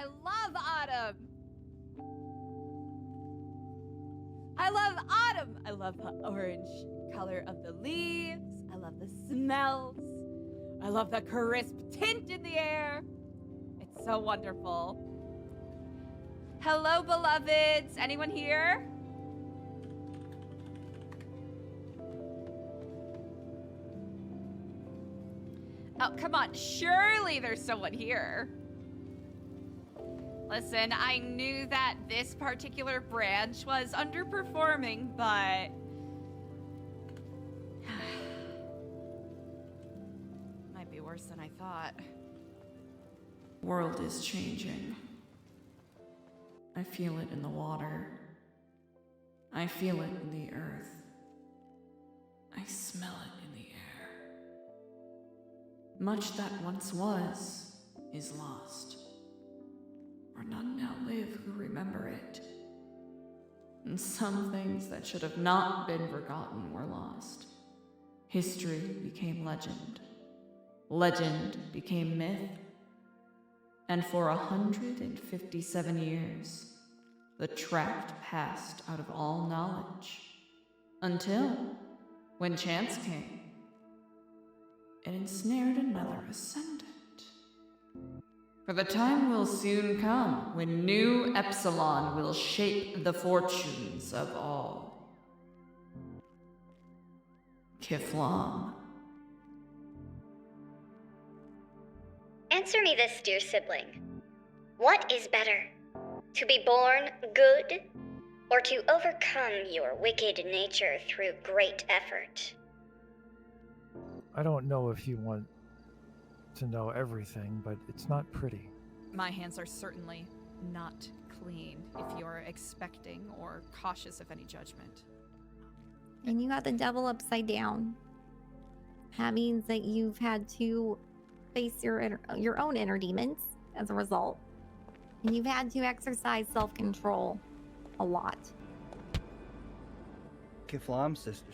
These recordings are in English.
I love autumn. I love autumn. I love the orange color of the leaves. I love the smells. I love the crisp tint in the air. It's so wonderful. Hello, beloveds. Anyone here? Oh, come on. Surely there's someone here. Listen, I knew that this particular branch was underperforming, but... might be worse than I thought. World is changing. I feel it in the water. I feel it in the earth. I smell it in the air. Much that once was is lost. For none now live who remember it. And some things that should have not been forgotten were lost. History became legend. Legend became myth. And for 157 years, the tract passed out of all knowledge. Until, when chance came, it ensnared another ascendant. For the time will soon come when Nu Epsilon will shape the fortunes of all. Kiflam. Answer me this, dear sibling. What is better? To be born good, or to overcome your wicked nature through great effort? I don't know if you want to know everything, but it's not pretty. My hands are certainly not clean if you're expecting or cautious of any judgment. And you got the devil upside down. That means that you've had to face your own inner demons as a result. And you've had to exercise self-control a lot. Kiflam, sister.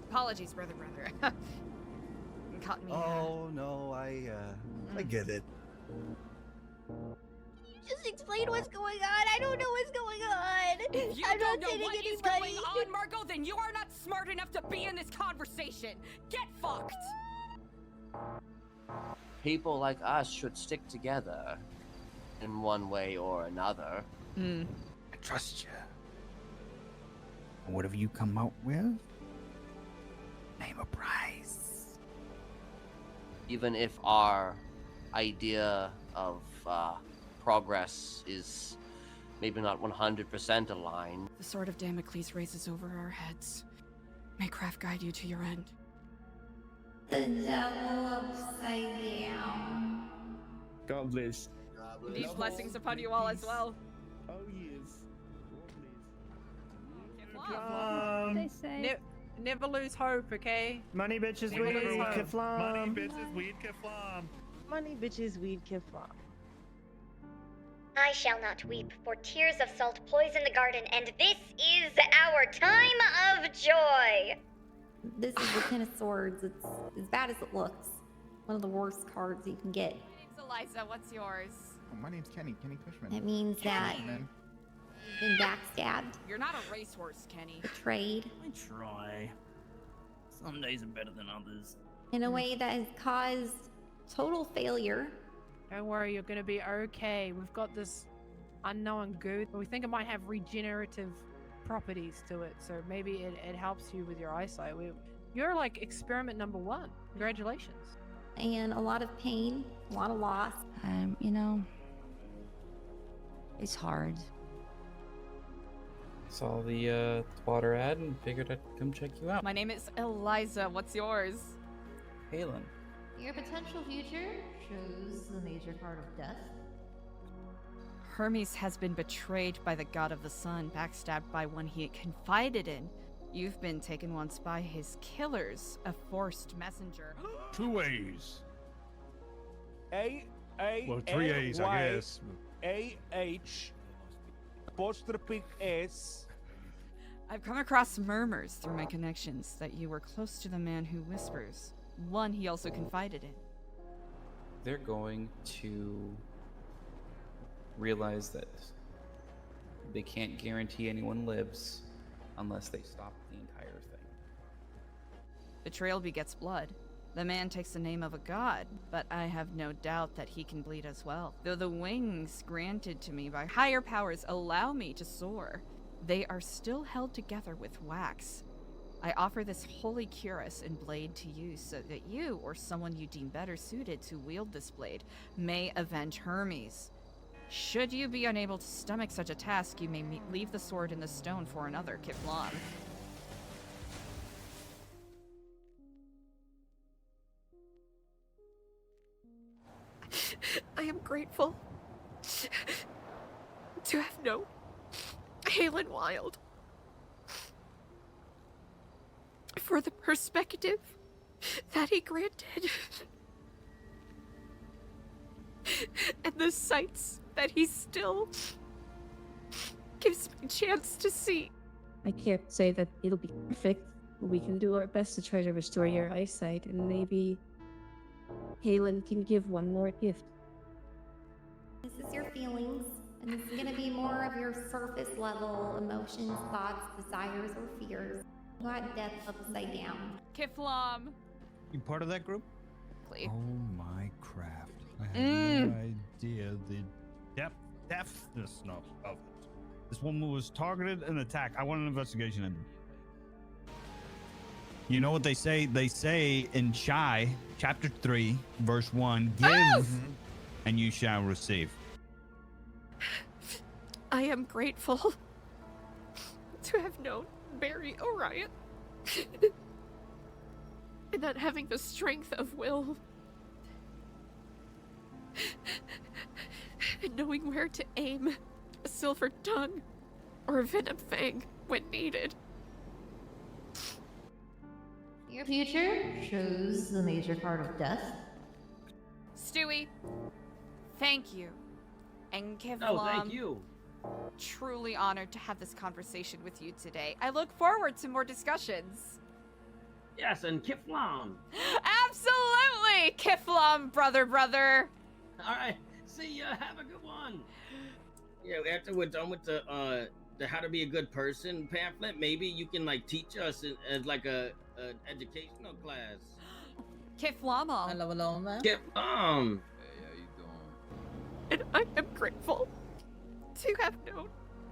Apologies, brother. Caught me. Oh, no, I get it. Just explain what's going on. I don't know what's going on. If you I'm don't not know dating what is anybody. going on, Margot, then you are not smart enough to be in this conversation. Get fucked! People like us should stick together in one way or another. I trust you. Whatever you come out with, name a price. Even if our idea of progress is maybe not 100% aligned. The sword of Damocles raises over our heads. May craft guide you to your end. The devil upside down. God bless. These blessings upon you all as well. Oh yes. They say. Never lose hope, okay? Money bitches weed kiflam. Money bitches weed kiflam. Money bitches weed kiflam. I shall not weep, for tears of salt poison the garden, and this is our time of joy. This is the Ten of Swords. It's as bad as it looks. One of the worst cards you can get. My name's Eliza. What's yours? Oh, my name's Kenny Cushman. It means that Man. you've been backstabbed, You're not a racehorse, Kenny. betrayed, I try. Some days are better than others. in a way that has caused total failure. Don't worry, you're gonna be okay. We've got this unknown goo, but we think it might have regenerative properties to it, so maybe it helps you with your eyesight. You're like experiment number 1. Congratulations. And a lot of pain, a lot of loss. You know, it's hard. Saw the Twitter ad and figured I'd come check you out. My name is Eliza. What's yours? Halen. Your potential future shows the major card of death. Hermes has been betrayed by the god of the sun, backstabbed by one he had confided in. You've been taken once by his killers, a forced messenger. 2 A's. Well, 3 A's, I guess. A-H apostrophe S. I've come across murmurs through my connections that you were close to the man who whispers, one he also confided in. they're going to realize that they can't guarantee anyone lives unless they stop the entire thing. Betrayal begets blood. The man takes the name of a god, but I have no doubt that he can bleed as well. Though the wings granted to me by higher powers allow me to soar, they are still held together with wax. I offer this holy cuirass and blade to you so that you, or someone you deem better suited to wield this blade, may avenge Hermes. Should you be unable to stomach such a task, you may leave the sword in the stone for another, Kiflan. I am grateful to have known Halen Wild for the perspective that he granted and the sights that he still gives me a chance to see. I can't say that it'll be perfect, but we can do our best to try to restore your eyesight, and maybe Halen can give one more gift. This is your feelings, and this is gonna be more of your surface level emotions, thoughts, desires, or fears. You got death upside down. Kiflam. You part of that group? Oh my craft. I had no idea the deftness of it. This woman was targeted and attacked. I want an investigation in. You know what they say? They say in Shy, chapter 3, verse 1, give and you shall receive. I am grateful to have known Barry Orion and that having the strength of will and knowing where to aim a silver tongue or a venom fang when needed. Your future shows the major card of death. Stewie, thank you. And Kiflam, Oh, thank you. Truly honored to have this conversation with you today. I look forward to more discussions. Yes, and Kiflam. Absolutely, Kiflam, brother. All right. See ya. Have a good one. Yeah, after we're done with the How to Be a Good Person pamphlet, maybe you can like teach us as like an educational class. Kiflama. Hello, man. Kiflam. Hey, how you doing? And I am grateful to have known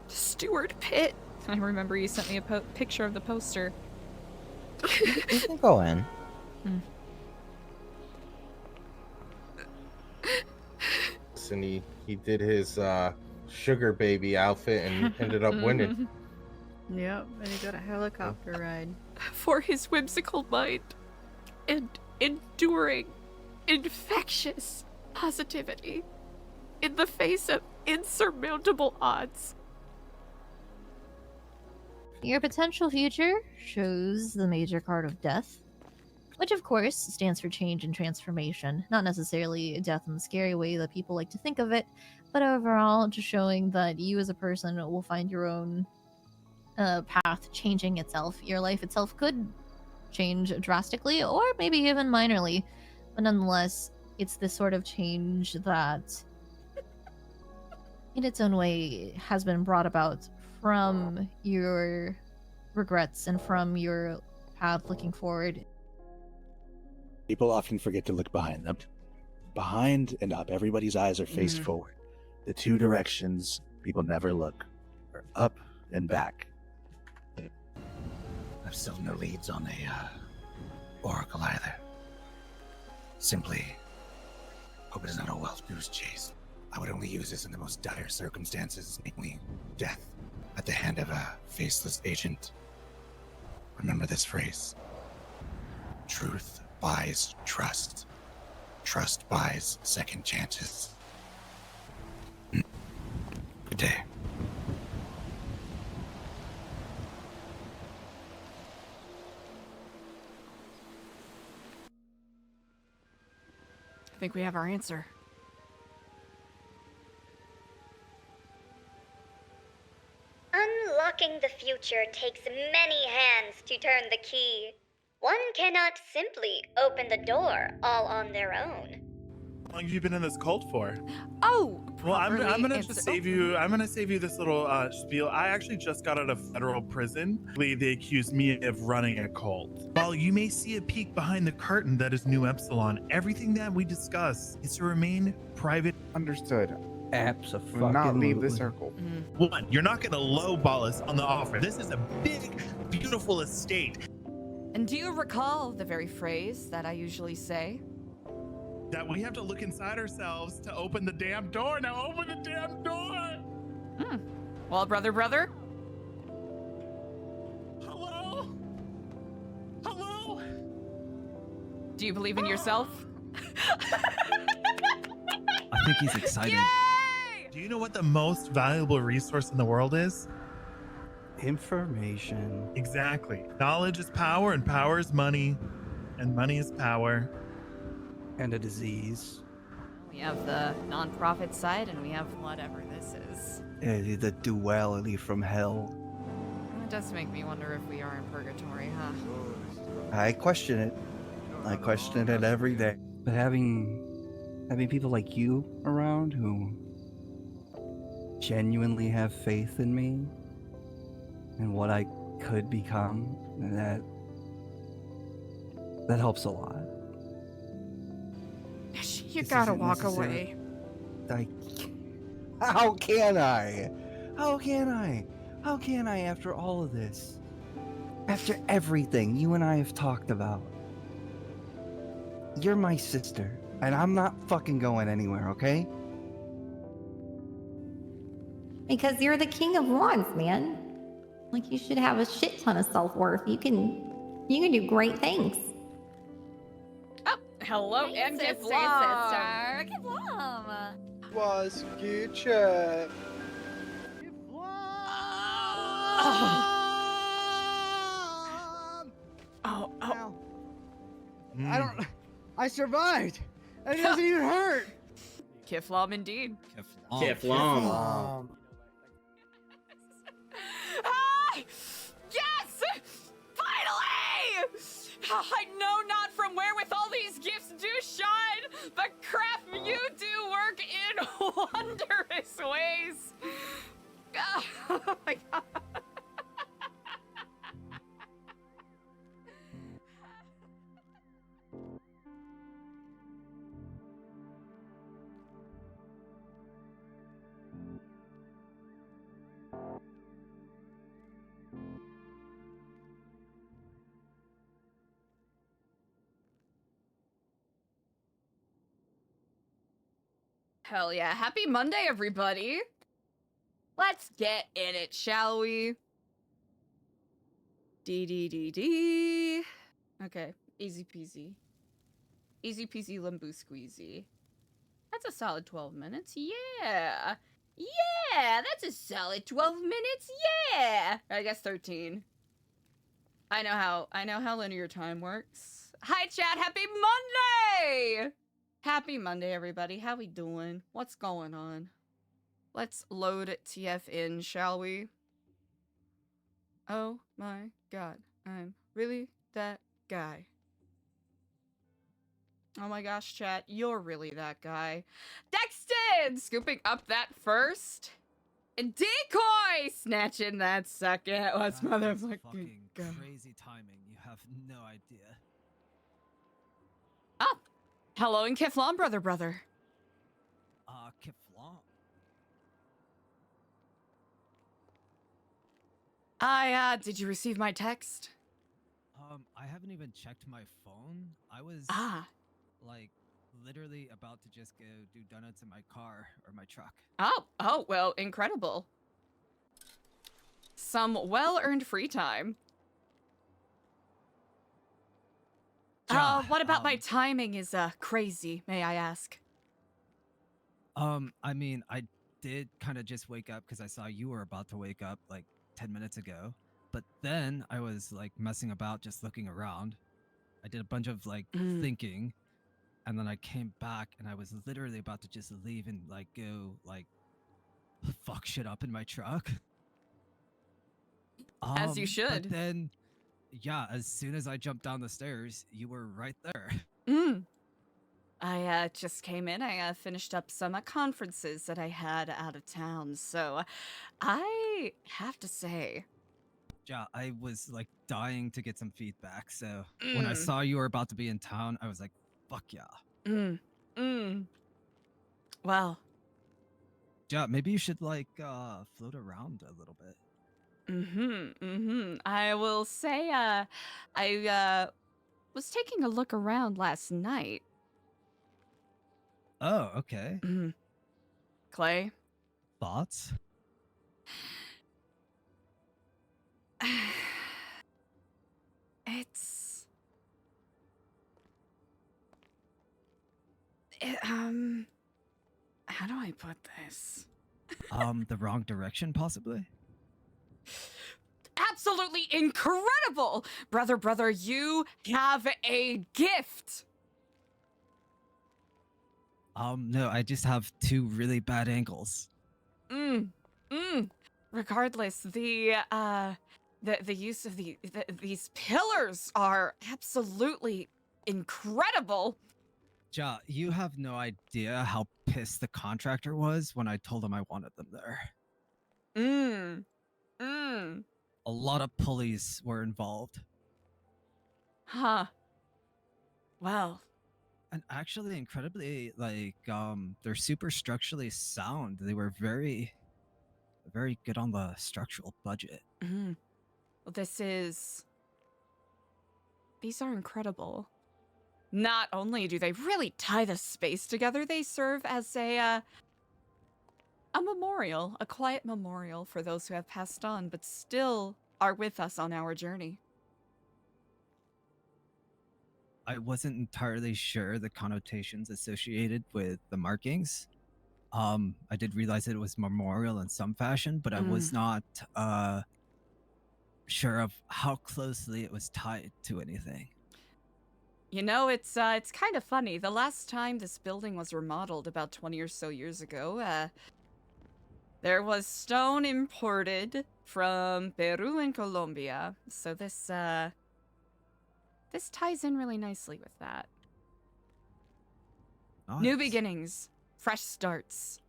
Stuart Pitt. I remember you sent me a picture of the poster. You can go in. And he did his sugar baby outfit and ended up winning. Yep, and he got a helicopter ride. For his whimsical mind and enduring, infectious positivity in the face of insurmountable odds. Your potential future shows the major card of death, which of course stands for change and transformation. Not necessarily death in the scary way that people like to think of it, but overall just showing that you as a person will find your own path changing itself. Your life itself could change drastically or maybe even minorly, but nonetheless, it's this sort of change that in its own way has been brought about from your regrets and from your path looking forward. People often forget to look behind them. Behind and up, everybody's eyes are faced forward. The two directions people never look are up and back. I've still no leads on a oracle either. Simply hope it is not a wild goose chase. I would only use this in the most dire circumstances, namely death at the hand of a faceless agent. Remember this phrase: truth buys trust. Trust buys second chances. Good day. I think we have our answer. Unlocking the future takes many hands to turn the key. One cannot simply open the door all on their own. How long have you been in this cult for? Oh, Well, I'm properly gonna answer- just save you. I'm gonna save you this little spiel. I actually just got out of federal prison. They accused me of running a cult. While you may see a peek behind the curtain that is Nu Epsilon, everything that we discuss is to remain private. Understood. Absolutely. Do not leave the circle. One, you're not gonna lowball us on the offer. This is a big, beautiful estate. And do you recall the very phrase that I usually say? That we have to look inside ourselves to open the damn door. Now open the damn door. Well, brother. Hello? Hello? Do you believe in yourself? I think he's excited. Do you know what the most valuable resource in the world is? Information. Exactly. Knowledge is power, and power is money, and money is power. And a disease. We have the non-profit side, and we have whatever this is. The duality from hell. It does make me wonder if we are in purgatory, huh? I question it. I question it every day. But having people like you around who genuinely have faith in me and what I could become, that helps a lot. You gotta walk away. How can I? How can I after all of this? After everything you and I have talked about? You're my sister, and I'm not fucking going anywhere, okay? Because you're the king of wands, man. Like, you should have a shit ton of self-worth. You can do great things. Hello, and sister. Kiflam. Was good chat. Oh. I survived. And it doesn't even hurt. Kiflam indeed. Kiflam. Yes! Finally! I know not from wherewith all these gifts do shine, but craft you do work in wondrous ways. Oh my god. Hell yeah. Happy Monday, everybody. Let's get in it, shall we? D. Okay, easy peasy. Easy peasy limbo squeezy. That's a solid 12 minutes, yeah. Yeah, that's a solid 12 minutes, yeah. I guess 13. I know how linear time works. Hi, chat, happy Monday! Happy Monday, everybody. How we doing? What's going on? Let's load TF in, shall we? Oh my god, I'm really that guy. Oh my gosh, chat, you're really that guy. Dexton! Scooping up that first. And Decoy! Snatching that second. Let's motherfucking go. Crazy timing. You have no idea. Oh! Hello in Kiflam, brother. Kiflam? Did you receive my text? I haven't even checked my phone. I was, like, literally about to just go do donuts in my car or my truck. Oh, well, incredible. Some well-earned free time. What about my timing is, crazy, may I ask? I mean, I did kind of just wake up because I saw you were about to wake up, like, 10 minutes ago. But then I was, like, messing about, just looking around. I did a bunch of, like, thinking. And then I came back and I was literally about to just leave and, like, go, like, fuck shit up in my truck. As you should. But then, yeah, as soon as I jumped down the stairs, you were right there. I just came in. I finished up some conferences that I had out of town. So I have to say, Yeah, I was like dying to get some feedback. So when I Mm. saw you were about to be in town, I was like, fuck yeah. Well, Yeah, maybe you should like float around a little bit. I will say, I was taking a look around last night. Oh, okay. Clay? Thoughts? It's how do I put this? The wrong direction, possibly? Absolutely incredible! Brother, you have a gift! No, I just have two really bad ankles. Regardless, the use of these pillars are absolutely incredible. Ja, you have no idea how pissed the contractor was when I told him I wanted them there. A lot of pulleys were involved. Huh. Well. And actually, incredibly, like, they're super structurally sound. They were very good on the structural budget. Well, these are incredible. Not only do they really tie the space together, they serve as a memorial, a quiet memorial for those who have passed on, but still are with us on our journey. I wasn't entirely sure the connotations associated with the markings. I did realize that it was memorial in some fashion, but I was not sure of how closely it was tied to anything. You know, it's kind of funny. The last time this building was remodeled, about 20 or so years ago, there was stone imported from Peru and Colombia. So this ties in really nicely with that. Nice. New beginnings, fresh starts,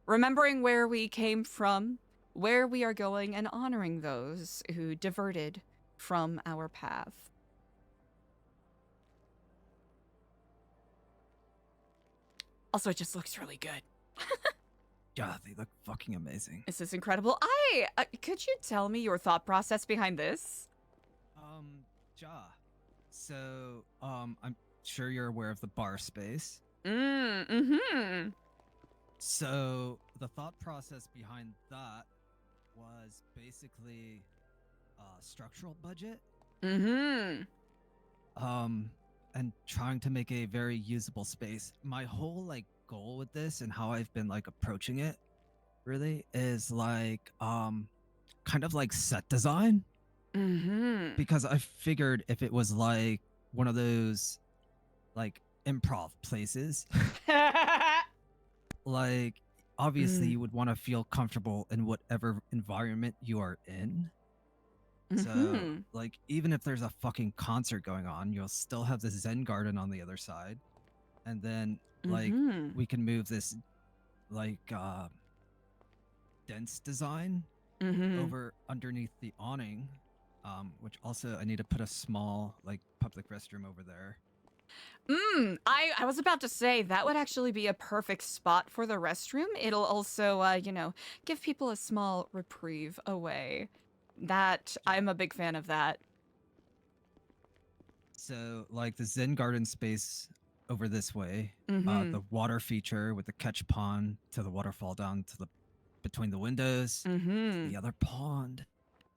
remembering where we came from, where we are going, and honoring those who diverted from our path. Also, it just looks really good. Yeah, they look fucking amazing. This is incredible. Could you tell me your thought process behind this? Ja. So, I'm sure you're aware of the bar space. So, the thought process behind that was basically structural budget. And trying to make a very usable space. My whole like goal with this and how I've been like approaching it really is like kind of like set design. Because I figured if it was like one of those like improv places, like obviously you would want to feel comfortable in whatever environment you are in. So, like, even if there's a fucking concert going on, you'll still have the Zen garden on the other side. And then, like, we can move this, like, dense design over underneath the awning, which also I need to put a small, like, public restroom over there. I was about to say that would actually be a perfect spot for the restroom. It'll also, you know, give people a small reprieve away. That, I'm a big fan of that. So, like, the Zen garden space over this way, the water feature with the catch pond to the waterfall down to the between the windows, to the other pond,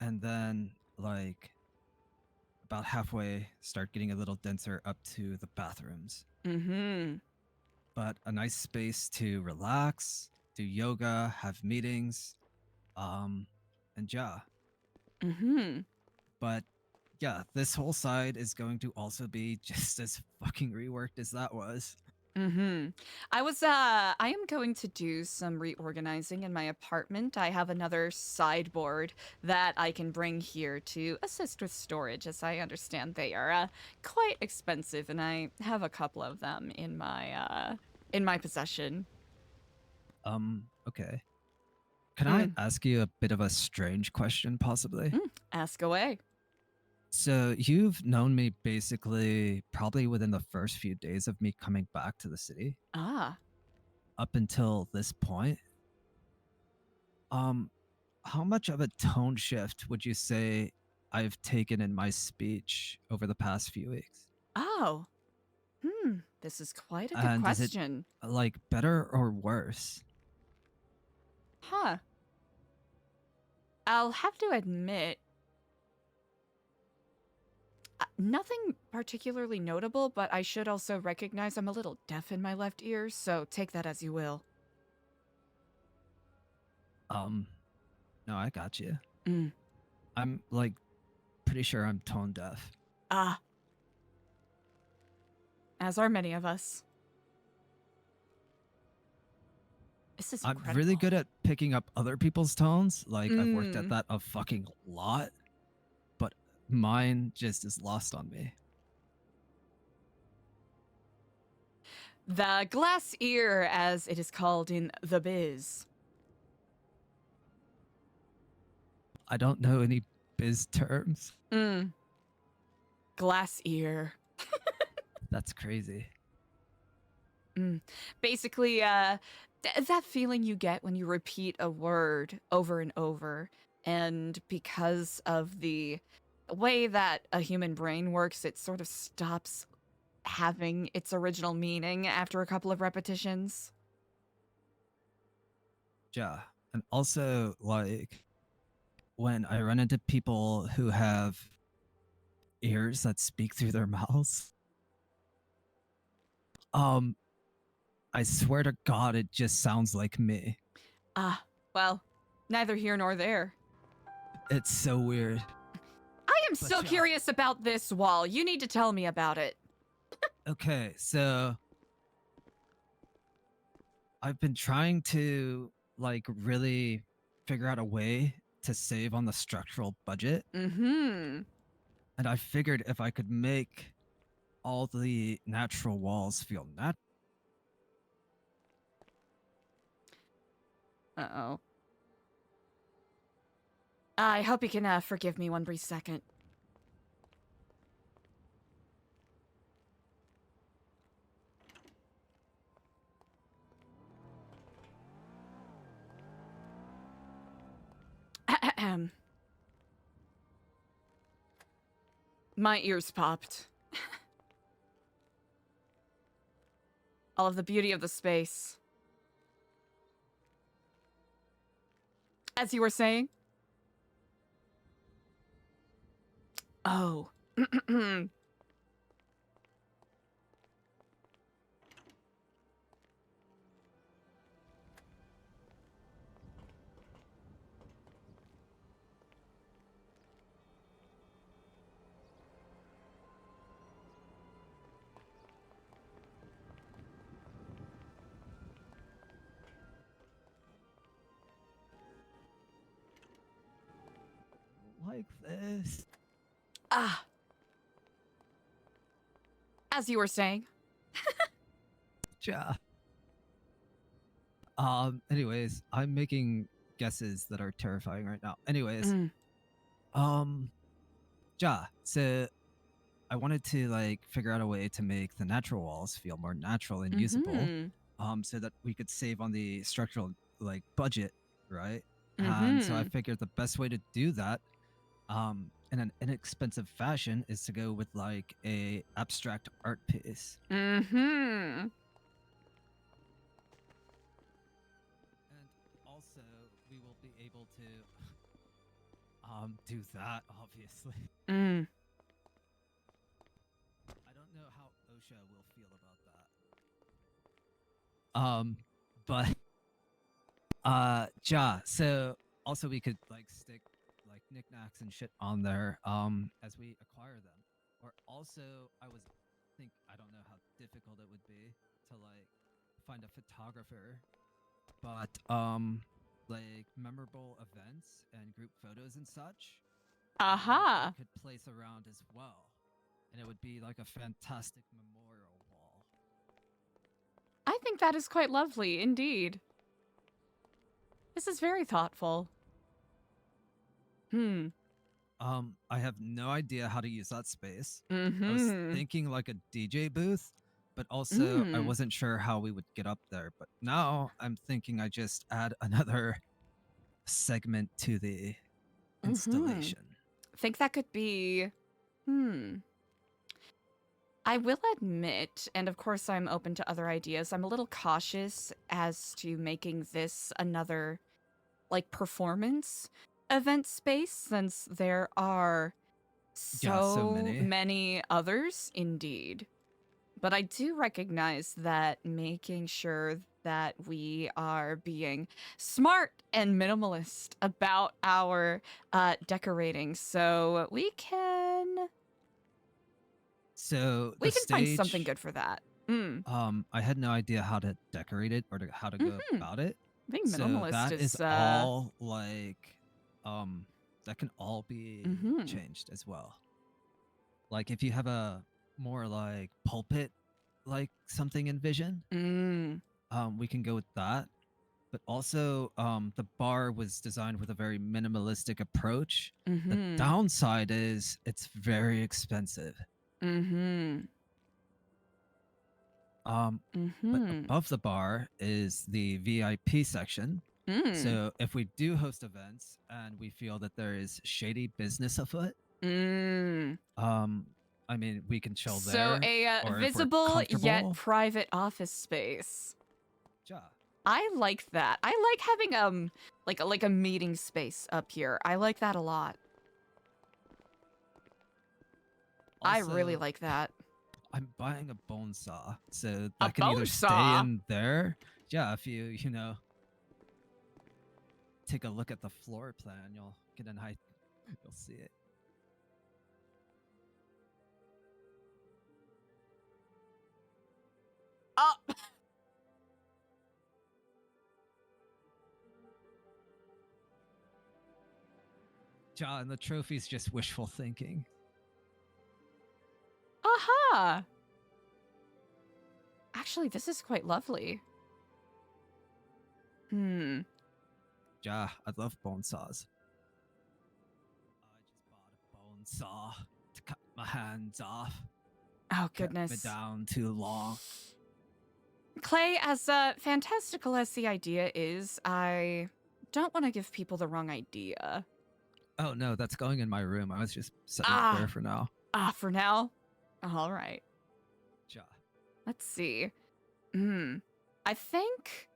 and then, like, about halfway, start getting a little denser up to the bathrooms. But a nice space to relax, do yoga, have meetings, and yeah. But yeah, this whole side is going to also be just as fucking reworked as that was. I am going to do some reorganizing in my apartment. I have another sideboard that I can bring here to assist with storage, as I understand they are quite expensive, and I have a couple of them in my possession. Okay. Can I ask you a bit of a strange question, possibly? Ask away. So you've known me basically probably within the first few days of me coming back to the city. Ah. Up until this point. How much of a tone shift would you say I've taken in my speech over the past few weeks? Oh. This is quite a good And is it question. like better or worse? Huh. I'll have to admit, nothing particularly notable, but I should also recognize I'm a little deaf in my left ear, so take that as you will. No, I got you. Mm. I'm like pretty sure I'm tone deaf. Ah. As are many of us. This is I'm incredible. really good at picking up other people's tones. Like I've worked at Mm. that a fucking lot, but mine just is lost on me. The glass ear, as it is called in the biz. I don't know any biz terms. Glass ear. That's crazy. Basically, that feeling you get when you repeat a word over and over, and because of the way that a human brain works, it sort of stops having its original meaning after a couple of repetitions. Yeah. And also, like, when I run into people who have ears that speak through their mouths, I swear to God, it just sounds like me. Ah, well, neither here nor there. It's so weird. I am so curious about this wall. You need to tell me about it. Okay, so I've been trying to, like, really figure out a way to save on the structural budget. Mm-hmm. And I figured if I could make all the natural walls feel natural. Uh-oh. I hope you can forgive me one brief second. Ahem. My ears popped. All of the beauty of the space. As you were saying? Oh. Like this. Ah. As you were saying. Yeah. Anyways, I'm making guesses that are terrifying right now. Anyways. Yeah, so I wanted to like figure out a way to make the natural walls feel more natural and usable. So that we could save on the structural like budget, right? And so I figured the best way to do that, in an inexpensive fashion is to go with like a abstract art piece. Mm-hmm. And also we will be able to do that, obviously. I don't know how OSHA will feel about that. But yeah, so also we could like stick like knickknacks and shit on there as we acquire them. Or also I don't know how difficult it would be to like find a photographer, but like memorable events and group photos and such. Aha. Could place around as well, and it would be like a fantastic memorial wall. I think that is quite lovely indeed. This is very thoughtful. I have no idea how to use that space. I was thinking like a DJ booth, but also I wasn't sure how we would get up there. But now I'm thinking I just add another segment to the installation. Think that could be... I will admit, and of course I'm open to other ideas, I'm a little cautious as to making this another, like, performance event space, since there are so many others, indeed. But I do recognize that making sure that we are being smart and minimalist about our decorating, so we can... So we the can find something stage, good for that. I had no idea how to decorate it or how to go about it. Being So minimalist that is is all like, that can all be changed as well. Like if you have a more like pulpit, like something envisioned, we can go with that. But also, the bar was designed with a very minimalistic approach. The downside is it's very expensive. But above the bar is the VIP section. So if we do host events and we feel that there is shady business afoot, I mean, we can chill there. So a or if we're visible yet comfortable- private office space. Ja. I like that. I like having like a meeting space up here. I like that a lot. I really Also, like that. I'm buying a bone saw, so A that can either bone stay saw? in there. Yeah, if you take a look at the floor plan, you'll get an idea. You'll see it. Oh. Ja, and the trophy's just wishful thinking. Aha! Actually, this is quite lovely. Ja, I love bone saws. I just bought a bone saw to cut my hands off. Oh, Kept me goodness. down too long. Clay, as fantastical as the idea is, I don't want to give people the wrong idea. Oh no, that's going in my room. I was just setting it there for now. For now? All right. Ja. Let's see. I think,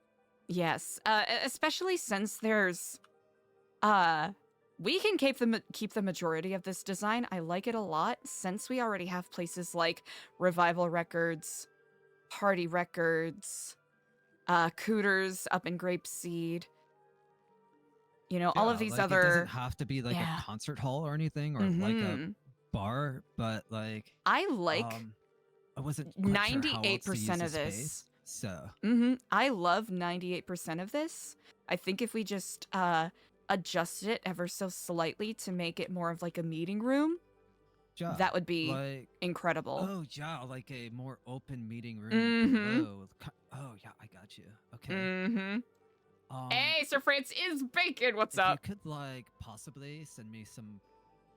yes, especially since there's, we can keep the majority of this design. I like it a lot, since we already have places like Revival Records, Party Records, Cooters up in Grapeseed. You know, all of these like, other... It doesn't have to be like a concert hall or anything, or like a bar, but like... I like... I wasn't quite sure how else to use 98% the of this. space, so... I love 98% of this. I think if we just adjust it ever so slightly to make it more of like a meeting room, Ja, that would be like, incredible. Oh, yeah, like a more open meeting room below. Oh, yeah, I got you. Okay. Hey, Sir France is bacon. What's if up? You could like possibly send me some,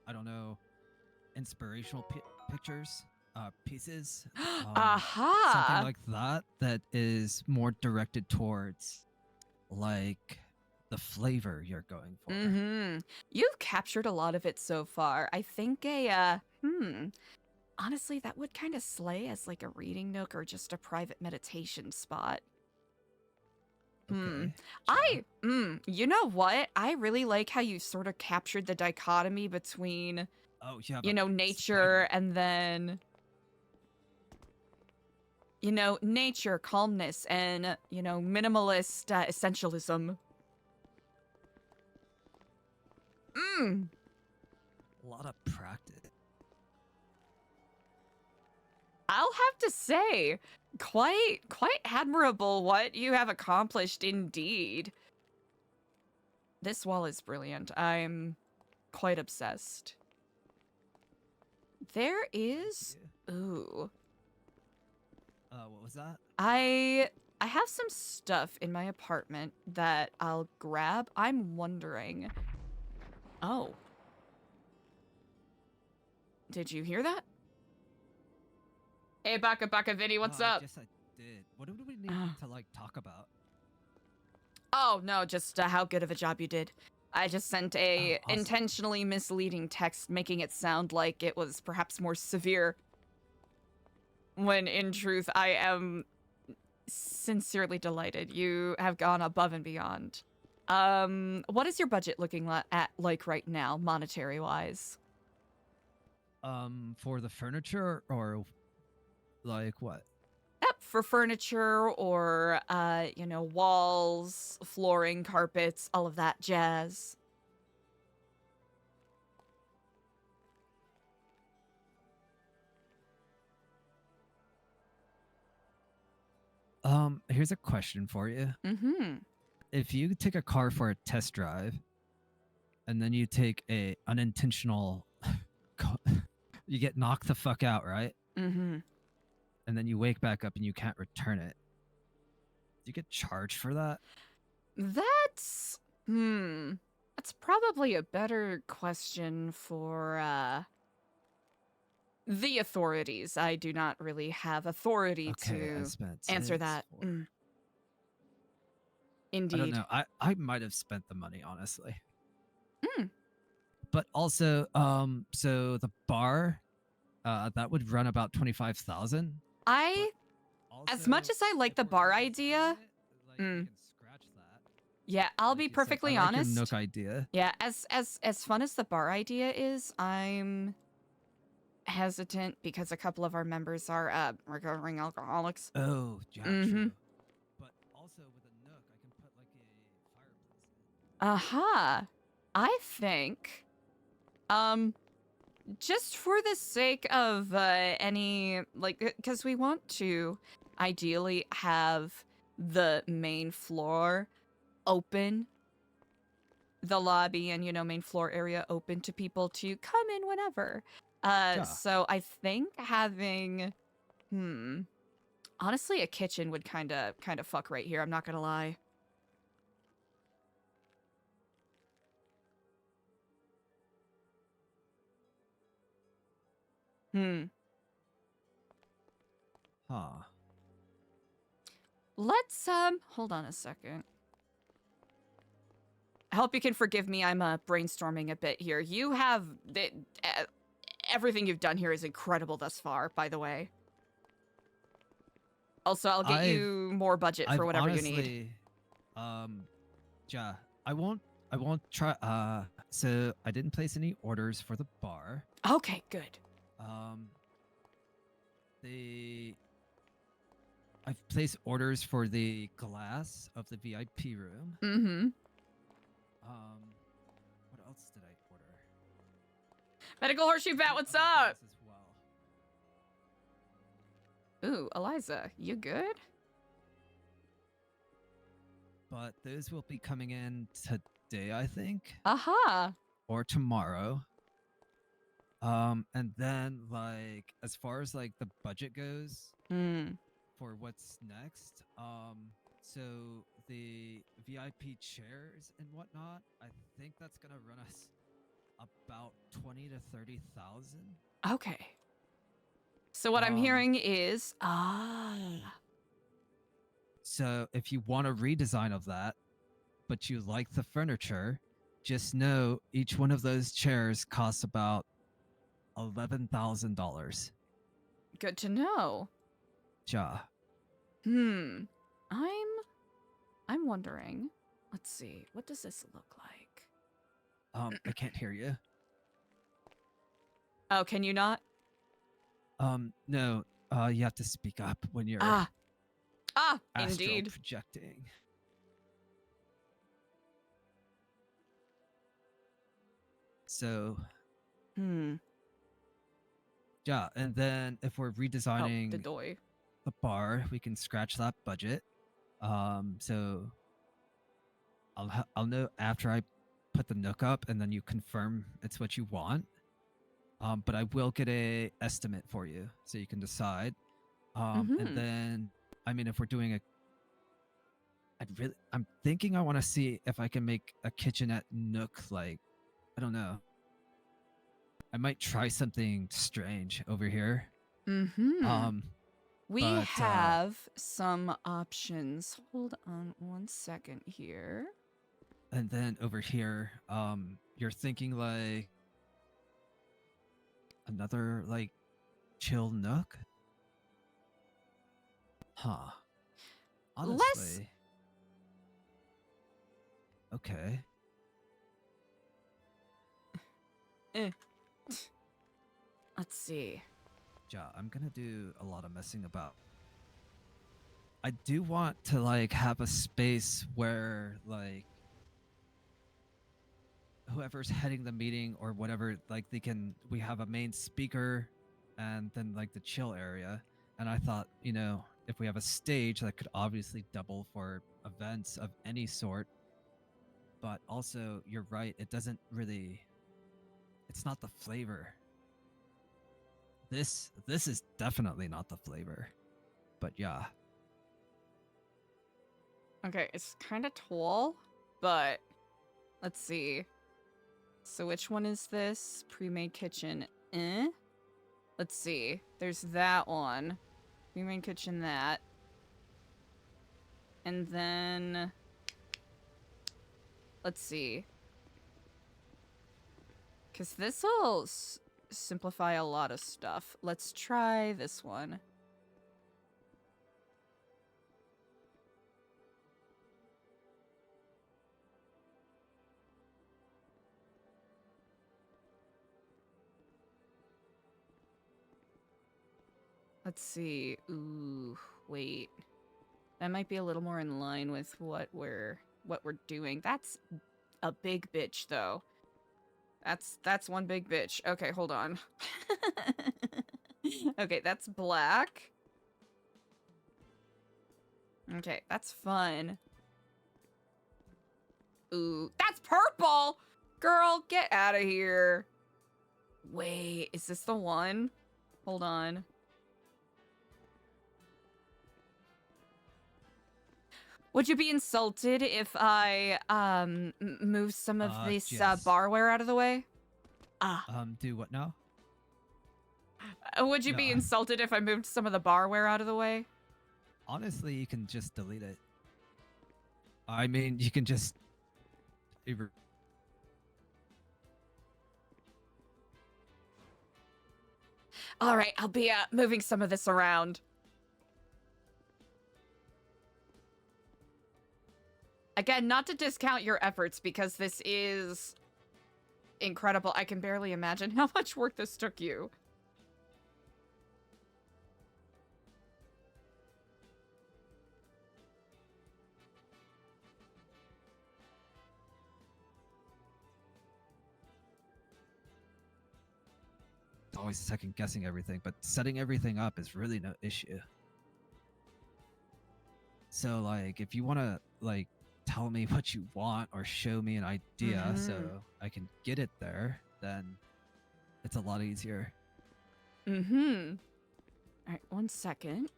I don't know, inspirational pictures, pieces. Aha! Something like that that is more directed towards like the flavor you're going for. You've captured a lot of it so far. I think honestly, that would kind of slay as like a reading nook or just a private meditation spot. Okay. You know what? I really like how you sort of captured the dichotomy between, nature and then, nature, calmness, and, minimalist essentialism. A lot of practice. I'll have to say, quite admirable what you have accomplished indeed. This wall is brilliant. I'm quite obsessed. There is ooh. What was that? I have some stuff in my apartment that I'll grab. I'm wondering. Oh. Did you hear that? Hey, Baka Vinny, what's up? Yes, I did. What do we need to like talk about? Oh, no, just how good of a job you did. I just sent a awesome. intentionally misleading text making it sound like it was perhaps more severe. When in truth, I am sincerely delighted. You have gone above and beyond. What is your budget looking like right now, monetary-wise? For the furniture or like what? Yep, for furniture or, you know, walls, flooring, carpets, all of that jazz. Here's a question for you. Mm-hmm. If you take a car for a test drive, and then you take a unintentional, you get knocked the fuck out, right? Mm-hmm. And then you wake back up and you can't return it. Do you get charged for that? That's probably a better question for, the authorities. I do not really have authority to answer that. Indeed. I don't know. I might have spent the money, honestly. Hmm. But also, so the bar, that would run about 25,000. As much as I like the bar idea, yeah, I'll be perfectly I like honest. your Nook idea. Yeah, as fun as the bar idea is, I'm hesitant because a couple of our members are recovering alcoholics. Oh, gotcha. Mm-hmm. But also with a Nook, I can put like a fireplace. Aha. I think, just for the sake of any, like, because we want to ideally have the main floor open, the lobby and, you know, main floor area open to people to come in whenever. So I think having, honestly, a kitchen would kind of fuck right here. I'm not gonna lie. Huh. Let's, hold on a second. I hope you can forgive me. I'm brainstorming a bit here. You have everything you've done here is incredible thus far, by the way. Also, I'll get you more budget for whatever you need. Yeah, I won't try. So I didn't place any orders for the bar. Okay, good. I've placed orders for the glass of the VIP room. Mm-hmm. What else did I order? Medical Horseshoe Bat, what's up? Ooh, Eliza, you good? But those will be coming in today, I think. Aha. Or tomorrow. And then like as far as like the budget goes for what's next, so the VIP chairs and whatnot, I think that's gonna run us about 20 to 30,000. Okay. So what I'm hearing is So if you want a redesign of that, but you like the furniture, just know each one of those chairs costs about $11,000. good to know. Ja. I'm wondering. Let's see. What does this look like? I can't hear you. Oh, can you not? No. You have to speak up when you're astral indeed projecting. So. Yeah, and then if we're redesigning the doy. the bar, we can scratch that budget. So I'll know after I put the Nook up, and then you confirm it's what you want. But I will get a estimate for you, so you can decide. And then, I mean, if we're doing I'm thinking I want to see if I can make a kitchenette Nook. Like, I don't know. I might try something strange over here. We but, have some options. Hold on one second here. And then over here, you're thinking like another like chill Nook? Huh. Honestly. Okay. Let's see. Yeah, I'm gonna do a lot of messing about. I do want to like have a space where like whoever's heading the meeting or whatever, like we have a main speaker and then like the chill area. And I thought, you know, if we have a stage that could obviously double for events of any sort, but also you're right, it's not the flavor. This is definitely not the flavor. But yeah. Okay, it's kind of tall, but let's see. So which one is this? Pre-made kitchen. Let's see. There's that one. Pre-made kitchen, that. And then let's see. Because this will simplify a lot of stuff. Let's try this one. Let's see. Ooh, wait. That might be a little more in line with what we're doing. That's a big bitch, though. That's one big bitch. Okay, hold on. Okay, that's black. Okay, that's fun. Ooh, that's purple! Girl, get out of here. Wait, is this the one? Hold on. Would you be insulted if I move some of this yes. barware out of the way? Do what now? Would you be insulted if I moved some of the barware out of the way? Honestly, you can just delete it. I mean, you can just All right, I'll be moving some of this around. Again, not to discount your efforts, because this is incredible. I can barely imagine how much work this took you. always second guessing everything, but setting everything up is really no issue. So like if you want to like tell me what you want or show me an idea so I can get it there, then it's a lot easier. All right, 1 second.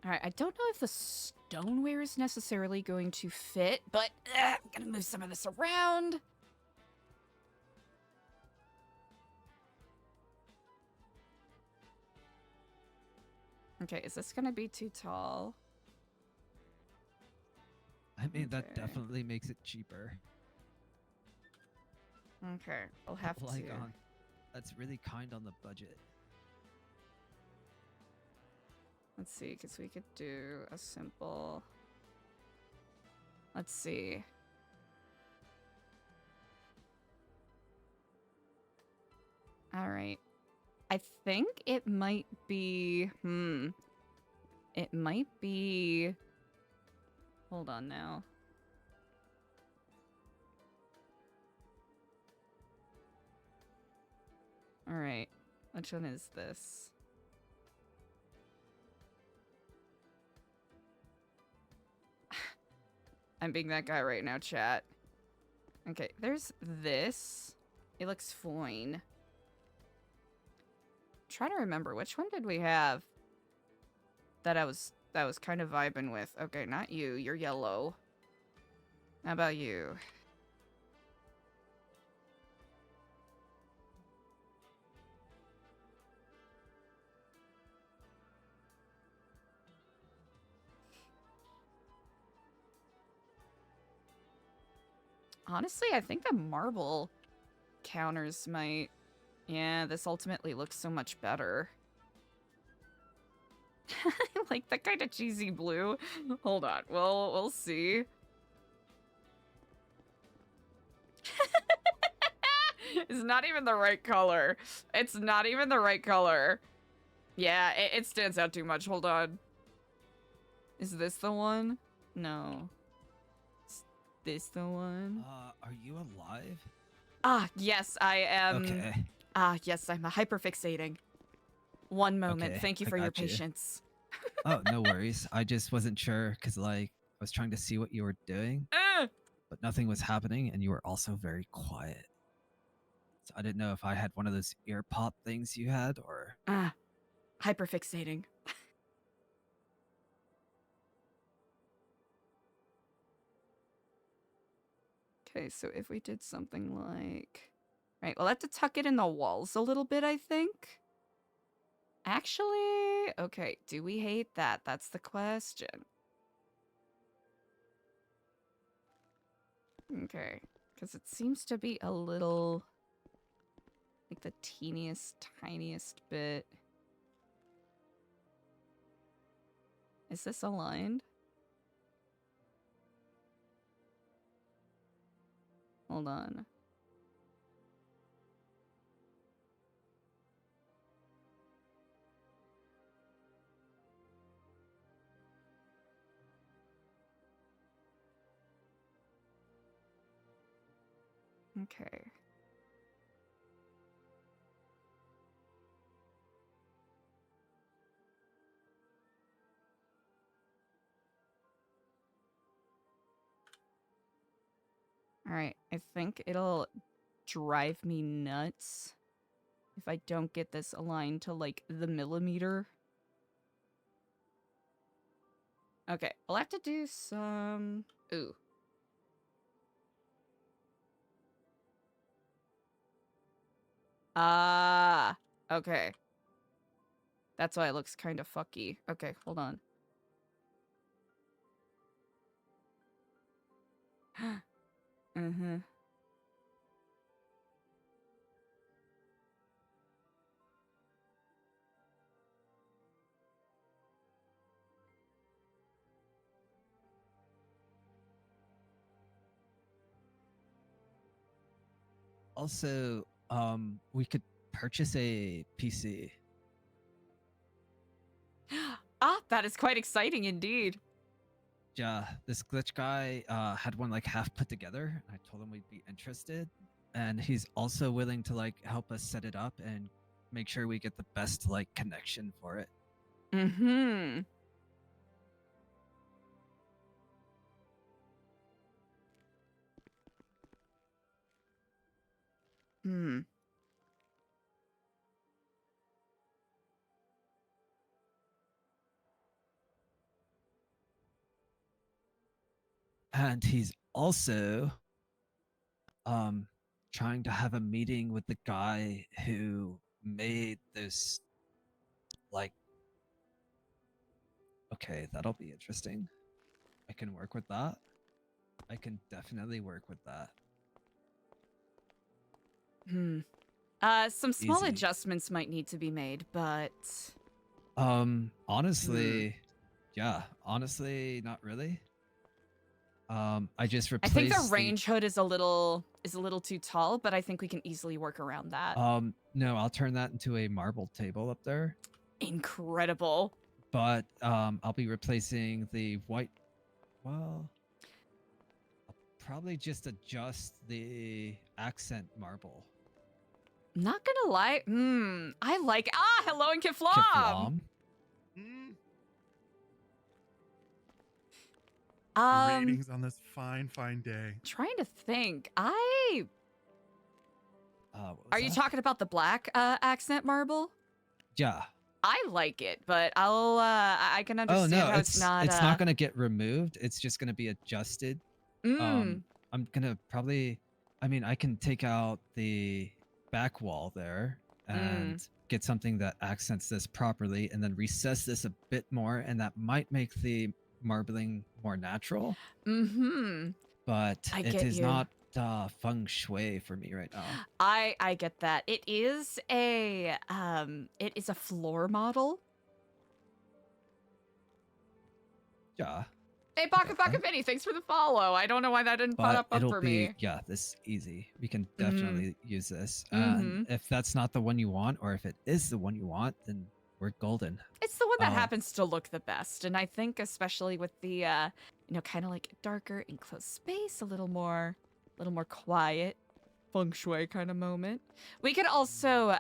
All right, I don't know if the stoneware is necessarily going to fit, but I'm gonna move some of this around. Okay, is this gonna be too tall? I mean, that definitely makes it cheaper. Okay, I'll have like, to. That's really kind on the budget. Let's see, because we could do a simple... Let's see. All right. I think it might be... It might be... Hold on now. Alright. Which one is this? I'm being that guy right now, chat. Okay, there's this. It looks fine. I'm trying to remember, which one did we have that I was kind of vibing with? Okay, not you. You're yellow. How about you? Honestly, I think the marble counters might... Yeah, this ultimately looks so much better. I like that kind of cheesy blue. Hold on, we'll see. It's not even the right color. It's not even the right color. Yeah, it stands out too much. Hold on. Is this the one? No. Is this the one? Are you alive? Ah, yes, I am. Okay. Ah, yes, I'm hyperfixating. One moment. Okay, Thank you I for your got you. patience. Oh, no worries. I just wasn't sure because, like, I was trying to see what you were doing, but nothing was happening, and you were also very quiet. So I didn't know if I had one of those ear pop things you had, or... Ah, hyperfixating. Okay, so if we did something like... Right, we'll have to tuck it in the walls a little bit, I think. Actually, okay, do we hate that? That's the question. Okay, because it seems to be a little... like the teeniest, tiniest bit. Is this aligned? Hold on. Okay. Alright, I think it'll drive me nuts if I don't get this aligned to, like, the millimeter. Okay, I'll have to do some... Ooh. Ah, okay. That's why it looks kind of fucky. Okay, hold on. Mm-hmm. Also, we could purchase a PC. Ah, that is quite exciting indeed. Yeah, this glitch guy had one like half put together. I told him we'd be interested, and he's also willing to like help us set it up and make sure we get the best like connection for it. Mm-hmm. Hmm. And he's also trying to have a meeting with the guy who made this like okay, that'll be interesting. I can work with that. I can definitely work with that. Hmm. Some small Easy. adjustments might need to be made, but... Honestly, yeah, honestly, not really. I just I replaced think the range hood is a little too tall, but I think we can easily work around that. No, I'll turn that into a marble table up there. Incredible. but I'll be replacing the white. Well, I'll probably just adjust the accent marble. Not gonna lie. I like. Hello and Kiflam. Kiflam. Greetings on this fine, fine day. Trying to think. Are you that? talking about the black accent marble? Yeah. I like it, but I can understand Oh no, how it's not. It's not gonna get removed. It's just gonna be adjusted. I'm gonna probably. I mean, I can take out the back wall there and get something that accents this properly, and then recess this a bit more, and that might make the marbling more natural. But it is not feng shui for me right now. I get that. It is a floor model. Yeah. Hey, Baka Vinny, thanks for the follow. I don't know why that didn't pop up for me. Yeah, this easy. We can definitely use this. And if that's not the one you want, or if it is the one you want, then we're golden. It's the one that happens to look the best, and I think especially with the kind of like darker enclosed space, a little more quiet, feng shui kind of moment. We could also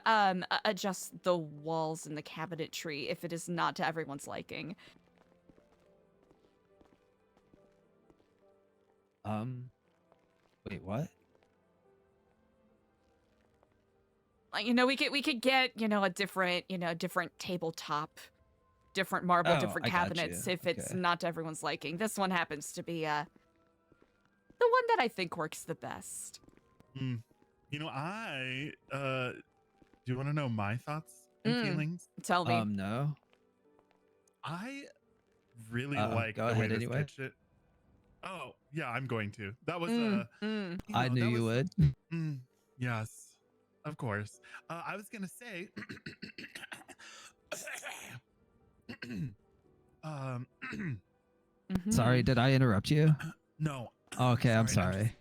adjust the walls and the cabinetry if it is not to everyone's liking. Wait, what? Like, we could get, a different tabletop, different marble, different cabinets if it's not to everyone's liking. This one happens to be the one that I think works the best. Do you want to know my thoughts and feelings? Tell me. No. I really like go the ahead way this anyway. kitchen. Oh, yeah, I'm going to. That was I knew you would. Yes, of course. I was gonna say Sorry, did I interrupt you? No. Okay, I'm sorry.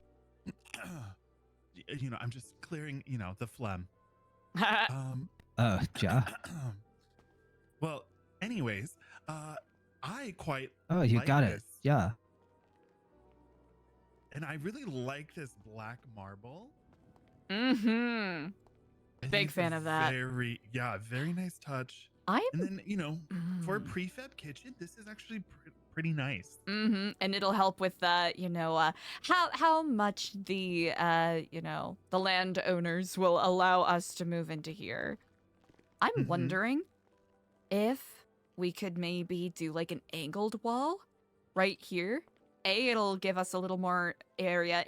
I'm just clearing, the phlegm. Oh, yeah. Well, anyways, I quite Oh, you like got this. it. Yeah. And I really like this black marble. Big fan of that. Very nice touch. And then, for a prefab kitchen, this is actually pretty nice. And it'll help with how much the the landowners will allow us to move into here. I'm wondering if we could maybe do like an angled wall right here. It'll give us a little more area,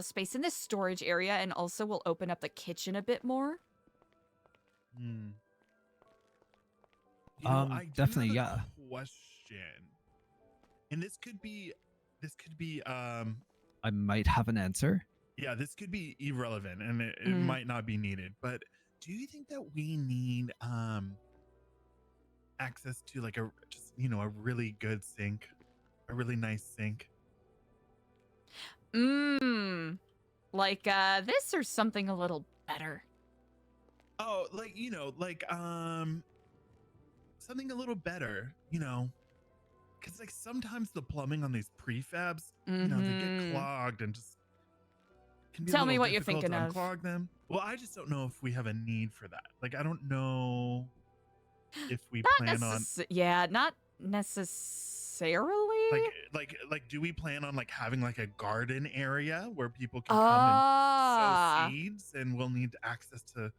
space in this storage area, and also will open up the kitchen a bit more. I do definitely, have a yeah. question, and this could be. I might have an answer. Yeah, this could be irrelevant, and it might not be needed. But do you think that we need access to like a really good sink, a really nice sink? Like this or something a little better? Oh, something a little better, because like sometimes the plumbing on these prefabs, they get clogged and just can be Tell a me little what you're difficult thinking to of. unclog them. Well, I just don't know if we have a need for that. Like, I don't know if we plan on. Yeah, not necessarily. Like, do we plan on like having like a garden area where people can come and sow seeds, and we'll need access to,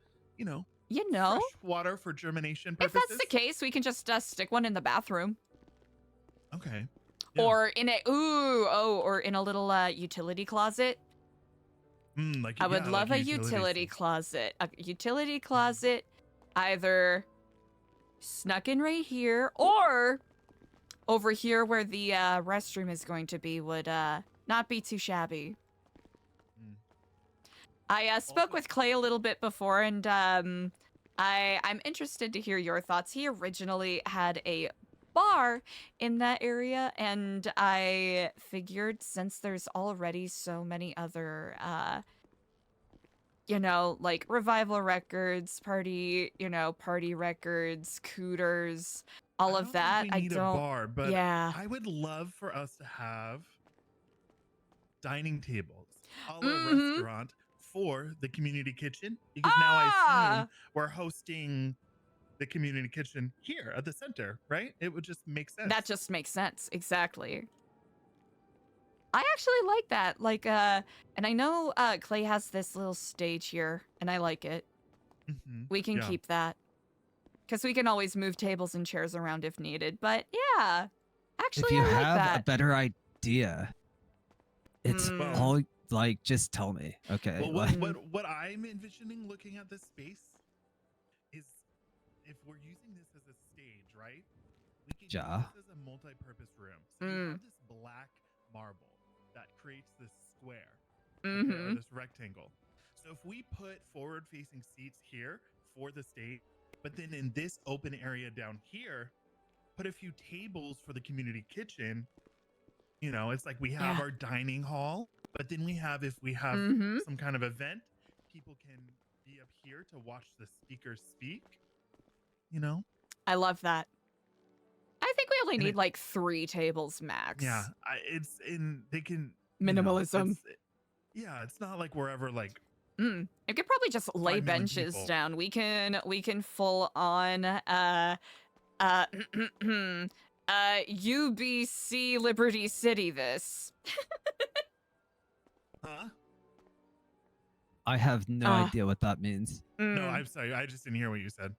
fresh water for germination If purposes? that's the case, we can just stick one in the bathroom. Okay. Or in or in a little utility closet. I would love a utility closet. A utility closet, either snuck in right here or over here where the restroom is going to be would not be too shabby. I spoke with Clay a little bit before, and I'm interested to hear your thoughts. He originally had a bar in that area, and I figured since there's already so many other like revival records, party records, cooters, all of that. We need a bar, but yeah. I would love for us to have dining tables a la Mhm. restaurant for the community kitchen, because now I assume we're hosting the community kitchen here at the center, right? It would just make sense. That just makes sense. Exactly. I actually like that. Like, and I know Clay has this little stage here, and I like it. We can Yeah. keep that. Because we can always move tables and chairs around if needed. But yeah, actually, If you I like have a that. better idea, it's Mm. all like just tell me. Okay. Well, like- what I'm envisioning looking at this space is, if we're using this as a stage, right? We can Ja. use this as a multi-purpose room. So you have this black marble that creates this square, okay, or this rectangle. So if we put forward-facing seats here for the stage, but then in this open area down here, put a few tables for the community kitchen. It's like we have our dining hall, but then if we have some kind of event, people can be up here to watch the speakers speak. I love that. I think we only need like 3 tables max. Yeah, they can Minimalism. It's not like we're ever like. You could probably just lay 5 million benches people. down. We can full on UBC Liberty City this. Huh? I have no Ah. idea what that means. No, I'm sorry. I just didn't hear what you said.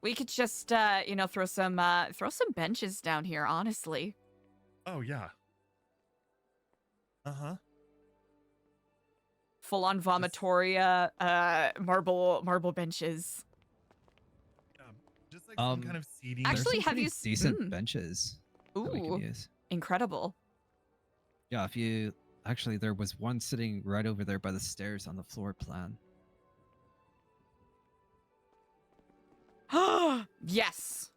We could just throw some benches down here, honestly. Oh yeah. Uh-huh. Full on vomitoria, marble benches. Just like some kind of seating. Actually, There's some have pretty you s- decent mm. benches that we Ooh. can use? Incredible. Yeah, if you actually, there was one sitting right over there by the stairs on the floor plan. Yes.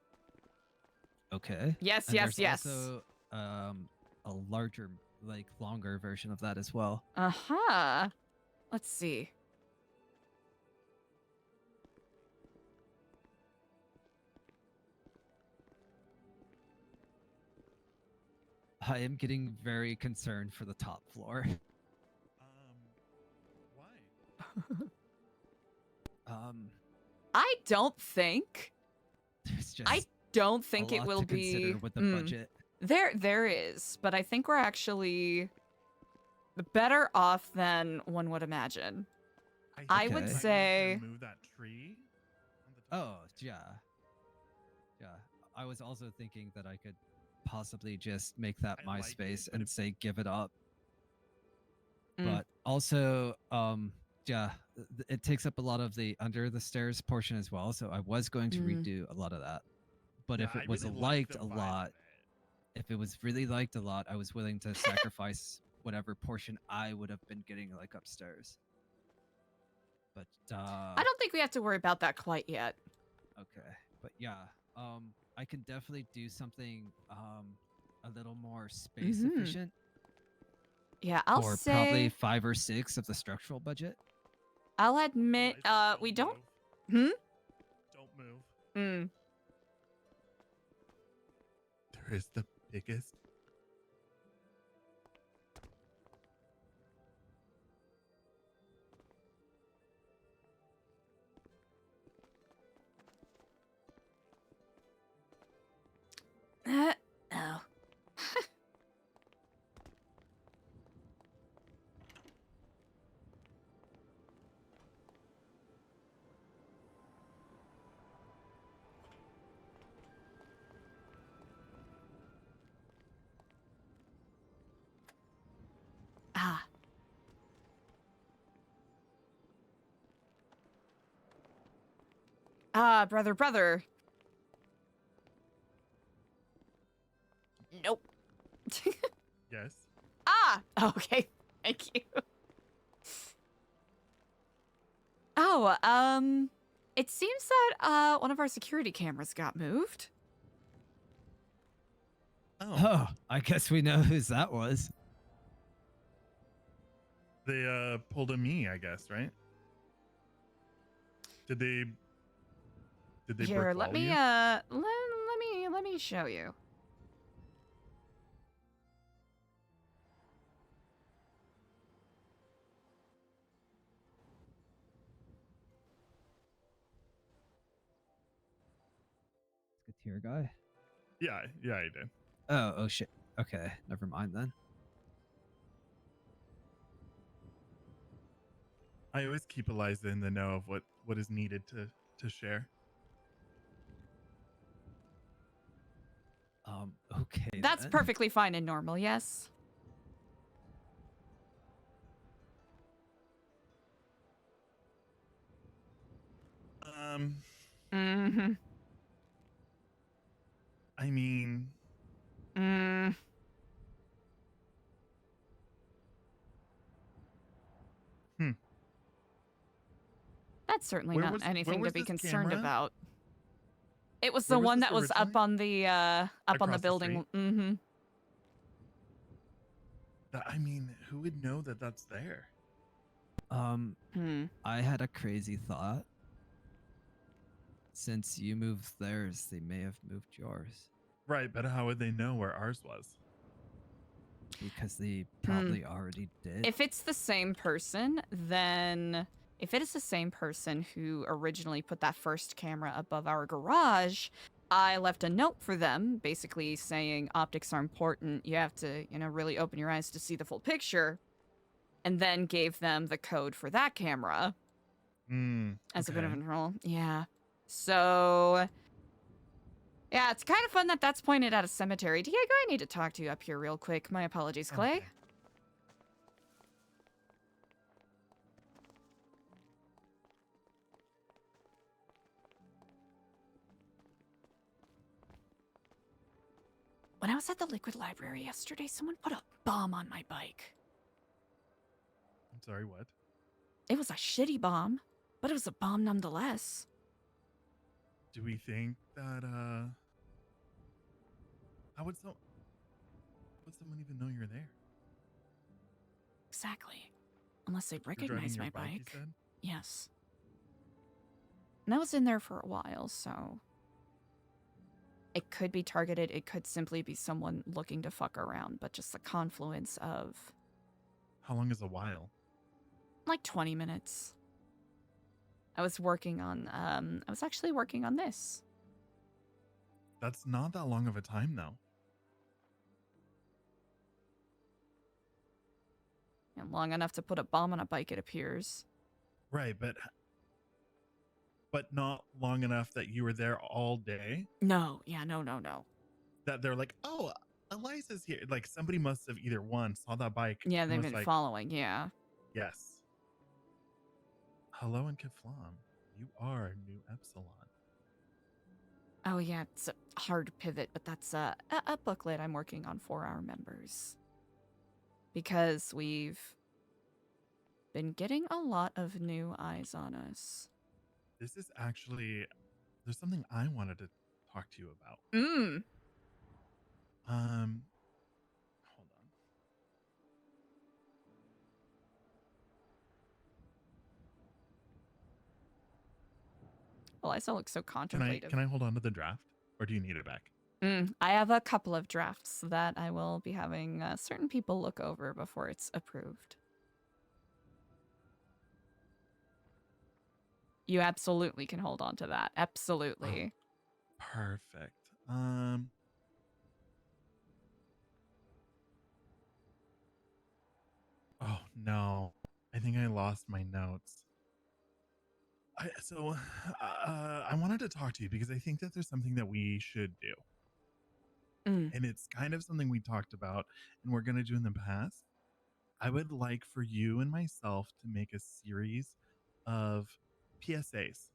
Okay. Yes, And yes, there's yes. Also, a larger, like longer version of that as well. Uh-huh. Let's see. I am getting very concerned for the top floor. Why? I don't think. There's just I don't think a it lot will to consider be with the budget. There is, but I think we're actually better off than one would imagine. I would Okay. say. Move that tree. Oh, yeah. Yeah. I was also thinking that I could possibly just make that my space and say give it up. But also, yeah, it takes up a lot of the under the stairs portion as well. So I was going to redo a lot of that. But if Yeah, it I was really like liked the a vibe lot, if it was really liked a lot, I was willing to sacrifice whatever portion I would have been getting like upstairs. But I don't think we have to worry about that quite yet. okay. But yeah, I can definitely do something a little more space efficient. Yeah, I'll for say. probably 5 or 6 of the structural budget. I'll admit, we don't. Don't move. There is the biggest. Oh. Ah. Brother. Nope. Yes. Okay. Thank you. Oh, it seems that one of our security cameras got moved. Oh, I guess we know whose that was. They pulled a me, I guess, right? Did they Here, let brickball me you? let me show you. Good tier guy. Yeah, I did. Oh shit. Okay, never mind then. I always keep Eliza in the know of what is needed to share. Okay. That's then. perfectly fine and normal, yes? Mm-hmm. I mean, Mm. That's certainly Where not was anything to be this concerned camera? about. It was Where the was one this that was up originally? on the Across the building. street? Mm-hmm. I mean, who would know that that's there? I had a crazy thought. Since you moved theirs, they may have moved yours. Right, but how would they know where ours was? Because they probably already did. If it's the same person, then if it is the same person who originally put that first camera above our garage, I left a note for them, basically saying optics are important. You have to, really open your eyes to see the full picture, and then gave them the code for that camera as a bit of a rule. Yeah. So, yeah, it's kind of fun that that's pointed at a cemetery. Diego, I need to talk to you up here real quick. My apologies, Clay. Okay. When I was at the Liquid Library yesterday, someone put a bomb on my bike. I'm sorry, what? It was a shitty bomb, but it was a bomb nonetheless. Do we think that how would someone even know you're there? Exactly. Unless they You're driving recognize your my bike, you bike. said? Yes. And I was in there for a while, so it could be targeted. It could simply be someone looking to fuck around, but just the confluence of How long is a while? like 20 minutes. I was working on, I was actually working on this. That's not that long of a time, though. And long enough to put a bomb on a bike, it appears. Right, but not long enough that you were there all day. No, yeah, no. That they're like, oh, Eliza's here. Like somebody must have either saw that bike. Yeah, and they've was been like, following, yeah. Yes. Hello and Kiflam. You are Nu Epsilon. Oh yeah, it's a hard pivot, but that's a booklet I'm working on for our members. Because we've been getting a lot of new eyes on us. This is actually, there's something I wanted to talk to you about. Hold on. Eliza looks so contemplative. Can I hold on to the draft, or do you need it back? I have a couple of drafts that I will be having certain people look over before it's approved. You absolutely can hold on to that. Absolutely. Oh, perfect. Oh no, I think I lost my notes. I wanted to talk to you because I think that there's something that we should do. And it's kind of something we talked about and we're going to do in the past. I would like for you and myself to make a series of PSAs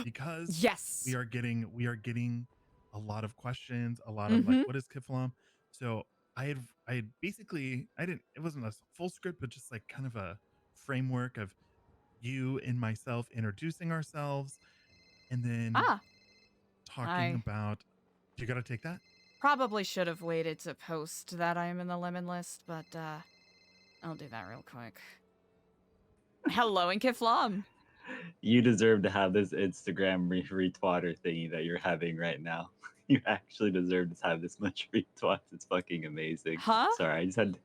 because we are getting a lot of questions, a lot of like, what is Kiflam? So I had basically, it wasn't a full script, but just like kind of a framework of you and myself introducing ourselves and then talking about, do you got to take that? Probably should have waited to post that I am in the lemon list, but I'll do that real quick. Hello in Kiflam. You deserve to have this Instagram retwatter thingy that you're having right now. You actually deserve to have this much retweets. It's fucking amazing. Huh? Sorry, I just had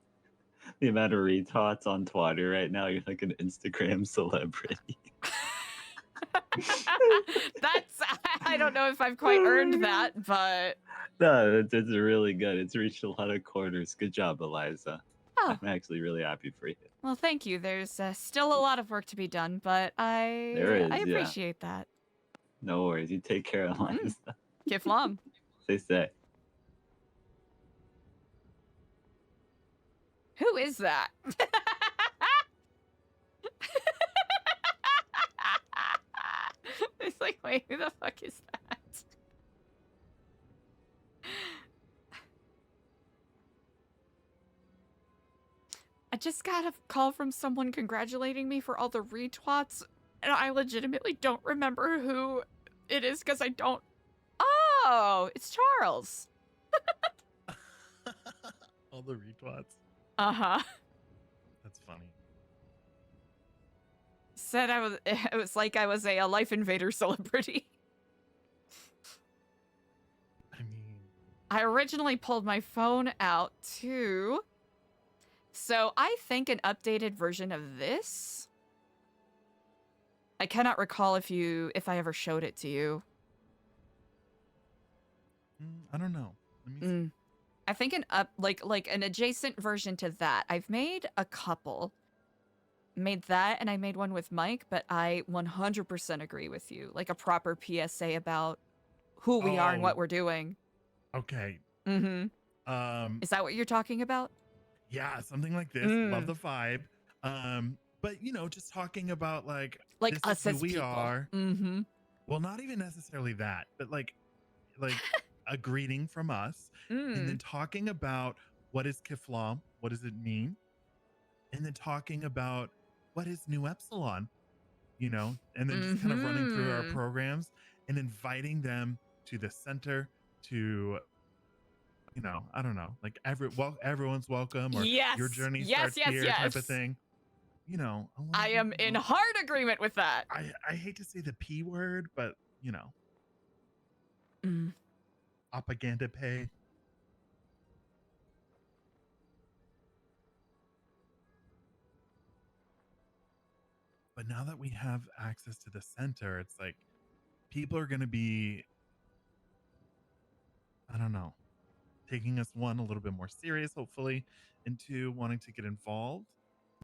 the amount of retweets on Twitter right now. You're like an Instagram celebrity. That's I don't know if I've quite earned that, but No, it's really good. It's reached a lot of corners. Good job, Eliza. Oh. I'm actually really happy for you. well, thank you. There's still a lot of work to be done, but I There is, yeah. appreciate that. No worries. You take care, Eliza. Kiflam. Say. Who is that? It's like, wait, who the fuck is that? I just got a call from someone congratulating me for all the retweets, and I legitimately don't remember who it is because I don't. Oh, it's Charles. All the retweets. Uh-huh. That's funny. Said it was like I was a Life Invader celebrity. I originally pulled my phone out too. So I think an updated version of this. I cannot recall if I ever showed it to you. I don't know. Let me see. I think like an adjacent version to that. I've made a couple. Made that, and I made one with Mike, but I 100% agree with you. Like a proper PSA about who we are and what we're doing. Okay. Mm-hmm. Is that what you're talking about? Yeah, something like this. Love the vibe. But just talking about like this us is who as we people. are. Mm-hmm. Well, not even necessarily that, but like a greeting from us, and then talking about what is Kiflam, what does it mean, and then talking about what is Nu Epsilon, and then just kind of running through our programs and inviting them to the center to, I don't know, like everyone's welcome, or your journey starts here type of thing. I am in hard agreement with that. I hate to say the P word, but propaganda pay. But now that we have access to the center, it's like people are going to be, I don't know, taking us one a little bit more serious, hopefully, and two, wanting to get involved.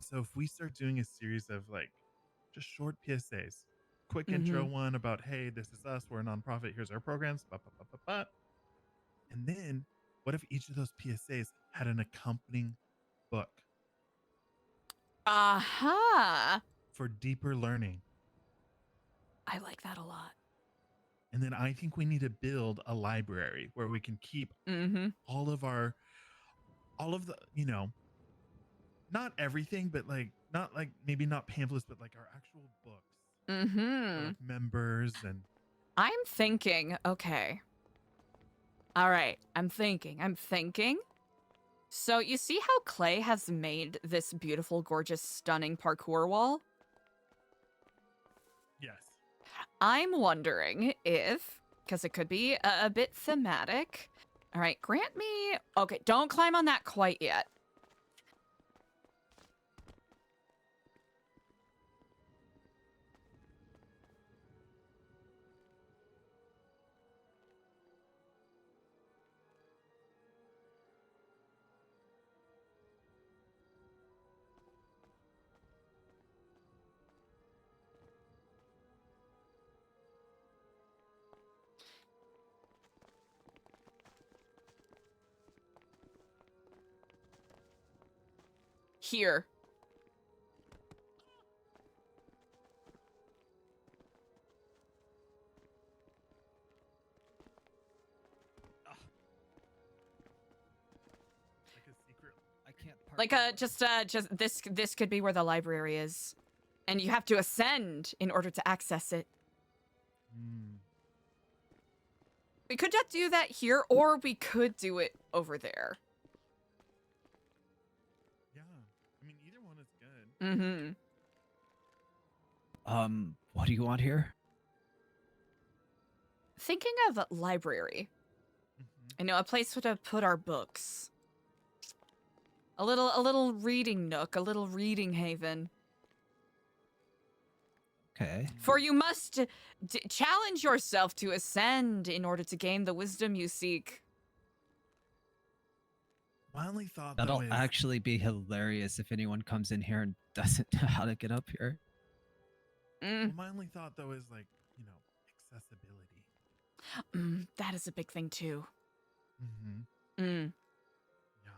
So if we start doing a series of like just short PSAs, quick intro one about, hey, this is us, we're a nonprofit, here's our programs, and then what if each of those PSAs had an accompanying book? Aha! For deeper learning. I like that a lot. And then I think we need to build a library where we can keep all of the, not everything, but like, not like, maybe not pamphlets, but like our actual books. For like members and. I'm thinking, okay. All right, I'm thinking. So you see how Clay has made this beautiful, gorgeous, stunning parkour wall? Yes. I'm wondering if, because it could be a bit thematic. All right, grant me... Okay, don't climb on that quite yet. Here. Like just this could be where the library is, and you have to ascend in order to access it. We could just do that here, or we could do it over there. Yeah, I mean either one is good. What do you want here? Thinking of a library. You know, a place to put our books. A little reading nook, a little reading haven. Okay. For you must challenge yourself to ascend in order to gain the wisdom you seek. My only thought That'll though is actually be hilarious if anyone comes in here and doesn't know how to get up here. well, my only thought though is like, you know, accessibility. That is a big thing too. Mm-hmm. Mm. Yeah.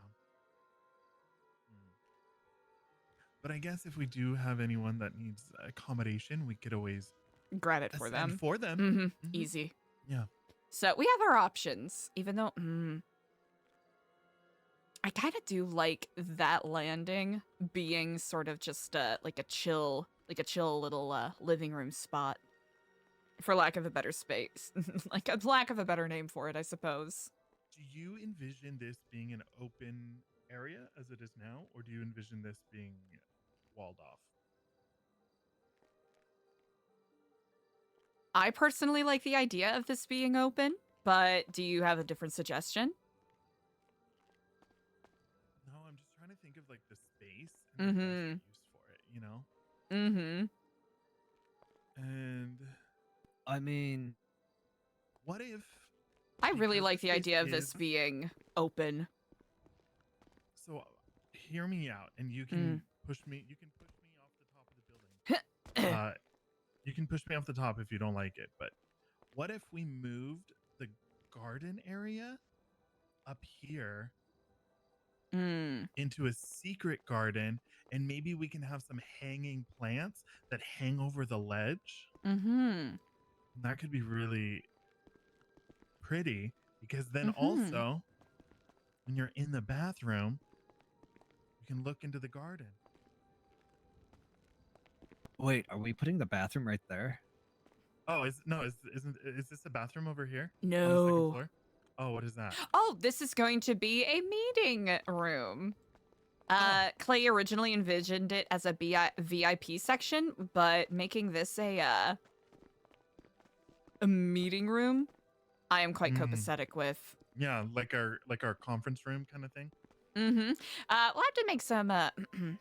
But I guess if we do have anyone that needs accommodation, we could always Grab it for ascend them. For them. Mm-hmm. Easy. Yeah. So we have our options, even though I kind of do like that landing being sort of just like a chill little living room spot, for lack of a better space, like a lack of a better name for it, I suppose. Do you envision this being an open area as it is now, or do you envision this being walled off? I personally like the idea of this being open, but do you have a different suggestion? No, I'm just trying to think of like the space and the best use for it, you know? Mm-hmm. And I mean, what if I really like the space idea of this is- being open. So hear me out, and you can push me. You can push me off the top of the building. You can push me off the top if you don't like it. But what if we moved the garden area up here into a secret garden, and maybe we can have some hanging plants that hang over the ledge? Mm-hmm. That could be really pretty, because then also when you're in the bathroom, you can look into the garden. wait, are we putting the bathroom right there? Oh, is this a bathroom over here? No. On the second floor? Oh, what is that? Oh, this is going to be a meeting room. Clay originally envisioned it as a VIP section, but making this a meeting room, I am quite copacetic with. Yeah, like our conference room kind of thing. Mm-hmm. We'll have to make some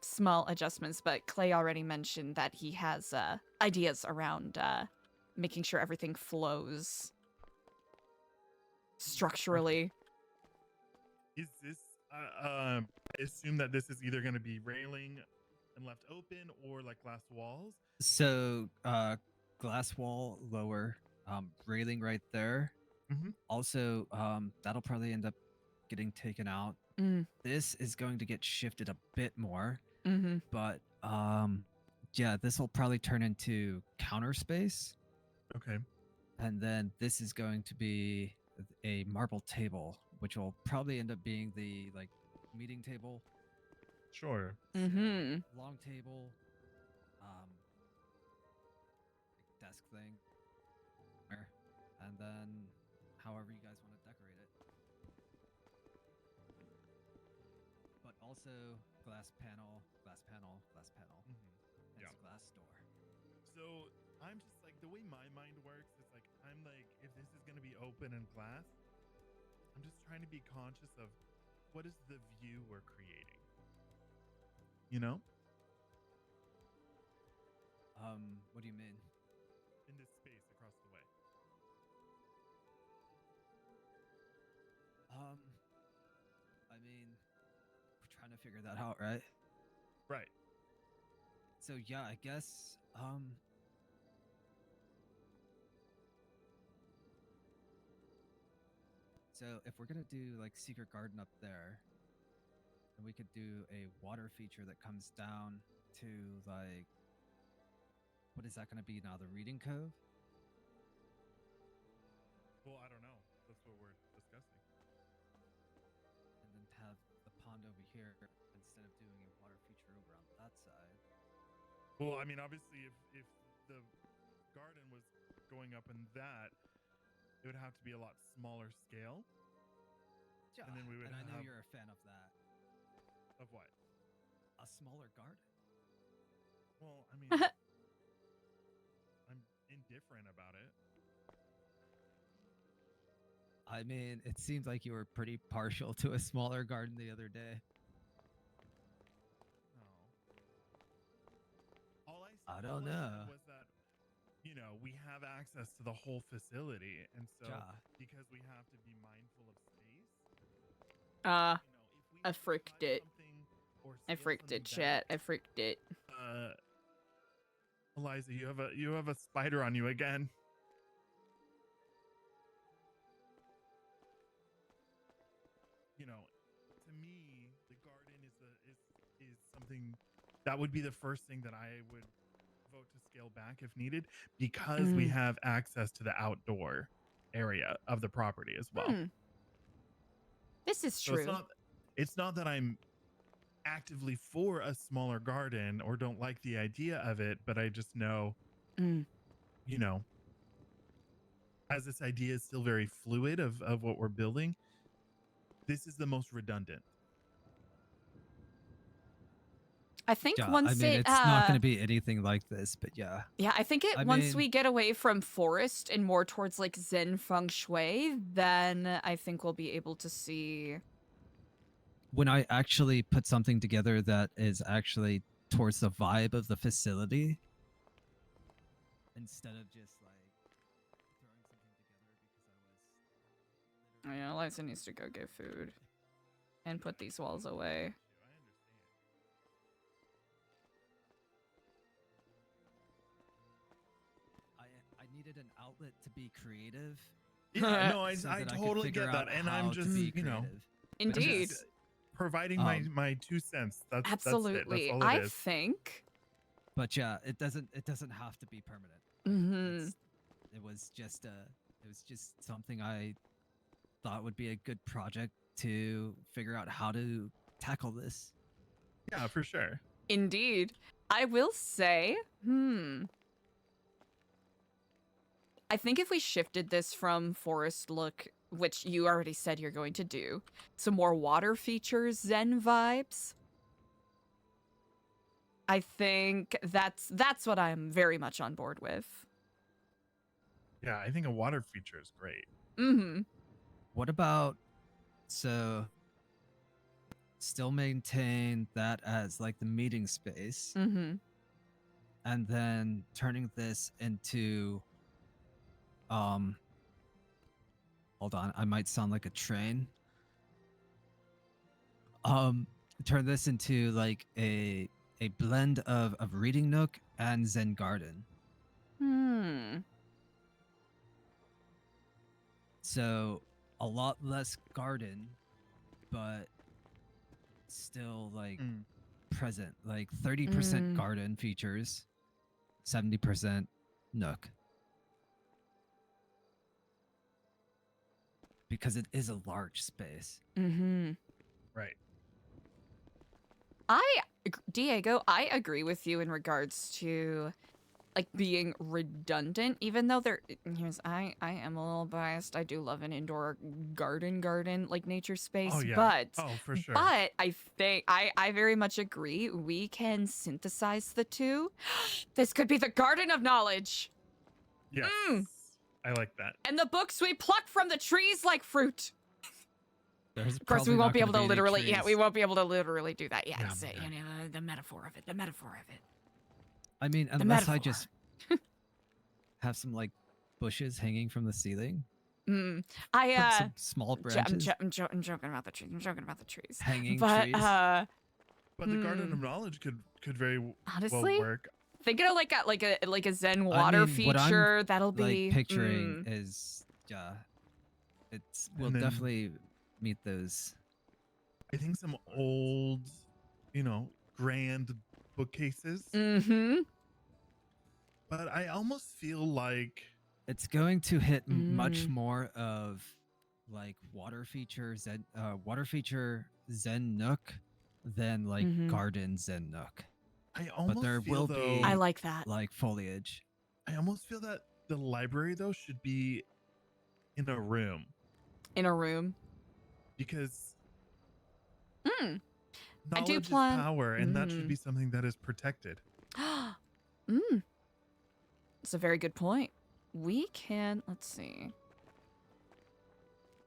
small adjustments, but Clay already mentioned that he has ideas around making sure everything flows structurally. Is this I assume that this is either going to be railing and left open, or like glass walls? So, glass wall lower, railing right there. Also, that'll probably end up getting taken out. This is going to get shifted a bit more, but yeah, this will probably turn into counter space. Okay. And then this is going to be a marble table, which will probably end up being the like meeting table. Sure. Long table, desk thing, and then however you guys want to decorate it. But also glass panel, glass panel, glass panel, and Yeah. glass door. So I'm just like, the way my mind works is like, I'm like, if this is going to be open and glass, I'm just trying to be conscious of what is the view we're creating. You know? What do you mean? In this space across the way. I mean, we're trying to figure that out, right? Right. So yeah, I guess, so if we're gonna do like secret garden up there, then we could do a water feature that comes down to like, what is that gonna be now? The reading cove? Well, I don't know. That's what we're discussing. And then have the pond over here instead of doing a water feature over on that side. Well, I mean, obviously, if the garden was going up in that, it would have to be a lot smaller scale. Yeah, And then we would I know have- you're a fan of that. Of what? A smaller garden. Well, I mean, different about it. I mean, it seems like you were pretty partial to a smaller garden the other day. I don't know. Was that, we have access to the whole facility, and so Ja. because we have to be mindful of space. I fricked it. I fricked it, chat. I fricked it. Eliza, you have a spider on you again. To me, the garden is something that would be the first thing that I would vote to scale back if needed, because we have access to the outdoor area of the property as well. This is So true. it's not that I'm actively for a smaller garden or don't like the idea of it, but I just know, as this idea is still very fluid of what we're building, this is the most redundant. I think Yeah, once I mean, it it's not going to be anything like this, but yeah. Yeah, I think once we get away from forest and more towards like Zen feng shui, then I think we'll be able to see. When I actually put something together that is actually towards the vibe of the facility, instead of just like throwing something together because I was Yeah, Eliza needs to go get food and put these walls away. I needed an outlet to be creative. Yeah, no, so I that totally could figure get that, out and how I'm to just, be creative. Indeed. just providing my 2 cents. That's Absolutely. That's all it is. think. But yeah, it doesn't have to be permanent. It was just something I thought would be a good project to figure out how to tackle this. Yeah, for sure. Indeed. I will say, I think if we shifted this from forest look, which you already said you're going to do, some more water features, Zen vibes, I think that's what I'm very much on board with. Yeah, I think a water feature is great. What about, so still maintain that as like the meeting space, and then turning this into, hold on, I might sound like a train. Turn this into like a blend of reading nook and Zen garden. So a lot less garden, but still like present, like 30% garden features, 70% nook. Because it is a large space. Right. Diego, I agree with you in regards to like being redundant, even though I am a little biased. I do love an indoor garden like nature space. Oh, yeah. But For sure. But I think I very much agree. We can synthesize the two. This could be the garden of knowledge. Yes. I like that. And the books we pluck from the trees like fruit. Of course, we won't be able to literally. Yeah, we won't be able to literally do that. Yeah, it's, the metaphor of it. The metaphor of it. I mean, unless I just have some like bushes hanging from the ceiling. Some small branches. I'm joking about the trees. I'm joking about the trees. Hanging trees. But the garden of knowledge could very honestly well work. Thinking of like a Zen water feature. What I'm, that'll be like, picturing is we'll definitely meet those. I think some old, grand bookcases. But I almost feel like it's going to hit much more of like water feature Zen nook than like garden Zen nook. I almost but there feel will be I like that. Like foliage. I almost feel that the library though should be in a room. Because knowledge is power, and that should be something that is protected. It's a very good point. we can, let's see.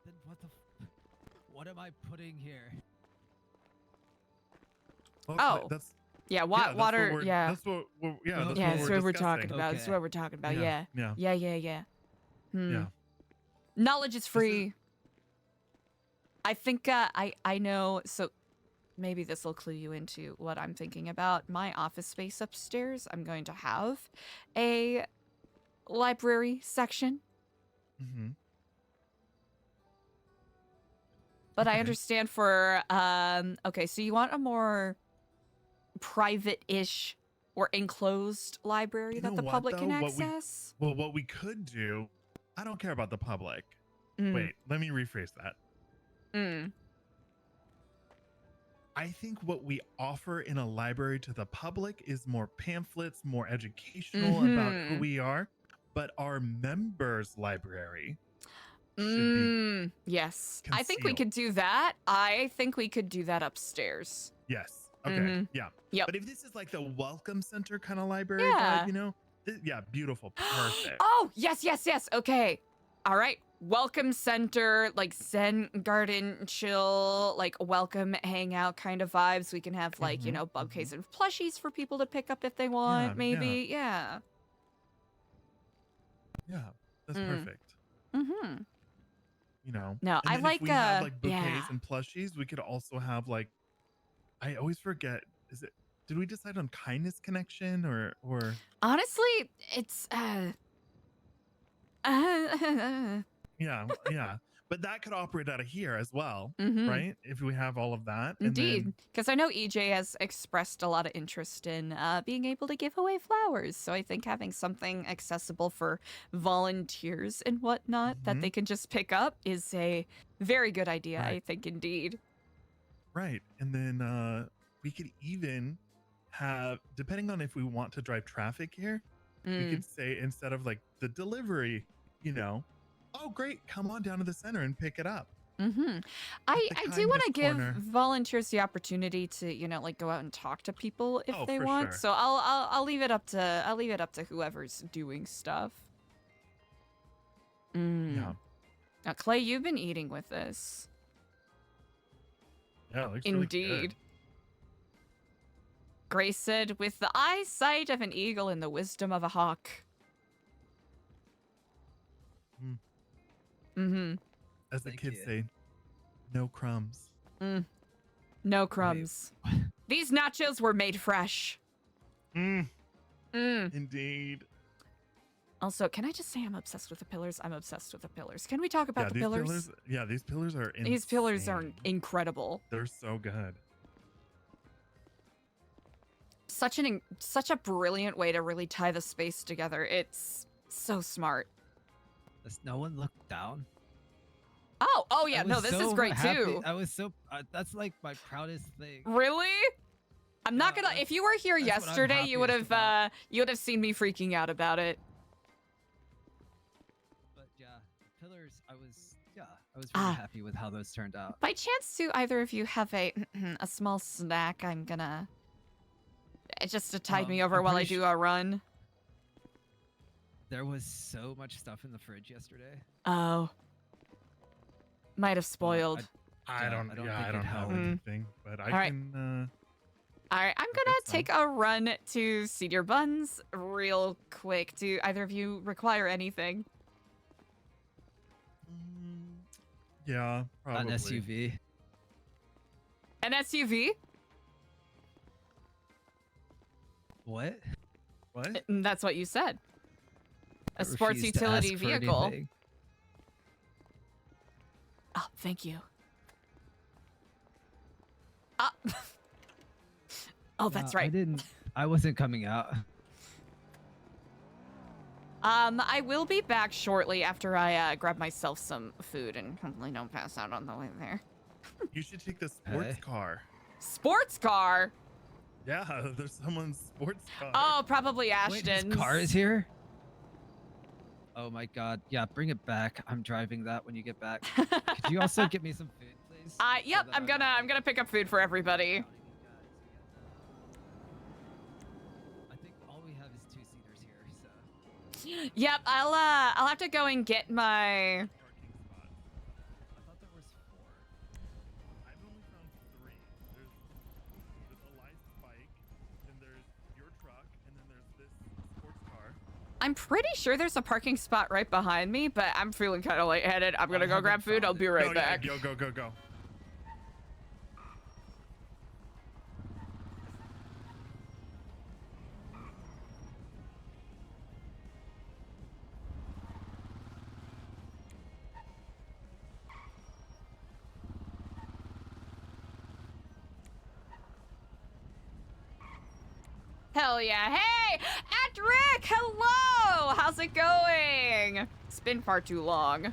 Then what am I putting here? Oh, that's yeah, yeah, that's what water, we're- yeah. That's what we're, yeah, that's Yeah, what that's we're what we're discussing. talking about. That's Okay. what we're talking about. Yeah, Yeah. yeah. Yeah. Yeah. Knowledge is free. I think I know, so maybe this will clue you into what I'm thinking about. My office space upstairs, I'm going to have a library section. Mm-hmm. But I understand for, okay, so you want a more private-ish or enclosed library that the public can access? What we could do, I don't care about the public. Mm. Wait, let me rephrase that. Mm. I think what we offer in a library to the public is more pamphlets, more educational about who Mhm. we are. But our members' library should be Yes. I think we concealed. could do that. I think we could do that upstairs. Yes. Okay. Mhm. Yeah. Yep. But if this is like the welcome center kind of library Yeah. vibe, you know, yeah, beautiful, perfect. Oh, yes. Okay. All right. Welcome center, like Zen garden chill, like welcome hangout kind of vibes. We can have like, you know, bouquets and plushies for people to pick up if they want, Yeah, maybe. Yeah. Yeah, that's Mm. perfect. Mm-hmm. You know. No, And I then like, if we have like bouquets yeah. and plushies, we could also have like, I always forget. Is it? Did we decide on kindness connection or? Honestly, it's Yeah. But that could operate out of here as well, Mhm. right? If we have all of that. And Indeed, then- because I know EJ has expressed a lot of interest in being able to give away flowers. So I think having something accessible for volunteers and whatnot that they can just pick up is a very good idea, I think, indeed. Right. And then we could even have, depending on if we want to drive traffic here, we could say instead of like the delivery, you know, oh, great, come on down to the center and pick it up. Mm-hmm. I do want to kindness give corner. volunteers the opportunity to, you know, like go out and talk to people if Oh, they for want. sure. So I'll leave it up to whoever's doing stuff. Yeah. Now, Clay, you've been eating with this. Yeah, it looks really good. Indeed. Grace said, with the eyesight of an eagle and the wisdom of a hawk. Mm. Mm-hmm. As the kids say, no crumbs. No crumbs. These nachos were made fresh. Indeed. Also, can I just say I'm obsessed with the pillars? I'm obsessed with the pillars. Can we talk about the these pillars? Yeah, these pillars are insane. These pillars are incredible. They're so good. Such a brilliant way to really tie the space together. It's so smart. Does no one look down? Oh yeah, I no, was this is so great happy. too. I was so that's like my proudest thing. Really? I'm not gonna. If you were here that's what I'm yesterday, you would have seen me freaking out about it. But yeah, the pillars. I was really happy with how those turned out. By chance, do either of you have a a small snack? I'm gonna just to tide me over I'm while I pretty do a run. There was so much stuff in the fridge yesterday. Oh, might have spoiled. I don't think have it helped. anything, but I All right. can. All right, I'm gonna take a run to Cedar Buns real quick. Do either of you require anything? Yeah, probably. An SUV. An SUV? What? What? That's what you said. A I sports refuse to utility ask for vehicle. anything. Oh, thank you. Ah. Oh, that's right. I wasn't coming out. I will be back shortly after I grab myself some food and hopefully don't pass out on the way there. You should take the sports car. Sports car? Yeah, there's someone's sports car. Oh, probably Wait, Ashton's. his car is here? Oh my god. Yeah, bring it back. I'm driving that when you get back. Could you also get me some food, please? Yep, I'm gonna pick up food for everybody. I think all we have is 2-seaters here, so. Yep, I'll have to go and get my. I've only found 3. There's Eliza's bike, then there's your truck, and then there's this sports car. I'm pretty sure there's a parking spot right behind me, but I'm feeling kind of lightheaded. I'm gonna go grab food. I'll be right back. Go, go, go, go. Hell yeah. Hey, Rick, hello. How's it going? It's been far too long.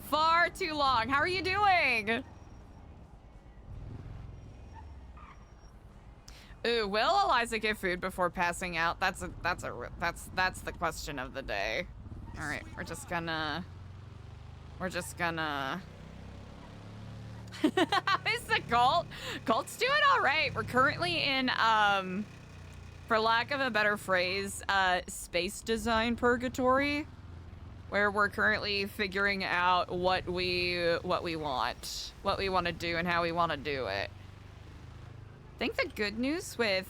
Far too long. How are you doing? Ooh, will Eliza get food before passing out? That's the question of the day. All right, we're just gonna. How is the Colt? Colt's doing all right. We're currently in, for lack of a better phrase, space design purgatory, where we're currently figuring out what we want to do and how we want to do it. I think the good news with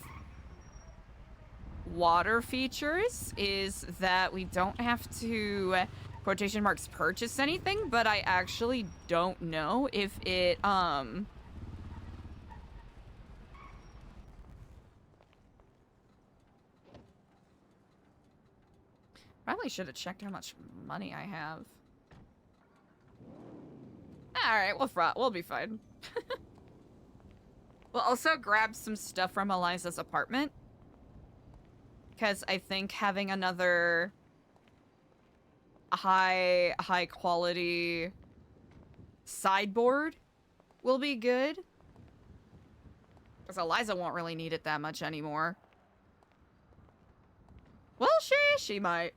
water features is that we don't have to quotation marks purchase anything, but I actually don't know if it probably should have checked how much money I have. All right, we'll be fine. We'll also grab some stuff from Eliza's apartment, because I think having another high quality sideboard will be good, because Eliza won't really need it that much anymore. Well, she might.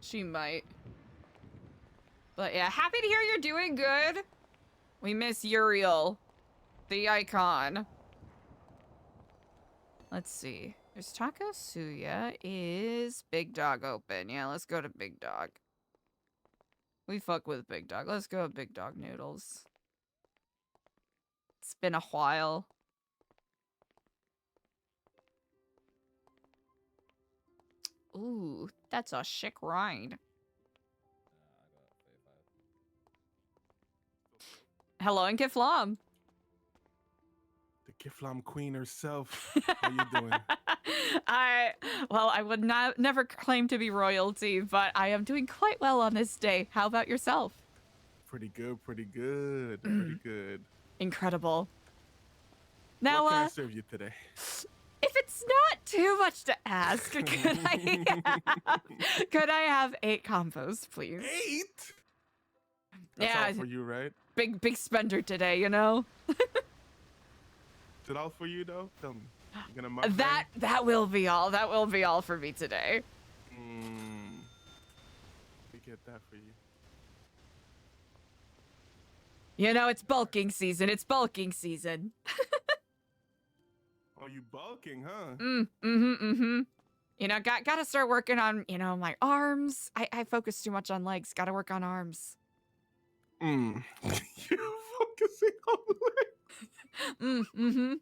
She might. But yeah, happy to hear you're doing good. We miss Uriel, the icon. Let's see. There's Taco Suya. Is Big Dog open? Yeah, let's go to Big Dog. We fuck with Big Dog. Let's go with Big Dog Noodles. It's been a while. Ooh, that's a chic ride. Hello, and Kiflam. The Kiflam queen herself. How you doing? I would never claim to be royalty, but I am doing quite well on this day. How about yourself? Pretty good, pretty good, pretty good. Incredible. Now, what can I serve you today? If it's not too much to ask, could I have 8 combos, please? 8? That's all for you, right? Big spender today, you know? Is it all for you, though? Tell me. You gonna that will be all. That will be all for me today. We get that for you. You know, it's bulking season. It's bulking season. Oh, you bulking, huh? You know, gotta start working on, you know, my arms. I focus too much on legs. Gotta work on arms. You're focusing on legs.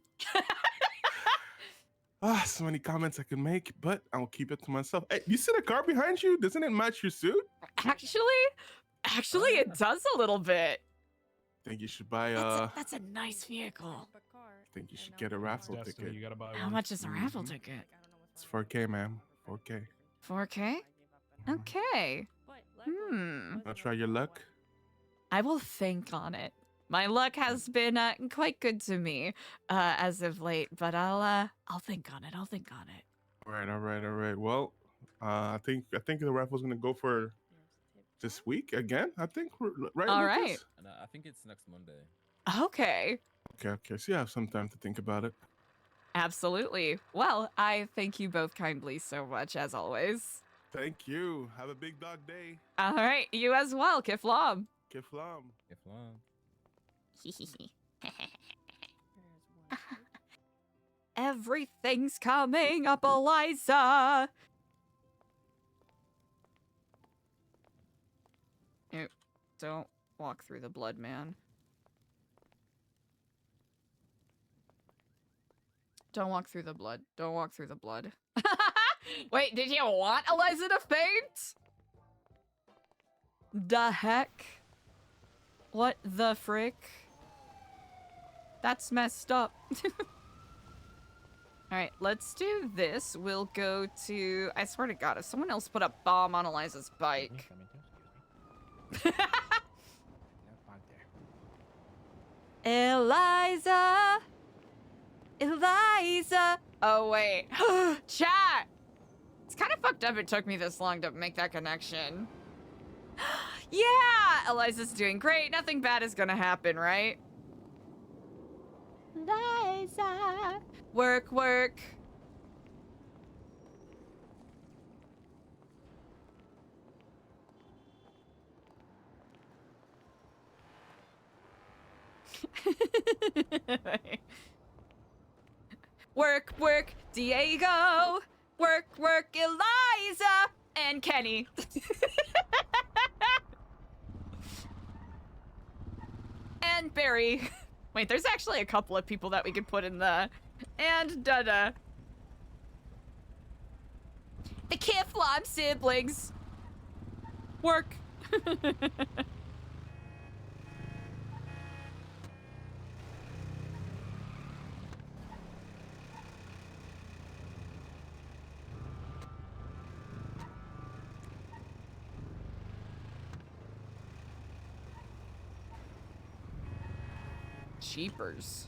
So many comments I could make, but I'll keep it to myself. Hey, you see the car behind you? Doesn't it match your suit? Actually, it does a little bit. I think you should buy That's a nice vehicle. I think you should get a raffle ticket. You gotta buy How much is a raffle ticket? It's 4K, ma'am. 4K. 4K? Okay. Wanna try your luck? I will think on it. My luck has been quite good to me as of late, but I'll think on it. I'll think on it. All right. Well, I think the raffle's gonna go for this week again. I think right. All right. And I think it's next Monday. Okay. Okay. So you have some time to think about it. Absolutely. Well, I thank you both kindly so much, as always. Thank you. Have a big dog day. All right, you as well, Kiflam. Kiflam. Everything's coming up, Eliza. Ew, don't walk through the blood, man. Don't walk through the blood. Don't walk through the blood. Wait, did you want Eliza to faint? The heck? What the frick? That's messed up. Alright, let's do this. We'll go to... I swear to God, if someone else put a bomb on Eliza's bike... Eliza! Eliza! Oh, wait. Chat! It's kind of fucked up it took me this long to make that connection. Yeah! Eliza's doing great. Nothing bad is gonna happen, right? Eliza! Work, work. Work, work, Diego. Work, work, Eliza. And Kenny. And Barry. Wait, there's actually a couple of people that we could put in the... And Dada. The Kiflam siblings. Work. Cheapers.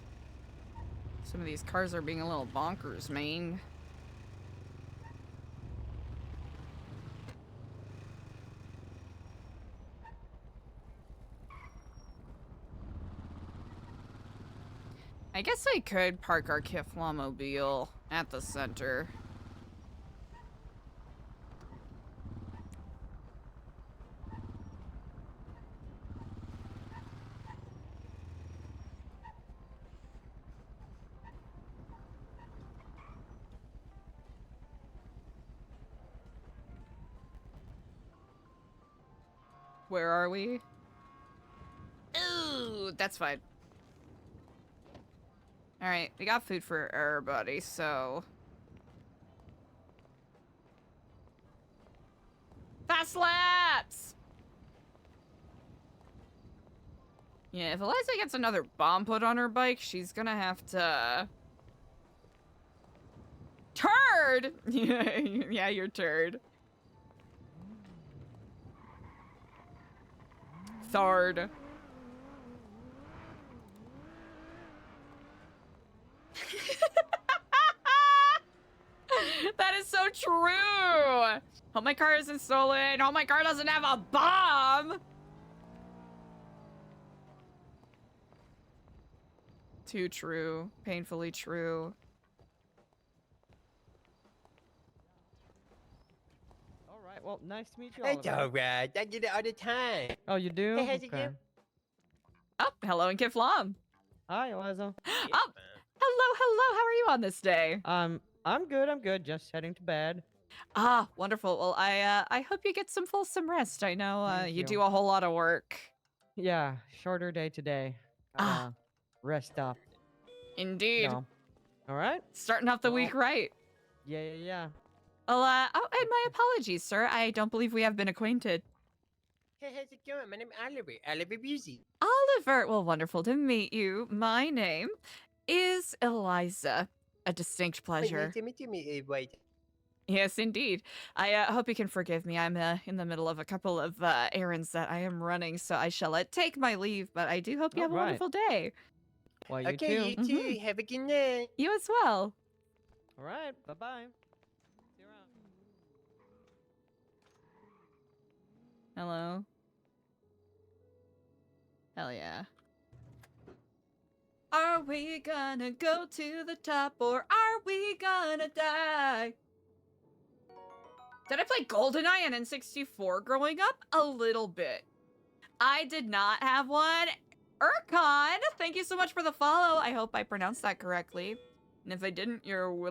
Some of these cars are being a little bonkers, man. I guess I could park our Kiflamobile at the center. Where are we? Ooh, that's fine. Alright, we got food for everybody, so... Fast laps! Yeah, if Eliza gets another bomb put on her bike, she's gonna have to... Turd! Yeah, you're turd. Thard. That is so true! Hope my car isn't stolen. Hope my car doesn't have a bomb! Too true. Painfully true. Alright, well, nice to meet you, It's Oliver. alright. I get it all the time. Oh, you do? Hey, how's it Okay. going? Oh, hello and Kiflam. Hi, Eliza. Oh, hello. How are you on this day? I'm good. Just heading to bed. Ah, wonderful. Well, I hope you get some fulsome rest. I know Thank you you. do a whole lot of work. Yeah, shorter day today. Rest up. Indeed. No. All right. Starting off the week right. Yeah. Well, oh, and my apologies, sir. I don't believe we have been acquainted. Hey, how's it going? My name's Oliver. Oliver Busey. Oliver, well, wonderful to meet you. My name is Eliza. A distinct pleasure. Nice to meet you, White. Yes, indeed. I hope you can forgive me. I'm in the middle of a couple of errands that I am running, so I shall take my leave, but I do hope you have a Alright. wonderful day. Well, you Okay, too. you too. Have a good night. You as well. All right. Bye-bye. Hello. Hell yeah. Are we gonna go to the top or are we gonna die? Did I play GoldenEye and N64 growing up? A little bit. I did not have one. Urkon, thank you so much for the follow. I hope I pronounced that correctly. And if I didn't, you're more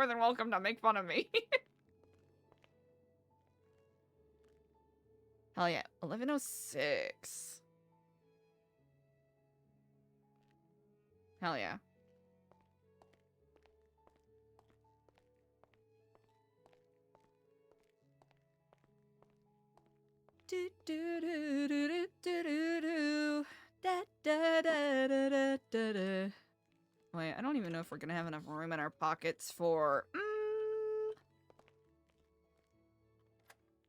than welcome to make fun of me. Hell yeah, 1106. Hell yeah. Do do do do do do do do. Da da da da da da da. Wait, I don't even know if we're gonna have enough room in our pockets for.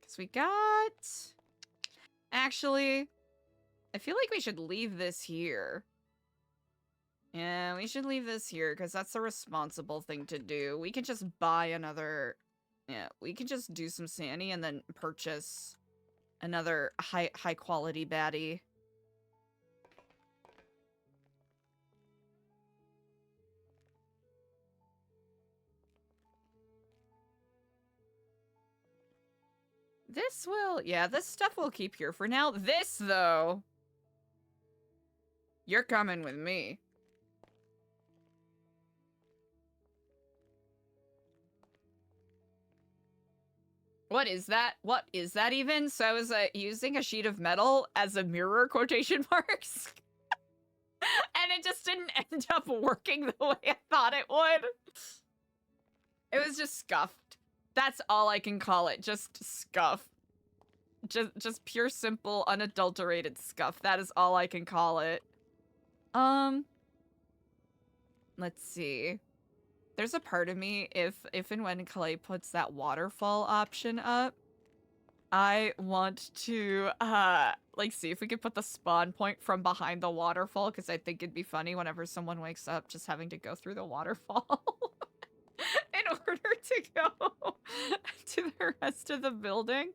Because we got. Actually, I feel like we should leave this here. Yeah, we should leave this here because that's a responsible thing to do. We can just buy another. Yeah, we can just do some Sandy and then purchase another high quality baddie. This will, yeah, this stuff will keep here for now. This, though, you're coming with me. What is that? What is that even? So I was using a sheet of metal as a mirror, quotation marks. And it just didn't end up working the way I thought it would. It was just scuffed. That's all I can call it. Just scuff. Just pure, simple, unadulterated scuff. That is all I can call it. Let's see. There's a part of me, if and when Clay puts that waterfall option up, I want to, like, see if we could put the spawn point from behind the waterfall, because I think it'd be funny whenever someone wakes up just having to go through the waterfall in order to go to the rest of the building.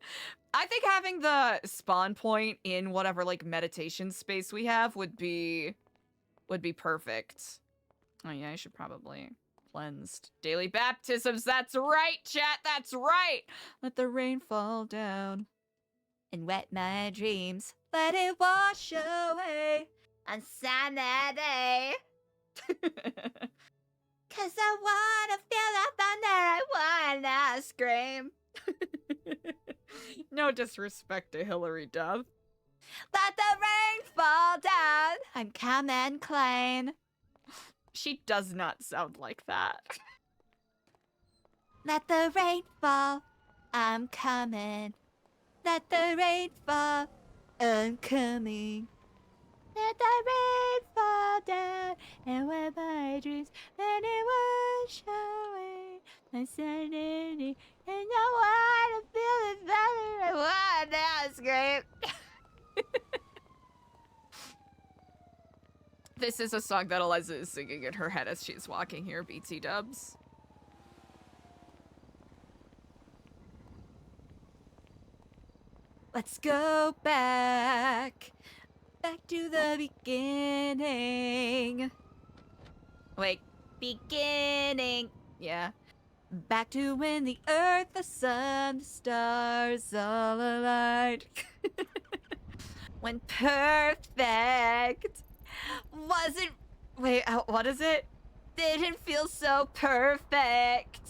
I think having the spawn point in whatever, like, meditation space we have would be perfect. Oh yeah, I should probably... Cleansed. Daily baptisms, that's right, chat, that's right! Let the rain fall down and wet my dreams. Let it wash away on Sunday. Cause I wanna feel the thunder, I wanna scream. No disrespect to Hillary Duff. Let the rain fall down, I'm coming clean. She does not sound like that. Let the rain fall, I'm coming. Let the rain fall, I'm coming. Let the rain fall down and wet my dreams, and it wash away my sanity. And I wanna feel it better, I wanna scream. This is a song that Eliza is singing in her head as she's walking here, BT dubs. Let's go back to the beginning. Wait, beginning. Yeah. Back to when the earth, the sun, the stars all aligned. When perfect wasn't... Wait, what is it? Didn't feel so perfect.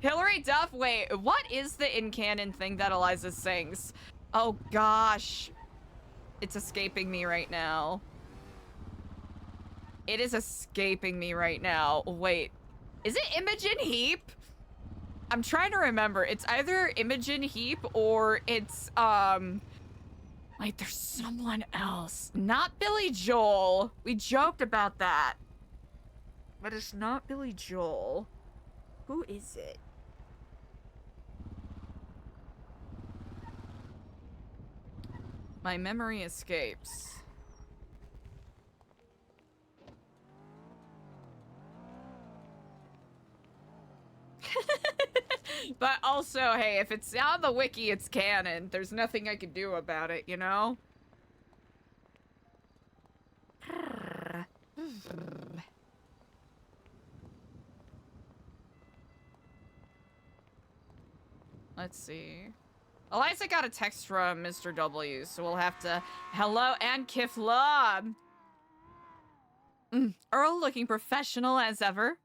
Hillary Duff, wait, what is the in-canon thing that Eliza sings? Oh gosh. It's escaping me right now. It is escaping me right now. Wait, is it Imogen Heap? I'm trying to remember. It's either Imogen Heap or it's, wait, there's someone else. Not Billy Joel. We joked about that. But it's not Billy Joel. Who is it? My memory escapes. But also, hey, if it's on the wiki, it's canon. There's nothing I can do about it, you know? Let's see. Eliza got a text from Mr. W, so we'll have to... Hello and Kiflob. Earl looking professional as ever.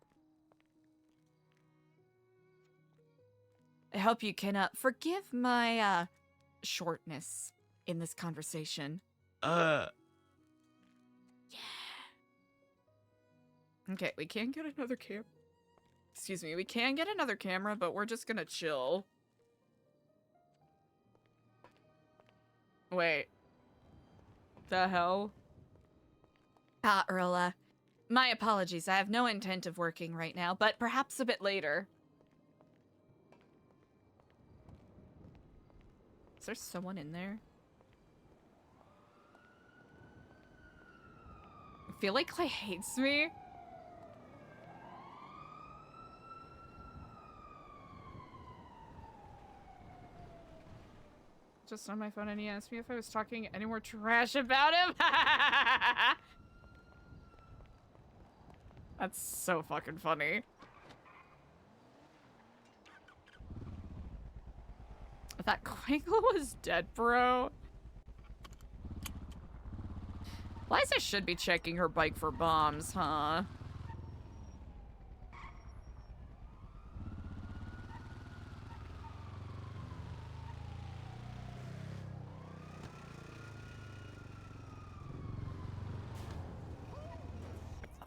I hope you can forgive my shortness in this conversation. Yeah. Okay, we can get another camera. Excuse me, we can get another camera, but we're just gonna chill. Wait. The hell? Earl, my apologies. I have no intent of working right now, but perhaps a bit later. Is there someone in there? I feel like Clay hates me. Just on my phone, and he asked me if I was talking any more trash about him. That's so fucking funny. That Quankle was dead, bro. Liza should be checking her bike for bombs, huh?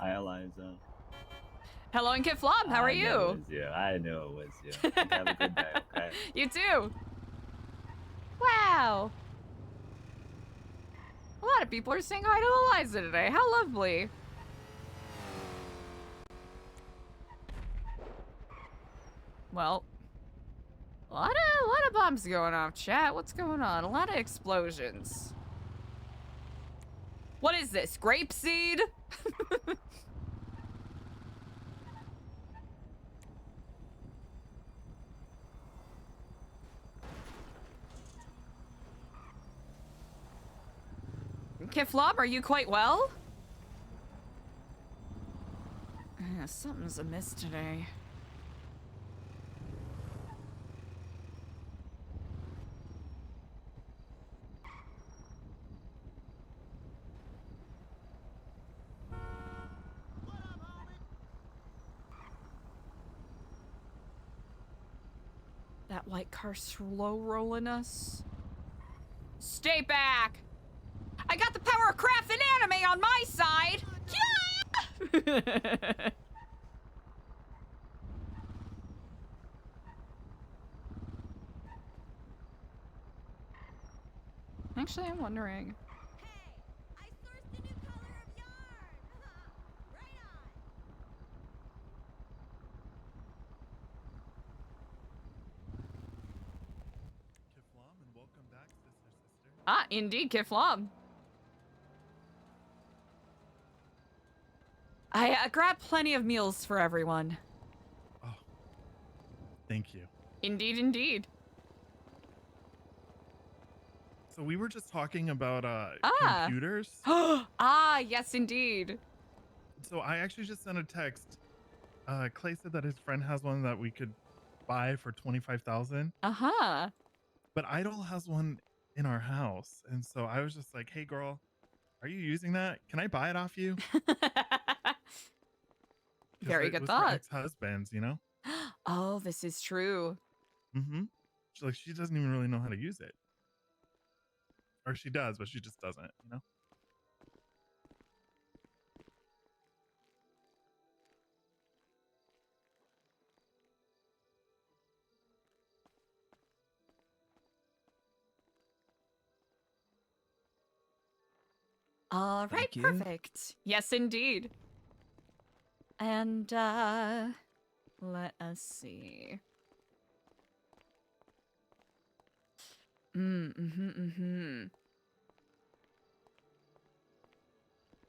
Hi, Eliza. Hello, and Kid Flop, how are you? I knew it was you. I knew it was you. Have a good day, okay? You too. Wow. A lot of people are saying hi to Eliza today. How lovely. Well, a lot of bombs going off, chat. What's going on? A lot of explosions. What is this? Grapeseed? Kiflob, are you quite well? Something's amiss today. That white car slow rolling us. Stay back! I got the power of craft and anime on my side! Yeah! Actually, I'm wondering. Ah, indeed, Kiflom. I grabbed plenty of meals for everyone. Oh, thank you. Indeed, indeed. So we were just talking about computers. Ah, yes, indeed. So I actually just sent a text. Clay said that his friend has one that we could buy for 25,000. Uh-huh. But Idol has one in our house, and so I was just like, "Hey, girl, are you using that? Can I buy it off you?" Very good Her thought. ex-husbands, you know. Oh, this is true. Mm-hmm. She doesn't even really know how to use it, or she does, but she just doesn't, you know. All right, Thank you. perfect. Yes, indeed. And, let us see.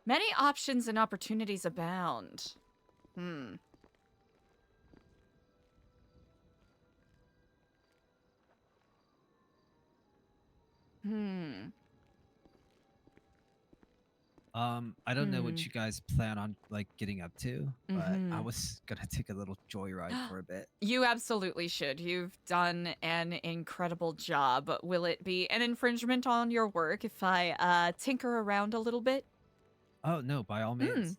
Many options and opportunities abound. I don't know what Hmm. you guys plan on like getting up to, but I Mhm. was gonna take a little joyride for a bit. You absolutely should. You've done an incredible job. Will it be an infringement on your work if I tinker around a little bit? Oh no, by all Mm. means.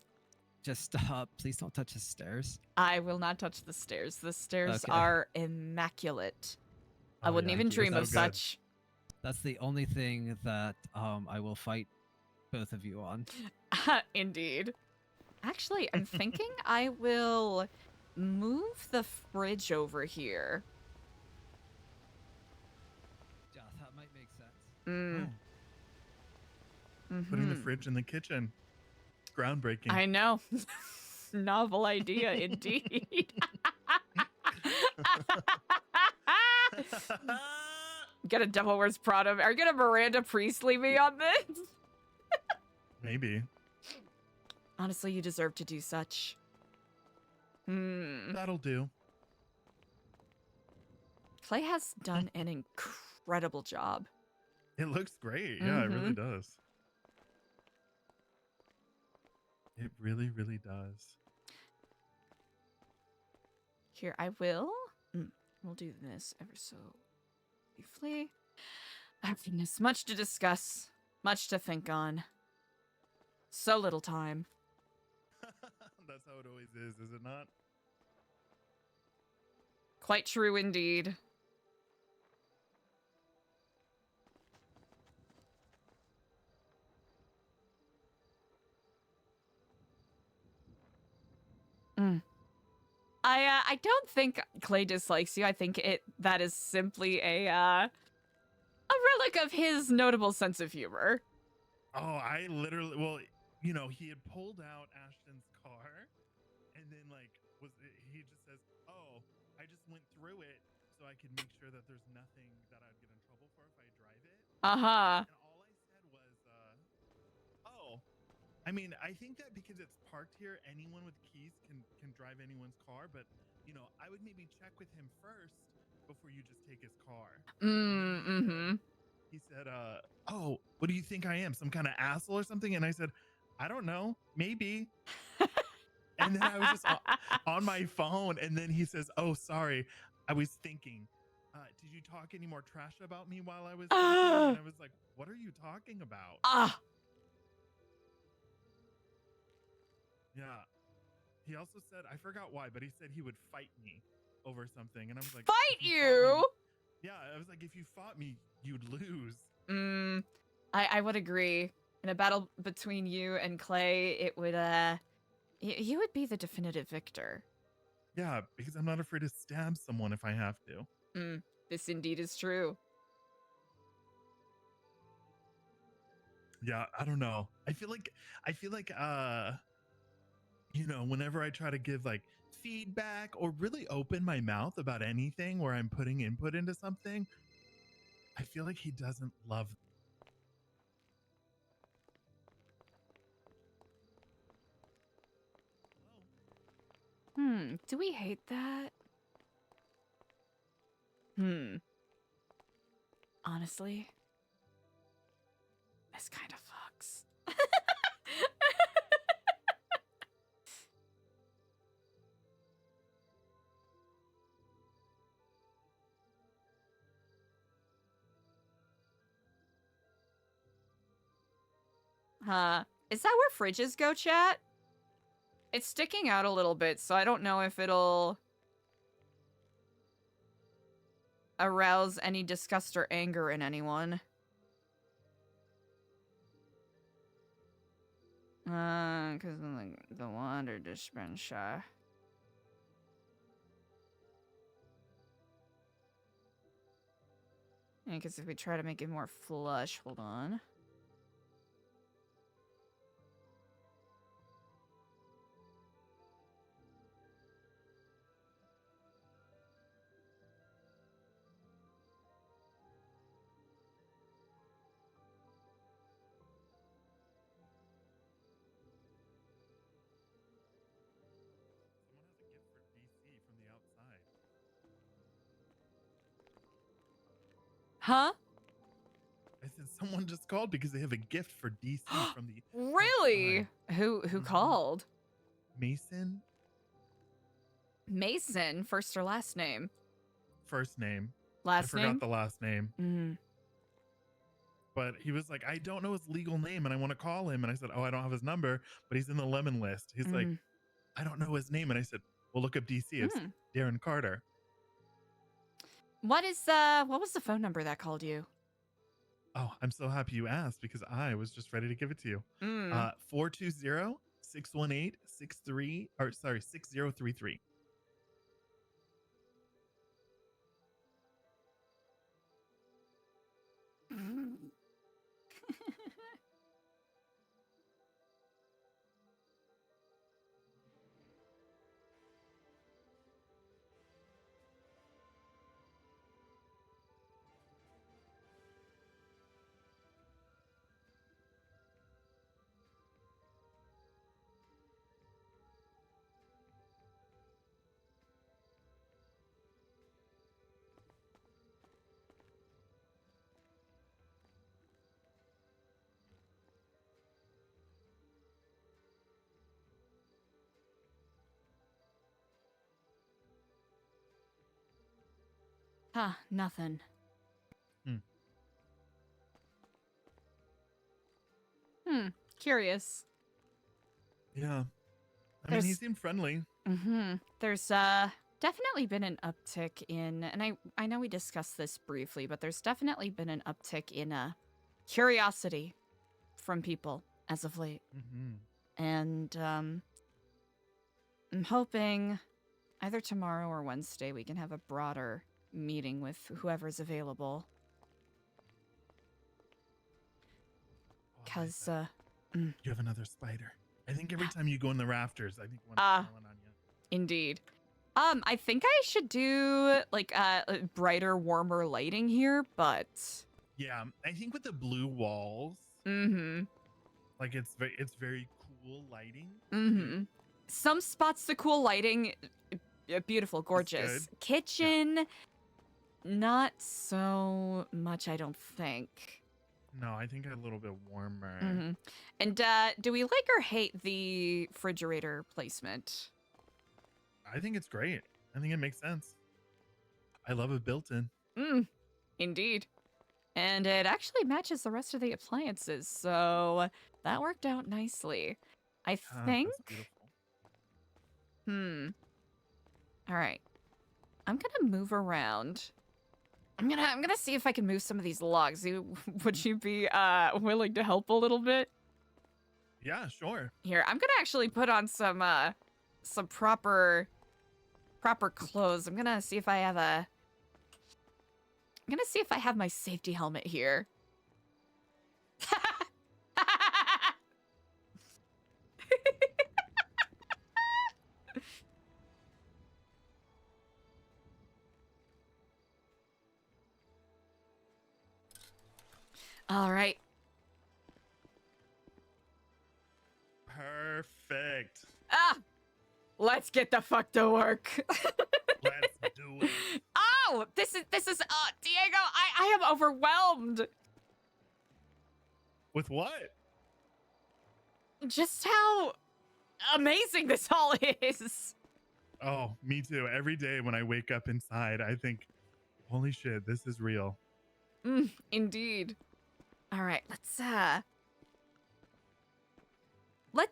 Just please don't touch the stairs. I will not touch the stairs. The stairs Okay. are immaculate. I Oh, wouldn't yeah, even you're dream so of good. such. That's the only thing that I will fight both of you on. Indeed. Actually, I'm thinking I will move the fridge over here. Yeah, that might make sense. Mm. Putting the Mhm. fridge in the kitchen. Groundbreaking. I know. Novel idea indeed. Get a Devil Wears Prada. Are you gonna Miranda Priestley me on this? Maybe. Honestly, you deserve to do such. Hmm. That'll do. Clay has done an incredible job. It looks great. Yeah, it really Mhm. does. It really, really does. Here, I will. We'll do this ever so briefly. Oh, goodness. Much to discuss. Much to think on. So little time. That's how it always is it not? Quite true indeed. I don't think Clay dislikes you. I think that is simply a relic of his notable sense of humor. Oh, I literally, well, you know, he had pulled out Ashton's car and then he just says, "Oh, I just went through it so I could make sure that there's nothing that I'd get in trouble for if I drive it." Uh-huh. And all I said was, "Oh, I mean, I think that because it's parked here, anyone with keys can drive anyone's car, but you know, I would maybe check with him first before you just take his car." Mm-hmm. He said, "Oh, what do you think I am? Some kind of asshole or something?" And I said, "I don't know, maybe." And then I was just on my phone, and then he says, "Oh, sorry, I was thinking. Did you talk any more trash about me while I was thinking?" And I was like, "What are you talking about?" Yeah. He also said, I forgot why, but he said he would fight me over something, and I was like, Fight "If you fought you? me-" Yeah, I was like, "If you fought me, you'd lose." I would agree. In a battle between you and Clay, it would you would be the definitive victor. Yeah, because I'm not afraid to stab someone if I have to. This indeed is true. Yeah, I don't know. I feel like you know, whenever I try to give like feedback or really open my mouth about anything where I'm putting input into something, I feel like he doesn't love. Do we hate that? Honestly, this kind of fucks. Is that where fridges go, chat? It's sticking out a little bit, so I don't know if it'll arouse any disgust or anger in anyone. Because the water dispenser. Yeah, because if we try to make it more flush, hold on. From the outside. Huh? I said Someone just called because they have a gift for DC from the Really? Who called? Mason. Mason, first or last name? First name. Last I forgot name? the last name. Mm. But he was like, I don't know his legal name and I want to call him. And I said, oh, I don't have his number, but he's in the lemon list. He's like, I don't know his name. And I said, well, look up DC. It's Darren Carter. What was the phone number that called you? Oh, I'm so happy you asked because I was just ready to give it to you. 420-618-6033. Huh, nothing. Curious. Yeah. I mean, he seemed friendly. There's definitely been an uptick in, and I know we discussed this briefly, but there's definitely been an uptick in curiosity from people as of late. And I'm hoping either tomorrow or Wednesday we can have a broader meeting with whoever's available. Because You have another spider. I think every time you go in the rafters, I think one's crawling on you. Indeed. I think I should do like brighter, warmer lighting here, but Yeah, I think with the blue walls, like it's very cool lighting. Some spots the cool lighting, beautiful, gorgeous. Kitchen, not so much, I don't think. No, I think a little bit warmer. And do we like or hate the refrigerator placement? I think it's great. I think it makes sense. I love it built in. Indeed. And it actually matches the rest of the appliances, so that worked out nicely. I think. All right. I'm gonna move around. I'm gonna see if I can move some of these logs. Would you be willing to help a little bit? Yeah, sure. Here, I'm gonna actually put on some proper clothes. I'm gonna see if I have my safety helmet here. All right. Perfect. Let's get the fuck to work. Let's do it. Oh, this is Diego, I am overwhelmed. With what? Just how amazing this all is. Oh, me too. Every day when I wake up inside, I think, holy shit, this is real. Indeed. All right, let's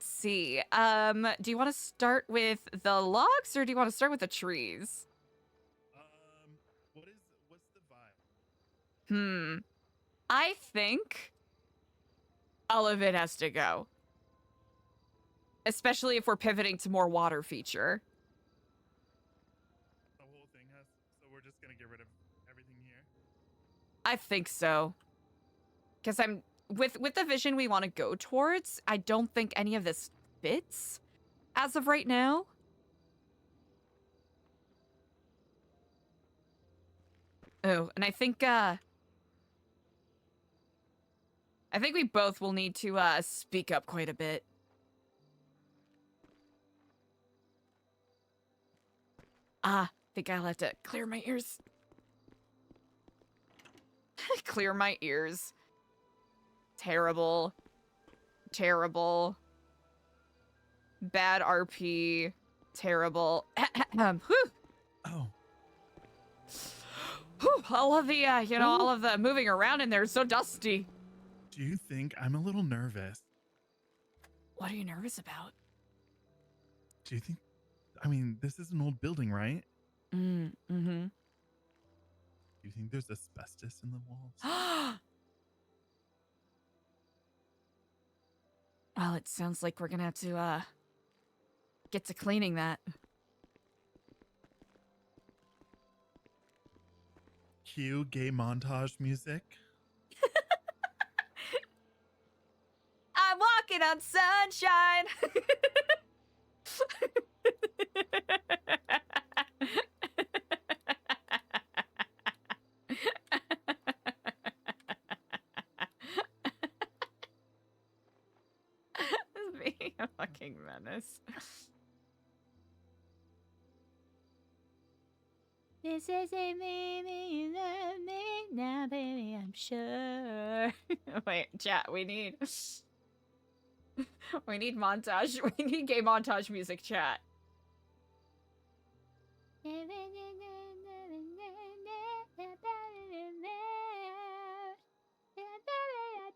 see. Do you want to start with the logs or do you want to start with the trees? What's the vibe? I think all of it has to go. Especially if we're pivoting to more water feature. The whole thing has, so we're just gonna get rid of everything here? I think so. Because I'm with the vision we want to go towards, I don't think any of this fits as of right now. Oh, and I think we both will need to speak up quite a bit. Think I'll have to clear my ears. Clear my ears. Terrible. Terrible. Bad RP. Terrible. Whew. Oh. Whew, all of the, all of the moving around in there is so dusty. Do you think I'm a little nervous? What are you nervous about? Do you think? I mean, this is an old building, right? Mm-hmm. Do you think there's asbestos in the walls? Well, it sounds like we're gonna have to, get to cleaning that. Cue gay montage music. I'm walking on sunshine. Being a fucking menace. This is a baby, you love me now, baby, I'm sure. Wait, chat, we need montage. We need gay montage music, chat. I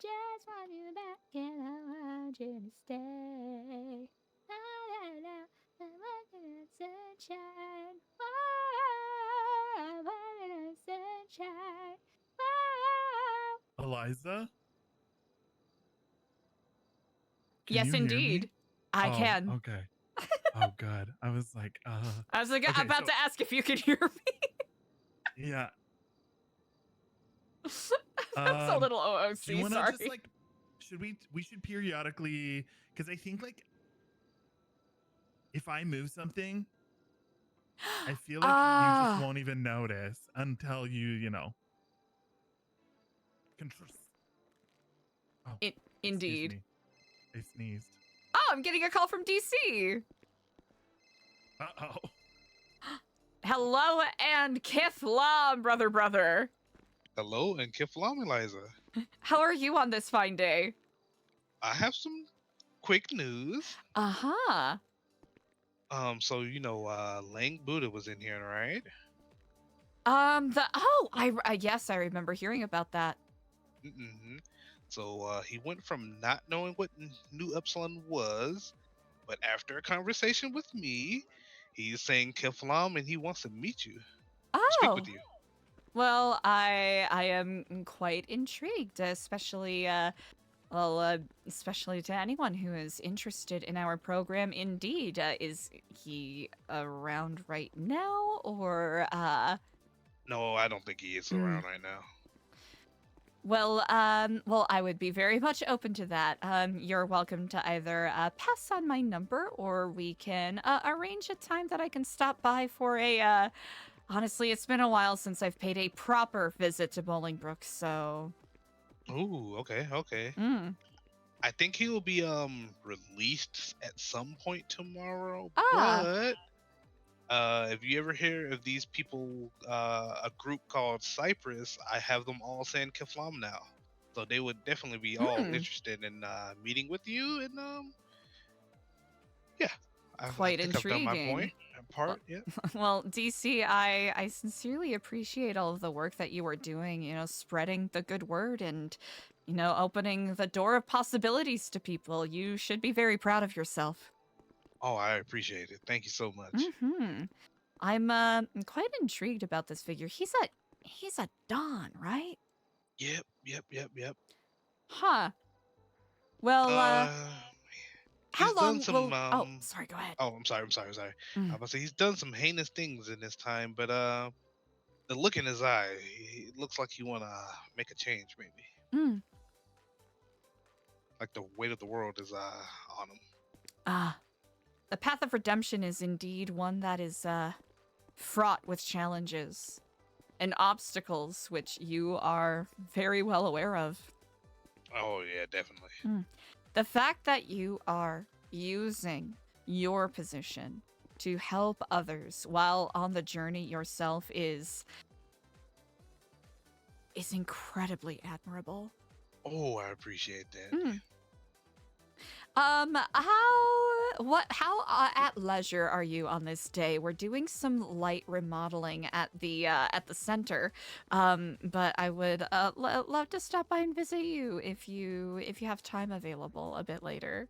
just want you back and I want you to stay. I want you in sunshine. I want you in sunshine. Eliza? Can Yes, you hear me? indeed. I can. Okay. Oh, good. I was like, I was like, okay, about to ask if you could hear me. Yeah. That's a little OOC, Do you wanna sorry. just like, we should periodically, because I think like, if I move something, I feel like you just won't even notice until you know. Oh, Indeed. excuse me. I sneezed. Oh, I'm getting a call from DC. Uh-oh. Hello and Kithlam, brother. Hello and Kiflam, Eliza. How are you on this fine day? I have some quick news. Uh-huh. So you know, Lang Buddha was in here, right? Yes, I remember hearing about that. Mm-hmm. So he went from not knowing what Nu Epsilon was, but after a conversation with me, he's saying Kiflam and he wants to meet you. Speak with you. Well, I am quite intrigued, especially especially to anyone who is interested in our program. Indeed, is he around right now, or No, I don't think he is around right now. Well, I would be very much open to that. You're welcome to either pass on my number, or we can arrange a time that I can stop by for a. Honestly, it's been a while since I've paid a proper visit to Bolingbrook, so. Ooh, okay. I think he will be released at some point tomorrow. But if you ever hear of these people, a group called Cypress, I have them all saying Kiflam now, so they would definitely be all interested in meeting with you. And yeah, Quite I think intriguing. I've done my point. Part, yeah. Well, DC, I sincerely appreciate all of the work that you are doing, spreading the good word and, opening the door of possibilities to people. You should be very proud of yourself. Oh, I appreciate it. Thank you so much. Mm-hmm. I'm quite intrigued about this figure. He's a Don, right? Yep. Huh. Well, how He's long done some, will... sorry, go ahead. Oh, I'm sorry. I was about to say he's done some heinous things in his time, but the look in his eye, it looks like he wanna make a change, maybe. Like the weight of the world is on him. The path of redemption is indeed one that is fraught with challenges and obstacles, which you are very well aware of. Oh yeah, definitely. The fact that you are using your position to help others while on the journey yourself is incredibly admirable. Oh, I appreciate that. Mm. How at leisure are you on this day? We're doing some light remodeling at the center, but I would love to stop by and visit you if you have time available a bit later.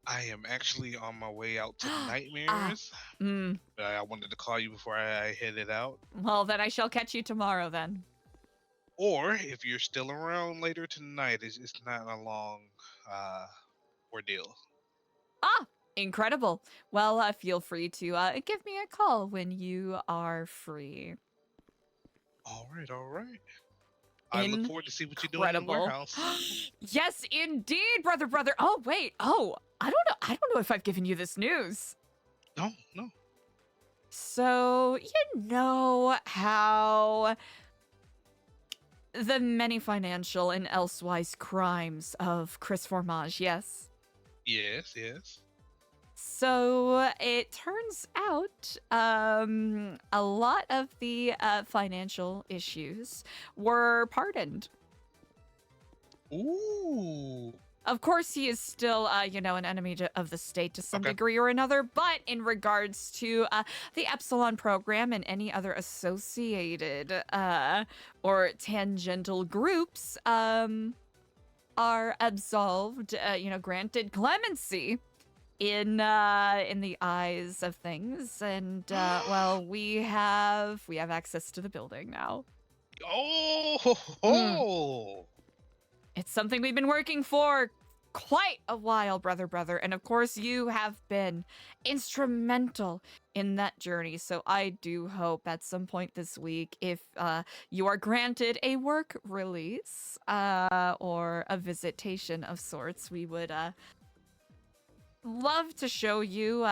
I am actually on my way out to Ah, Nightmares. mm. But I wanted to call you before I headed out. Well, then I shall catch you tomorrow then. Or if you're still around later tonight, it's not a long ordeal. Ah, incredible. Well, feel free to give me a call when you are free. All right, all right. I look forward to see what you're doing in the Incredible. warehouse. Yes, indeed, brother. Oh, wait. Oh, I don't know if I've given you this news. No. So, you know how the many financial and elsewise crimes of Chris Formage, yes? Yes. So it turns out a lot of the financial issues were pardoned. Ooh. Of course, he is still, an enemy of the state to some degree or another, but in regards to the Epsilon program and any other associated or tangential groups are absolved, granted clemency in the eyes of things, and well, we have access to the building now. Oh. It's something we've been working for quite a while, brother, and of course you have been instrumental in that journey. So I do hope at some point this week, if you are granted a work release or a visitation of sorts, we would love to show you,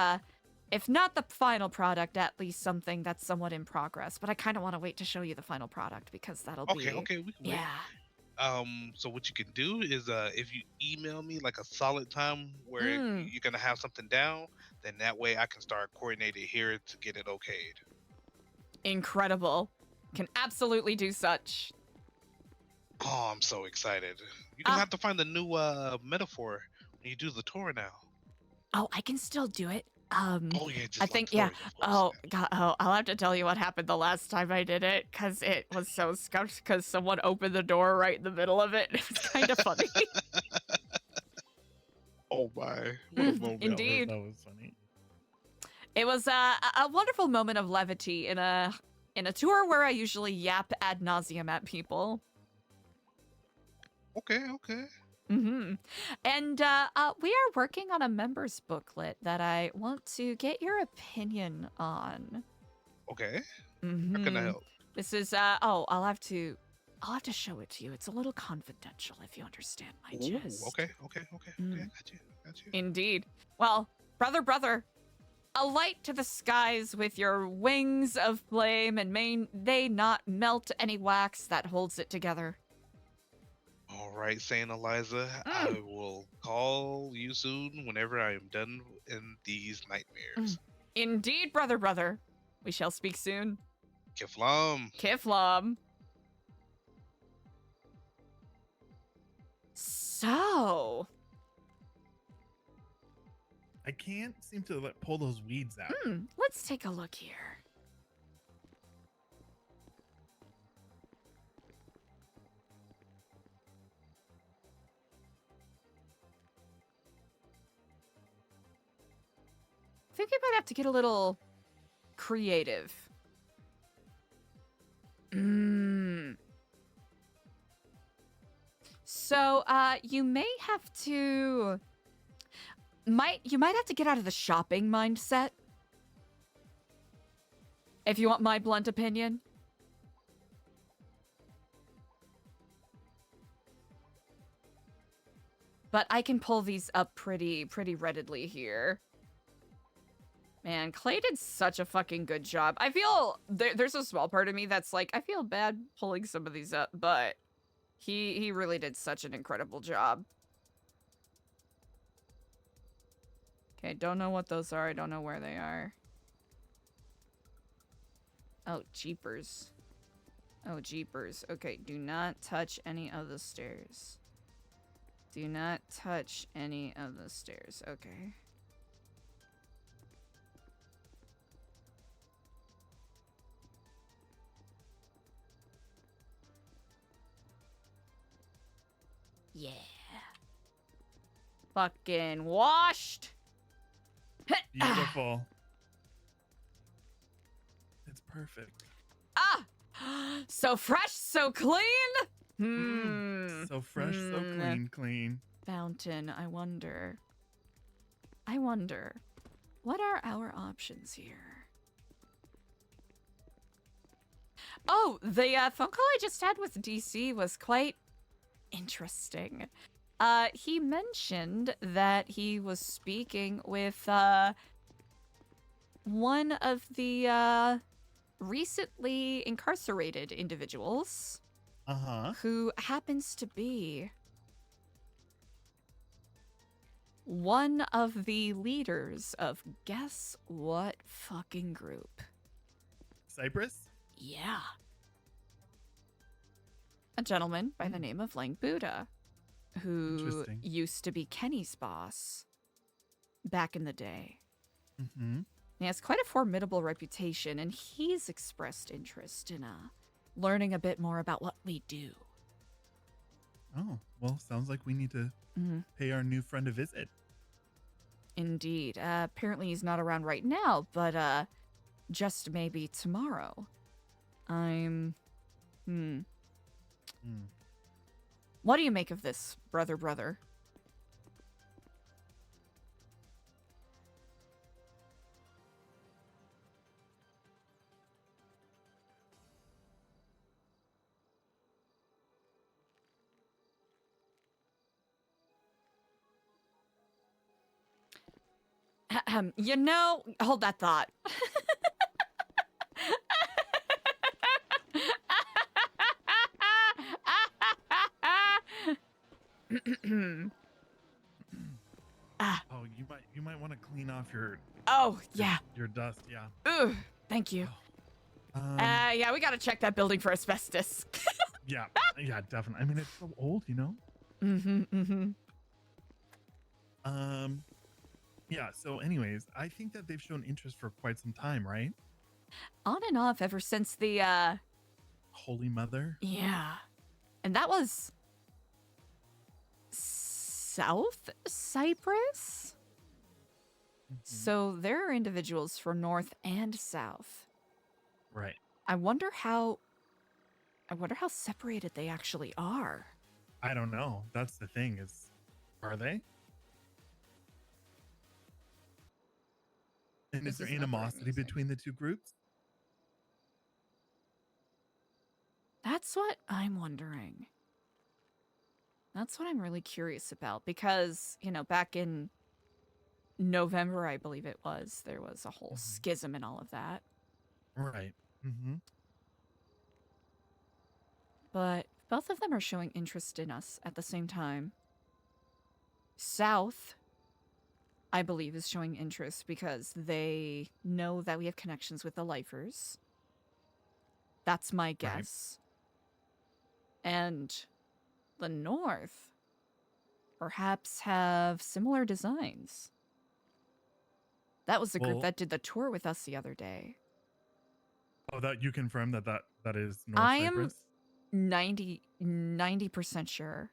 if not the final product, at least something that's somewhat in progress. But I kind of want to wait to show you the final product because that'll be... Okay, we can wait. So what you can do is if you email me like a solid time where you're gonna have something down, then that way I can start coordinating here to get it okayed. Incredible. Can absolutely do such. Oh, I'm so excited. You're gonna have to find the new metaphor when you do the tour now. Oh, I can still do it. Oh yeah, just I think Oh god. Oh, I'll have to tell you what happened the last time I did it, because it was so scuffed because someone opened the door right in the middle of it. It was kind of funny. Oh my! What a moment. Indeed. That was funny. It was a wonderful moment of levity in a tour where I usually yap ad nauseum at people. Okay. Mm-hmm. And we are working on a members booklet that I want to get your opinion on. Okay. Mm-hmm. How can I help? This is I'll have to show it to you. It's a little confidential, if you understand my gist. Okay. Got you. Indeed. Well, brother, a light to the skies with your wings of flame, and may they not melt any wax that holds it together. All right, Saint Eliza. I will call you soon whenever I am done in these nightmares. Indeed, brother. We shall speak soon. Kiflam. So, I can't seem to pull those weeds out. Let's take a look here. I think I might have to get a little creative. So, you may have to... You might have to get out of the shopping mindset. If you want my blunt opinion. But I can pull these up pretty readily here. Man, Clay did such a fucking good job. I feel there's a small part of me that's like, I feel bad pulling some of these up, but he really did such an incredible job. Okay, don't know what those are. I don't know where they are. Oh, jeepers. Okay, do not touch any of the stairs. Do not touch any of the stairs. Okay. Yeah. Fucking washed. Beautiful. It's perfect. Ah! So fresh, so clean. So fresh, so clean. Fountain, I wonder, what are our options here? Oh, the phone call I just had with DC was quite interesting. He mentioned that he was speaking with one of the recently incarcerated individuals. Who happens to be one of the leaders of guess what fucking group? Cyprus? Yeah. A gentleman by the name of Lang Buddha, who used to be Kenny's boss back in the day. He has quite a formidable reputation, and he's expressed interest in learning a bit more about what we do. Oh, well, sounds like we need to pay our new friend a visit. Indeed. Apparently he's not around right now, but just maybe tomorrow. What do you make of this, brother? You know, hold that thought. Oh, you might want to clean off your your dust, yeah. Ooh, thank you. Yeah, we gotta check that building for asbestos. yeah, definitely. I mean, it's so old, you know. Yeah, so anyways, I think that they've shown interest for quite some time, right? On and off ever since the Holy Mother? Yeah. And that was South Cyprus? So there are individuals from North and South. Right. I wonder how separated they actually are. I don't know. That's the thing are they? And is there animosity between the two groups? That's what I'm wondering. That's what I'm really curious about because, you know, back in November, I believe it was, there was a whole schism and all of that. Right. But both of them are showing interest in us at the same time. South, I believe, is showing interest because they know that we have connections with the lifers. That's my guess. Right. And the North perhaps have similar designs. That was the group that did the tour with us the other day. Oh, that you confirmed that is North Cyprus? I am 90% sure.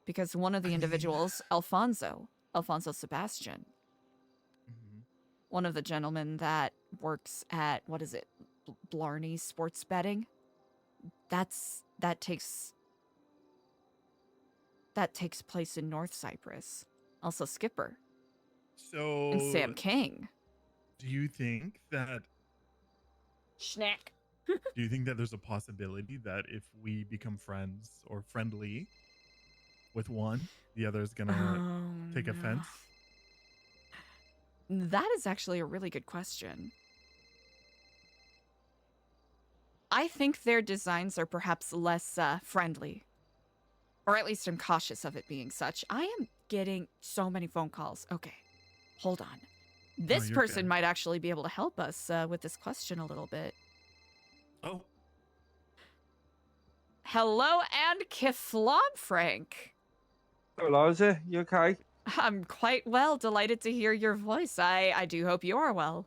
Because one of the individuals, Alfonso Sebastian, one of the gentlemen that works at, what is it, Blarney Sports Betting, that takes place in North Cyprus. Also Skipper. So and Sam King. Do you think that Schnack. Do you think that there's a possibility that if we become friends or friendly with one, the other is gonna take offense? That is actually a really good question. I think their designs are perhaps less friendly. Or at least I'm cautious of it being such. I am getting so many phone calls. Okay, hold on. This person might actually be able to help us with this question a little bit. Oh. Hello and Kiflam Frank. Eliza, you okay? I'm quite well. Delighted to hear your voice. I do hope you are well.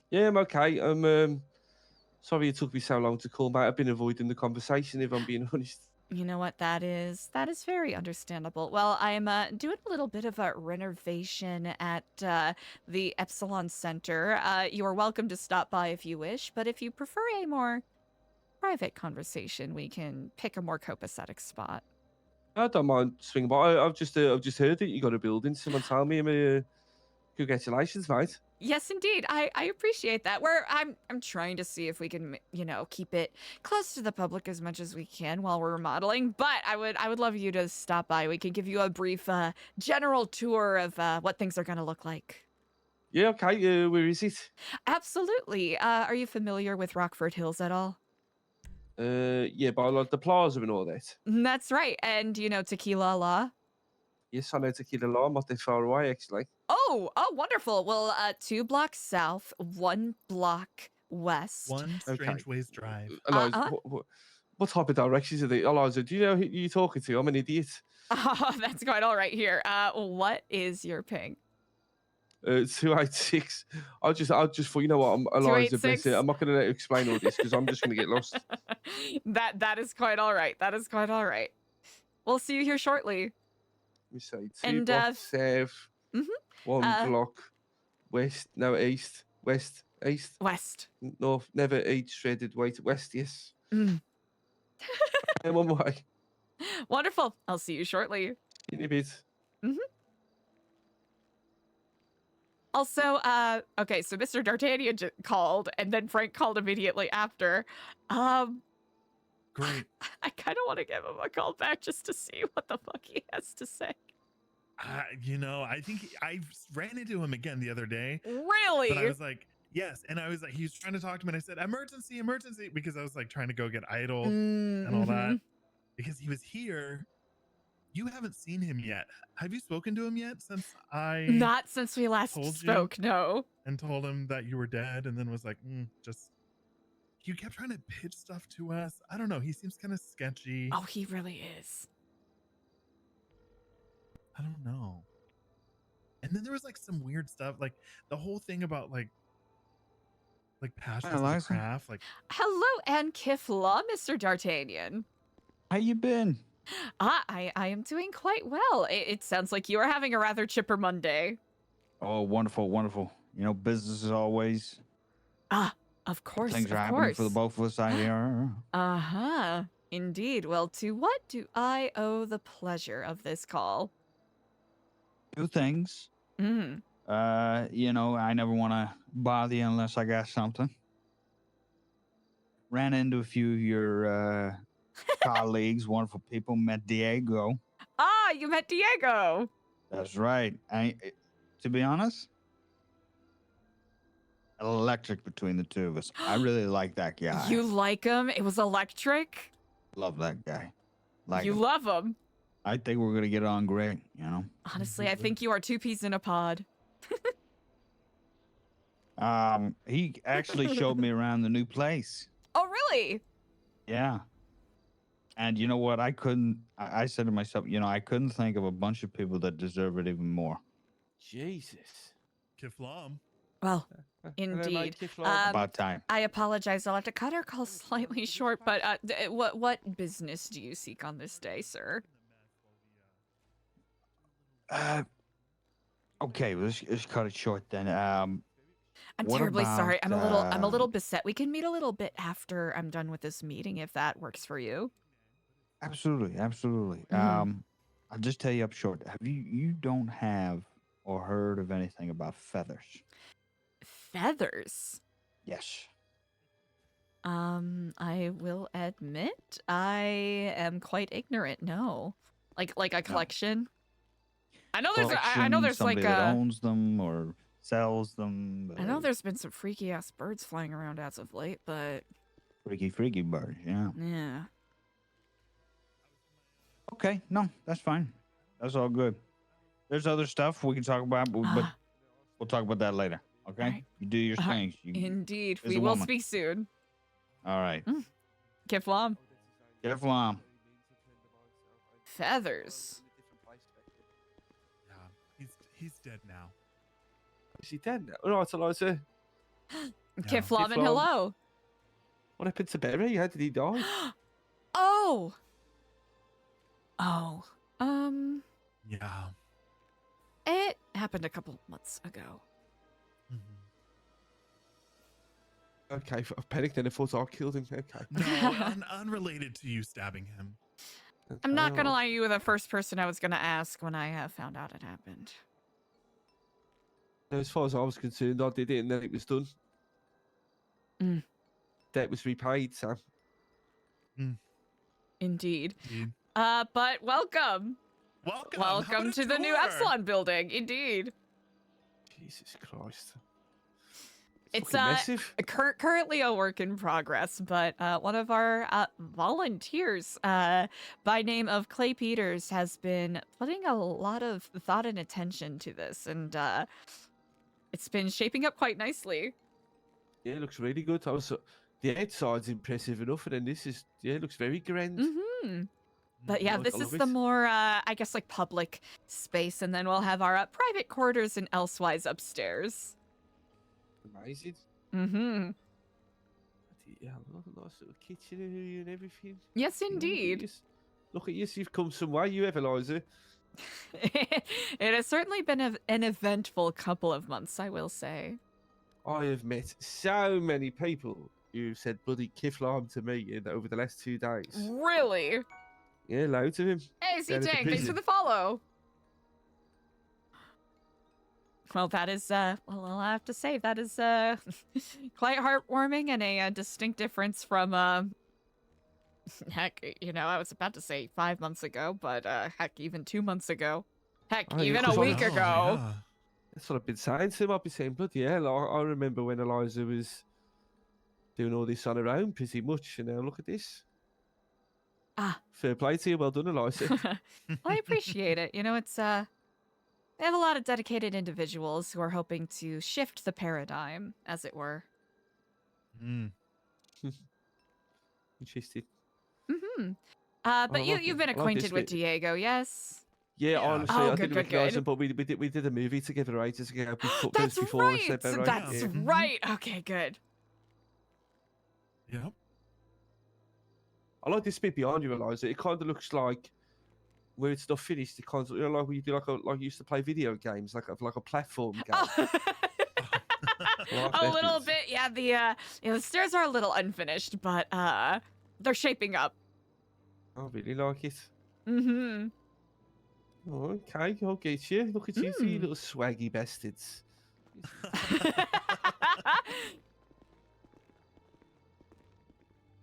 Yeah, I'm okay. I'm sorry it took me so long to call, mate. I've been avoiding the conversation, if I'm being honest. You know what, that is very understandable. Well, I'm doing a little bit of a renovation at the Epsilon Center. You are welcome to stop by if you wish, but if you prefer a more private conversation, we can pick a more copacetic spot. I don't mind swinging by. I've just heard that you got a building. Someone tell me. Congratulations, mate. Yes, indeed. I appreciate that. I'm trying to see if we can, you know, keep it close to the public as much as we can while we're remodeling. But I would love you to stop by. We can give you a brief general tour of what things are going to look like. Yeah, okay. Where is it? Absolutely. Are you familiar with Rockford Hills at all? Yeah, but I like the plaza and all that. That's right. And you know Tequila La? Yes, I know Tequila La. I'm not that far away, actually. Oh, wonderful. Well, 2 blocks south, 1 block west. One strange ways drive. Eliza, what type of directions are they? Eliza, do you know who you're talking to? I'm an idiot. Oh, that's quite all right here. What is your ping? 286. I just thought, you know what, Eliza, bless 286? it. I'm not going to let you explain all this because I'm just going to get lost. That is quite all right. That is quite all right. We'll see you here shortly. Let me say 2 And, blocks south, 1 block west, no, east, west, east. West. North, never eat shredded weight. West, yes. Mm. I'm on my way. Wonderful. I'll see you shortly. In a bit. Also, okay, so Mr. D'Artagnan called, and then Frank called immediately after. Great. I kind of want to give him a call back just to see what the fuck he has to say. You know, I think I ran into him again the other day. Really? But I was like, yes. And I was like, he was trying to talk to me, and I said, emergency, emergency, because I was like trying to go get idle and all that. Because he was here. You haven't seen him yet. Have you spoken to him yet since I... Not since we last spoke, no. And told him that you were dead, and then was like, just... He kept trying to pitch stuff to us. I don't know. He seems kind of sketchy. Oh, he really is. I don't know. And then there was like some weird stuff, like the whole thing about like passion for the craft. Like, Hello, and Kifla, Mr. D'Artagnan. How you been? I am doing quite well. It sounds like you are having a rather chipper Monday. Oh, wonderful, wonderful. You know, business is always. Of course, Things are of happening course. for the both of us out here. Uh-huh. Indeed. Well, to what do I owe the pleasure of this call? 2 things. Mm. You know, I never want to bother you unless I got something. Ran into a few of your colleagues, wonderful people. Met Diego. Ah, you met Diego. That's right. To be honest, electric between the 2 of us. I really like that guy. You like him? It was electric? Love that guy. Like you him. love him? I think we're gonna get on great. You know. Honestly, I think you are 2 peas in a pod. He actually showed me around the new place. Oh, really? Yeah. And you know what? I said to myself, you know, I couldn't think of a bunch of people that deserve it even more. Jesus. Kiflam. Well, indeed. About time. I apologize. I'll have to cut our call slightly short, but what business do you seek on this day, sir? Okay, let's cut it short then. I'm terribly sorry. I'm a little beset. We can meet a little bit after I'm done with this meeting, if that works for you. Absolutely, absolutely. I'll just tell you up short. Have you don't have or heard of anything about feathers? Feathers? Yes. I will admit I am quite ignorant. No, like a collection. I know there's somebody like that owns them or sells them. I know there's been some freaky ass birds flying around as of late, but freaky birds. Yeah. Yeah. Okay, no, that's fine. That's all good. There's other stuff we can talk about, but we'll talk about that later. Okay? Right. You do your things. Indeed. as We a will woman. speak soon. All right. Kiflam. Kiflam. Feathers. He's dead now. Is he dead now? All right, Eliza. Kiflam and hello. What happened to Berry? How did he die? Oh. Yeah. It happened a couple months ago. Okay, I panicked then. I thought I killed him. Okay. No, unrelated to you stabbing him. I'm not gonna lie, you were the first person I was gonna ask when I found out it happened. As far as I was concerned, I did it and then it was done. Debt was repaid, so. Indeed. But welcome. Welcome to the new Epsilon building. Indeed. Jesus Christ. It's massive. Currently a work in progress, but one of our volunteers by name of Clay Peters has been putting a lot of thought and attention to this, and it's been shaping up quite nicely. Yeah, it looks really good. The outside's impressive enough, and then this is, it looks very grand. But yeah, this is the more, I guess, like public space, and then we'll have our private quarters and elsewise upstairs. Amazing. Yeah, a nice little kitchen area and everything. Yes, indeed. Look at you, you've come some way, you have, Eliza. It has certainly been an eventful couple of months, I will say. I have met so many people who've said bloody Kiflam to me over the last 2 days. Really? Yeah, loads of him. Hey, C-Tank, thanks for the follow. Well, that is, well, I'll have to say, that is quite heartwarming and a distinct difference from, heck, you know, I was about to say 5 months ago, but heck, even 2 months ago. Heck, even a week ago. Yeah. That's what I've been saying to him. I've been saying, bloody hell, I remember when Eliza was doing all this on her own pretty much, and now look at this. Fair play to you. Well done, Eliza. Well, I appreciate it. You know, it's, we have a lot of dedicated individuals who are hoping to shift the paradigm, as it were. Interesting. But you've been acquainted with Diego, yes? Yeah, honestly, oh, I good, didn't good, recognise good. him, but we did a movie together ages ago. That's right. Right? That's right. Okay, good. Yep. I like this bit behind you, Eliza. It kind of looks like where it's not finished. It kind of, you know, like we do, like you used to play video games, like a platform game. A little bit, yeah. The stairs are a little unfinished, but they're shaping up. I really like it. Oh, okay, I'll get you. Look at you, you little swaggy bastards.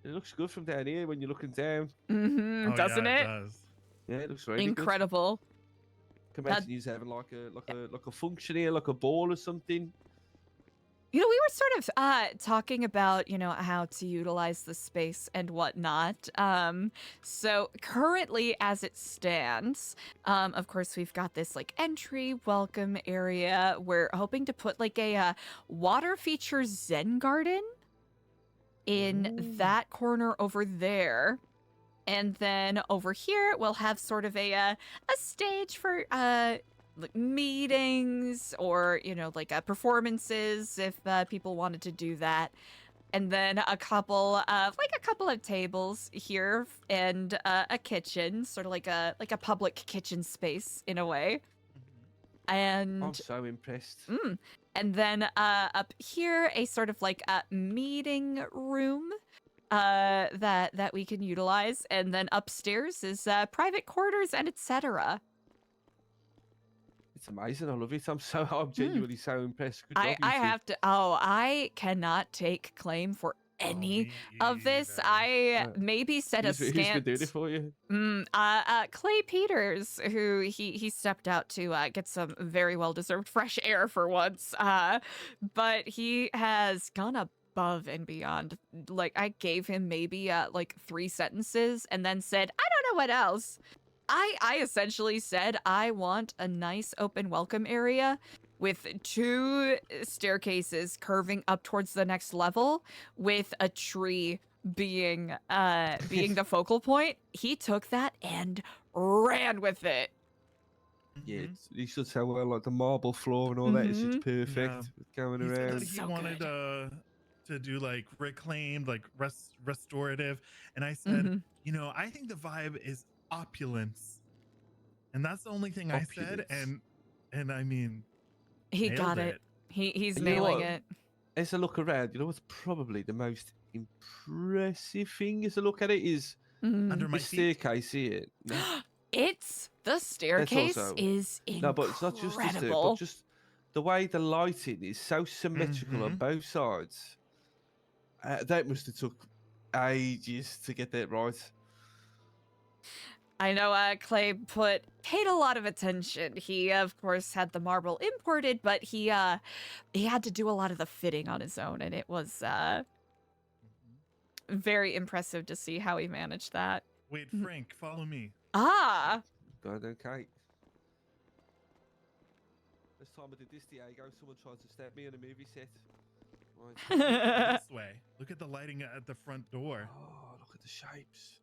It looks good from down here when you're looking down. Doesn't it? It does. Yeah, it looks really incredible. Good. Can imagine you having like a function here, like a ball or something. You know, we were sort of talking about, you know, how to utilize the space and whatnot. So currently, as it stands, of course, we've got this like entry welcome area. We're hoping to put like a water feature Zen garden in that corner over there. And then over here, we'll have sort of a stage for like meetings or, you know, like performances if people wanted to do that. And then a couple of tables here and a kitchen, sort of like a public kitchen space in a way. And I'm so impressed. And then up here, a sort of like a meeting room that we can utilize, and then upstairs is private quarters and etc. It's amazing. I love it. I'm genuinely so impressed. Good job, I have to. Oh, I cannot take claim for any of this. I maybe set a Who's been doing it for you? Clay Peters, who he stepped out to get some very well deserved fresh air for once. But he has gone above and beyond. Like, I gave him maybe like 3 sentences and then said, I don't know what else. I essentially said, I want a nice open welcome area with 2 staircases curving up towards the next level with a tree being the focal point. He took that and ran with it. Yeah, you should say well, like the marble floor and all that is just perfect Yeah. with going He said around. that he wanted to do like reclaimed, like restorative, and I said, you know, I think the vibe is opulence, and that's the only thing I said, and I mean, He nailed got it. He's And you know nailing what? it. As I look around, you know what's probably the most impressive thing as I look at it is Under my this feet. staircase here. No, It's the that's staircase also is incredible. no, but it's not just the stair, but just the way the lighting is so symmetrical on both sides. That must have took ages to get that right. I know Clay paid a lot of attention. He of course had the marble imported, but he had to do a lot of the fitting on his own, and it was very impressive to see how he managed that. Wait, Frank, follow me. Ah. Go on, okay. This time I did this, Diego. Someone tried to stab me on a movie set. Right. This way. Look at the lighting at the front door. Oh, look at the shapes.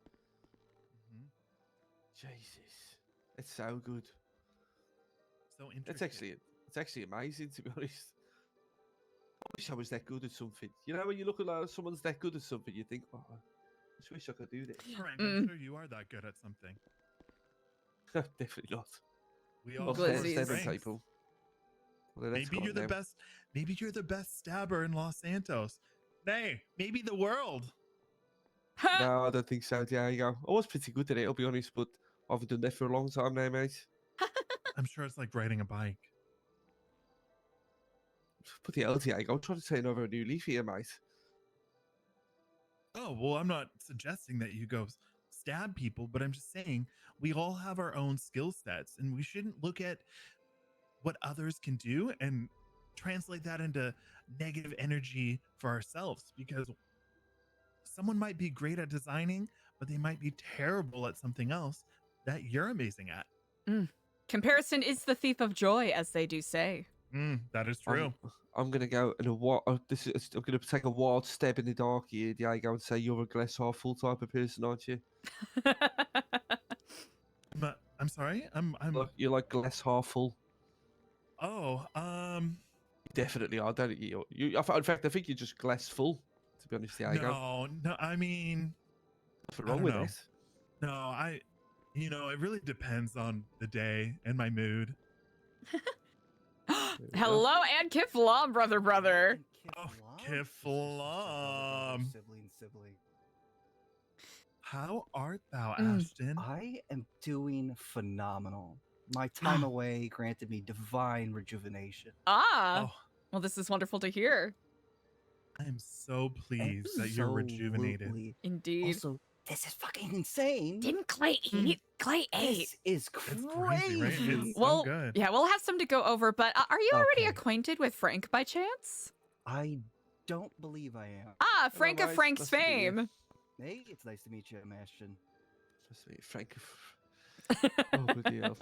Jesus, it's so good. So interesting. It's actually amazing, to be honest. I wish I was that good at something. You know, when you look at like, someone's that good at something, you think, oh, I just wish I could do this. Frank, I'm sure you are that good at something. Definitely not. We all Not have our stabbing strengths. people. Well, that's Maybe gone you're the now. best. Maybe you're the best stabber in Los Santos. Nay, maybe the world. No, I don't think so, Diego. I was pretty good at it, I'll be honest, but I haven't done that for a long time now, mate. I'm sure it's like riding a bike. Put the hell, Diego. I'm trying to turn over a new leaf here, mate. Oh, well, I'm not suggesting that you go stab people, but I'm just saying we all have our own skill sets, and we shouldn't look at what others can do and translate that into negative energy for ourselves, because someone might be great at designing, but they might be terrible at something else that you're amazing at. Comparison is the thief of joy, as they do say. That is true. I'm gonna go in a I'm gonna take a wild step in the dark here, Diego, and say you're a glass half full type of person, aren't you? I'm sorry. I'm. You're like glass half full. Oh, You definitely are, don't you? In fact, I think you're just glass full. To be honest, Diego. No. I mean, nothing wrong with it. No, it really depends on the day and my mood. Hello, and Kiflam, brother. Oh, Kiflam. Sibling. How art thou, Ashton? I am doing phenomenal. My time away granted me divine rejuvenation. Well, this is wonderful to hear. I am so pleased that you're rejuvenated. Absolutely. Indeed. Also, this is fucking insane. Didn't Clay eat? Clay ate. This is crazy. Right? It's Well, so good. yeah, we'll have some to go over, but are you already acquainted with Frank by chance? I don't believe I am. Frank of Frank's fame. Hey, it's nice to meet you, Ashton. Nice to meet you, Frank. Oh, good deal.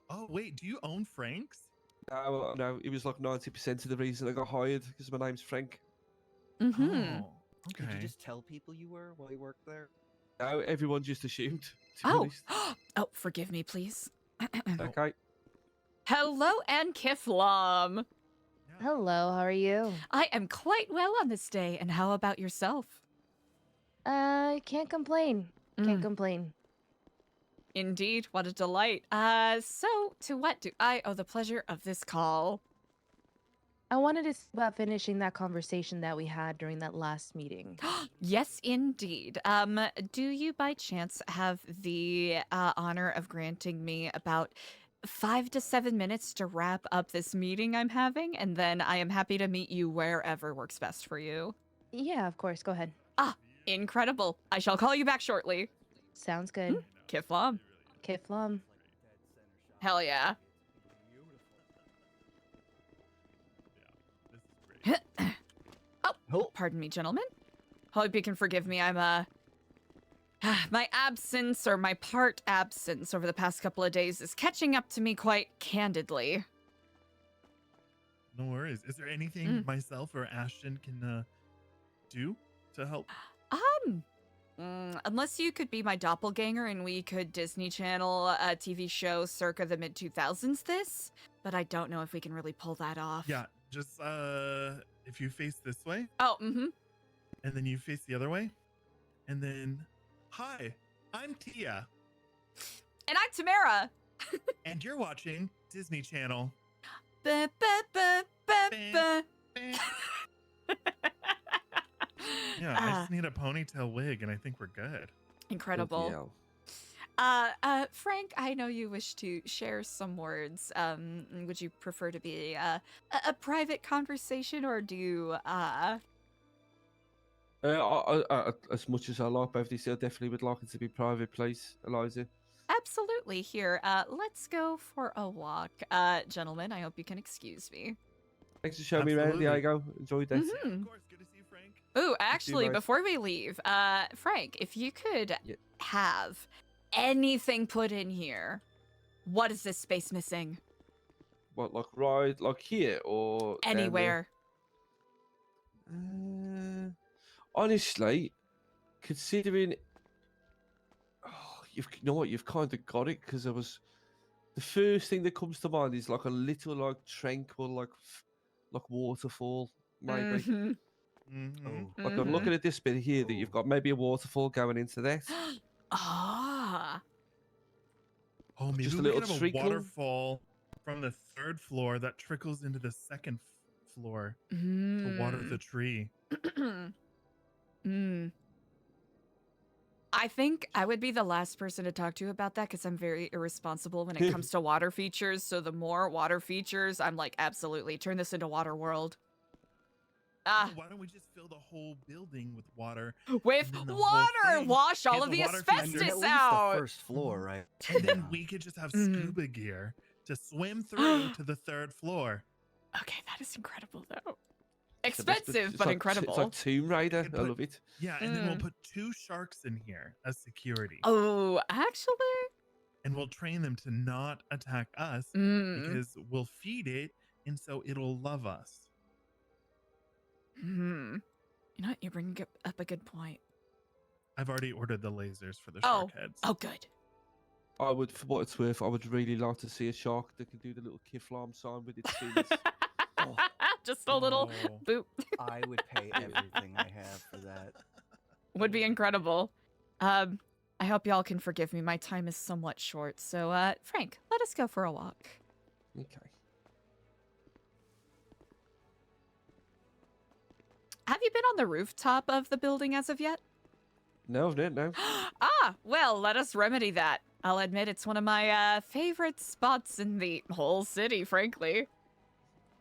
Oh, wait, do you own Frank's? No, it was like 90% of the reason I got hired because my name's Frank. Oh, Did you okay. just tell people you were while you worked there? No, everyone just assumed. To be Oh, honest. oh, forgive me, please. Okay. Hello, and Kiflam. Hello, how are you? I am quite well on this day, and how about yourself? Can't complain. Can't complain. Indeed, what a delight. So to what do I owe the pleasure of this call? I wanted to see about finishing that conversation that we had during that last meeting. Yes, indeed. Do you by chance have the honor of granting me about 5 to 7 minutes to wrap up this meeting I'm having, and then I am happy to meet you wherever works best for you? Yeah, of course. Go ahead. Incredible. I shall call you back shortly. Sounds good. Kiflam. Kiflam. Hell yeah. Oh, pardon me, gentlemen. Hope you can forgive me. I'm my absence, or my part absence, over the past couple of days is catching up to me quite candidly. No worries. Is there anything myself or Ashton can do to help? Unless you could be my doppelganger and we could Disney Channel a TV show circa the mid-2000s this, but I don't know if we can really pull that off. Yeah, just if you face this way. Oh, And then you face the other way. And then, hi, I'm Tia. And I'm Tamara. And you're watching Disney Channel. Ba, ba, ba, ba, ba. Yeah, I just need a ponytail wig and I think we're good. Incredible. Frank, I know you wish to share some words. Would you prefer to be a private conversation, or do you as much as I like both these, I definitely would like it to be private, please, Eliza. Absolutely. Here, let's go for a walk. Gentlemen, I hope you can excuse me. Thanks for showing me around, Diego. Enjoyed that. Of course, good to see you, Frank. Ooh, actually, before we leave, Frank, if you could have anything put in here, what is this space missing? What, like here or anywhere? Honestly, considering, you know what, you've kind of got it, because the first thing that comes to mind is like a little like tranquil like waterfall, maybe. Like I'm looking at this bit here that you've got maybe a waterfall going into that. Ah. Oh, maybe Just a we little could have a trickle. waterfall from the 3rd floor that trickles into the 2nd floor to water the tree. I think I would be the last person to talk to about that because I'm very irresponsible when it comes to water features. So the more water features, I'm like, absolutely, turn this into Water World. Why don't we just fill the whole building with water? With water! Wash all of the asbestos out! The 1st floor, right? And then we could just have scuba gear to swim through to the 3rd floor. Okay, that is incredible, though. Expensive, but like, incredible. It's like Tomb Raider. I love it. Yeah, and then we'll put 2 sharks in here as security. Oh, actually? And we'll train them to not attack us because we'll feed it, and so it'll love us. You know what? You're bringing up a good point. I've already ordered the lasers for the shark heads. Oh, good. I would, for what it's worth, I would really like to see a shark that can do the little Kiflam sign with its fins. Just a little boop. I would pay everything I have for that. Would be incredible. I hope y'all can forgive me. My time is somewhat short. So, Frank, let us go for a walk. Okay. Have you been on the rooftop of the building as of yet? No, no. Well, let us remedy that. I'll admit it's one of my favorite spots in the whole city, frankly.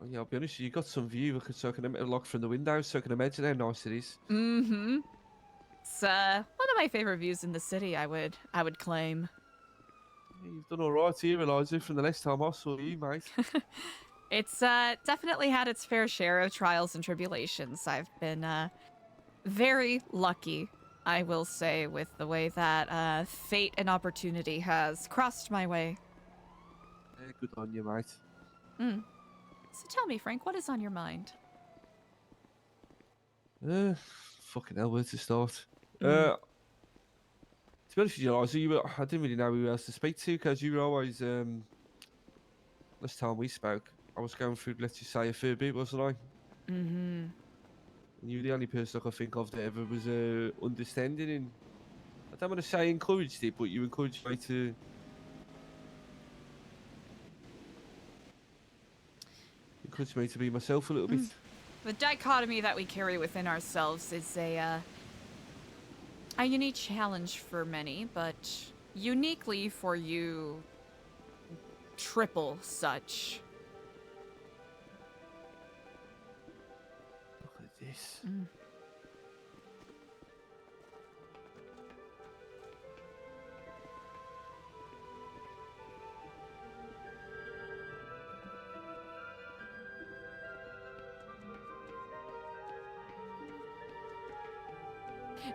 Well, yeah, I'll be honest, you got some view, so I can look from the window, so I can imagine how nice it is. It's one of my favorite views in the city, I would claim. Yeah, you've done all right here, Eliza, from the last time I saw you, mate. It's definitely had its fair share of trials and tribulations. I've been very lucky, I will say, with the way that fate and opportunity has crossed my way. Yeah, good on you, mate. So tell me, Frank, what is on your mind? Fucking hell, where to start? To be honest with you, Eliza, I didn't really know who else to speak to, because you were always, last time we spoke, I was going through, let's just say, a fair bit, wasn't I? And you were the only person I could think of that ever was understanding, and I don't want to say encouraged it, but you encouraged me to... Encouraged me to be myself a little bit. The dichotomy that we carry within ourselves is a unique challenge for many, but uniquely for you, triple such. Look at this.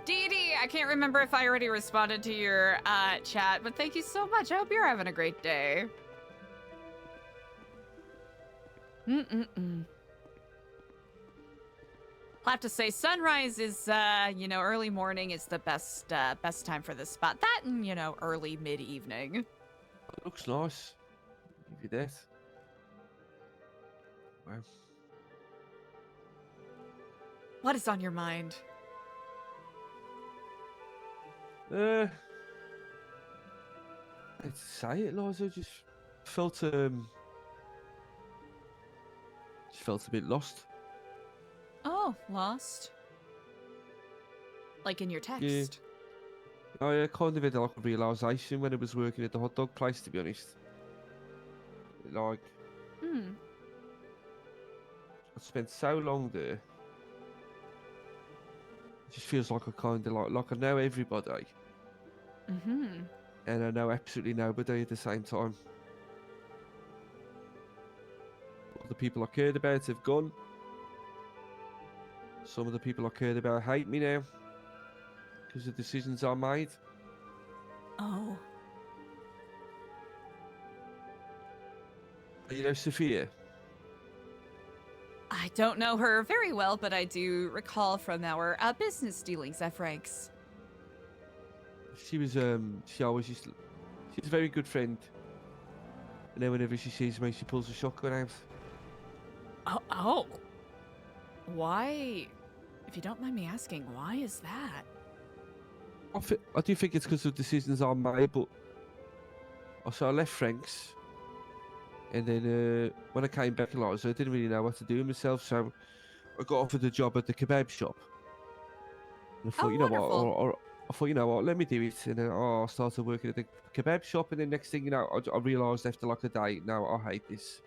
Dee Dee, I can't remember if I already responded to your chat, but thank you so much. I hope you're having a great day. I'll have to say sunrise is, early morning is the best time for this spot. That and, early mid-evening. It looks nice. Give you that. Wow. What is on your mind? Let's say it, Eliza. Just felt a bit lost. Oh, lost. Like in your text? Yeah. I kind of had like a realization when I was working at the hot dog place, to be honest. Like, I spent so long there. It just feels like I kind of like I know everybody. Mm-hmm. And I know absolutely nobody at the same time. All the people I cared about have gone. Some of the people I cared about hate me now because of decisions I made. Oh. You know Sophia? I don't know her very well, but I do recall from our business dealings at Frank's. She was, she always used to, she's a very good friend. And then whenever she sees me, she pulls a shotgun out. Oh. Why? If you don't mind me asking, why is that? I do think it's because of decisions I made, but also I left Frank's. And then when I came back, Eliza, I didn't really know what to do with myself, so I got offered a job at the kebab shop. And I thought, I thought, you know what, let me do it. And then I started working at the kebab shop, and then next thing you know, I realised after like a day, no, I hate this.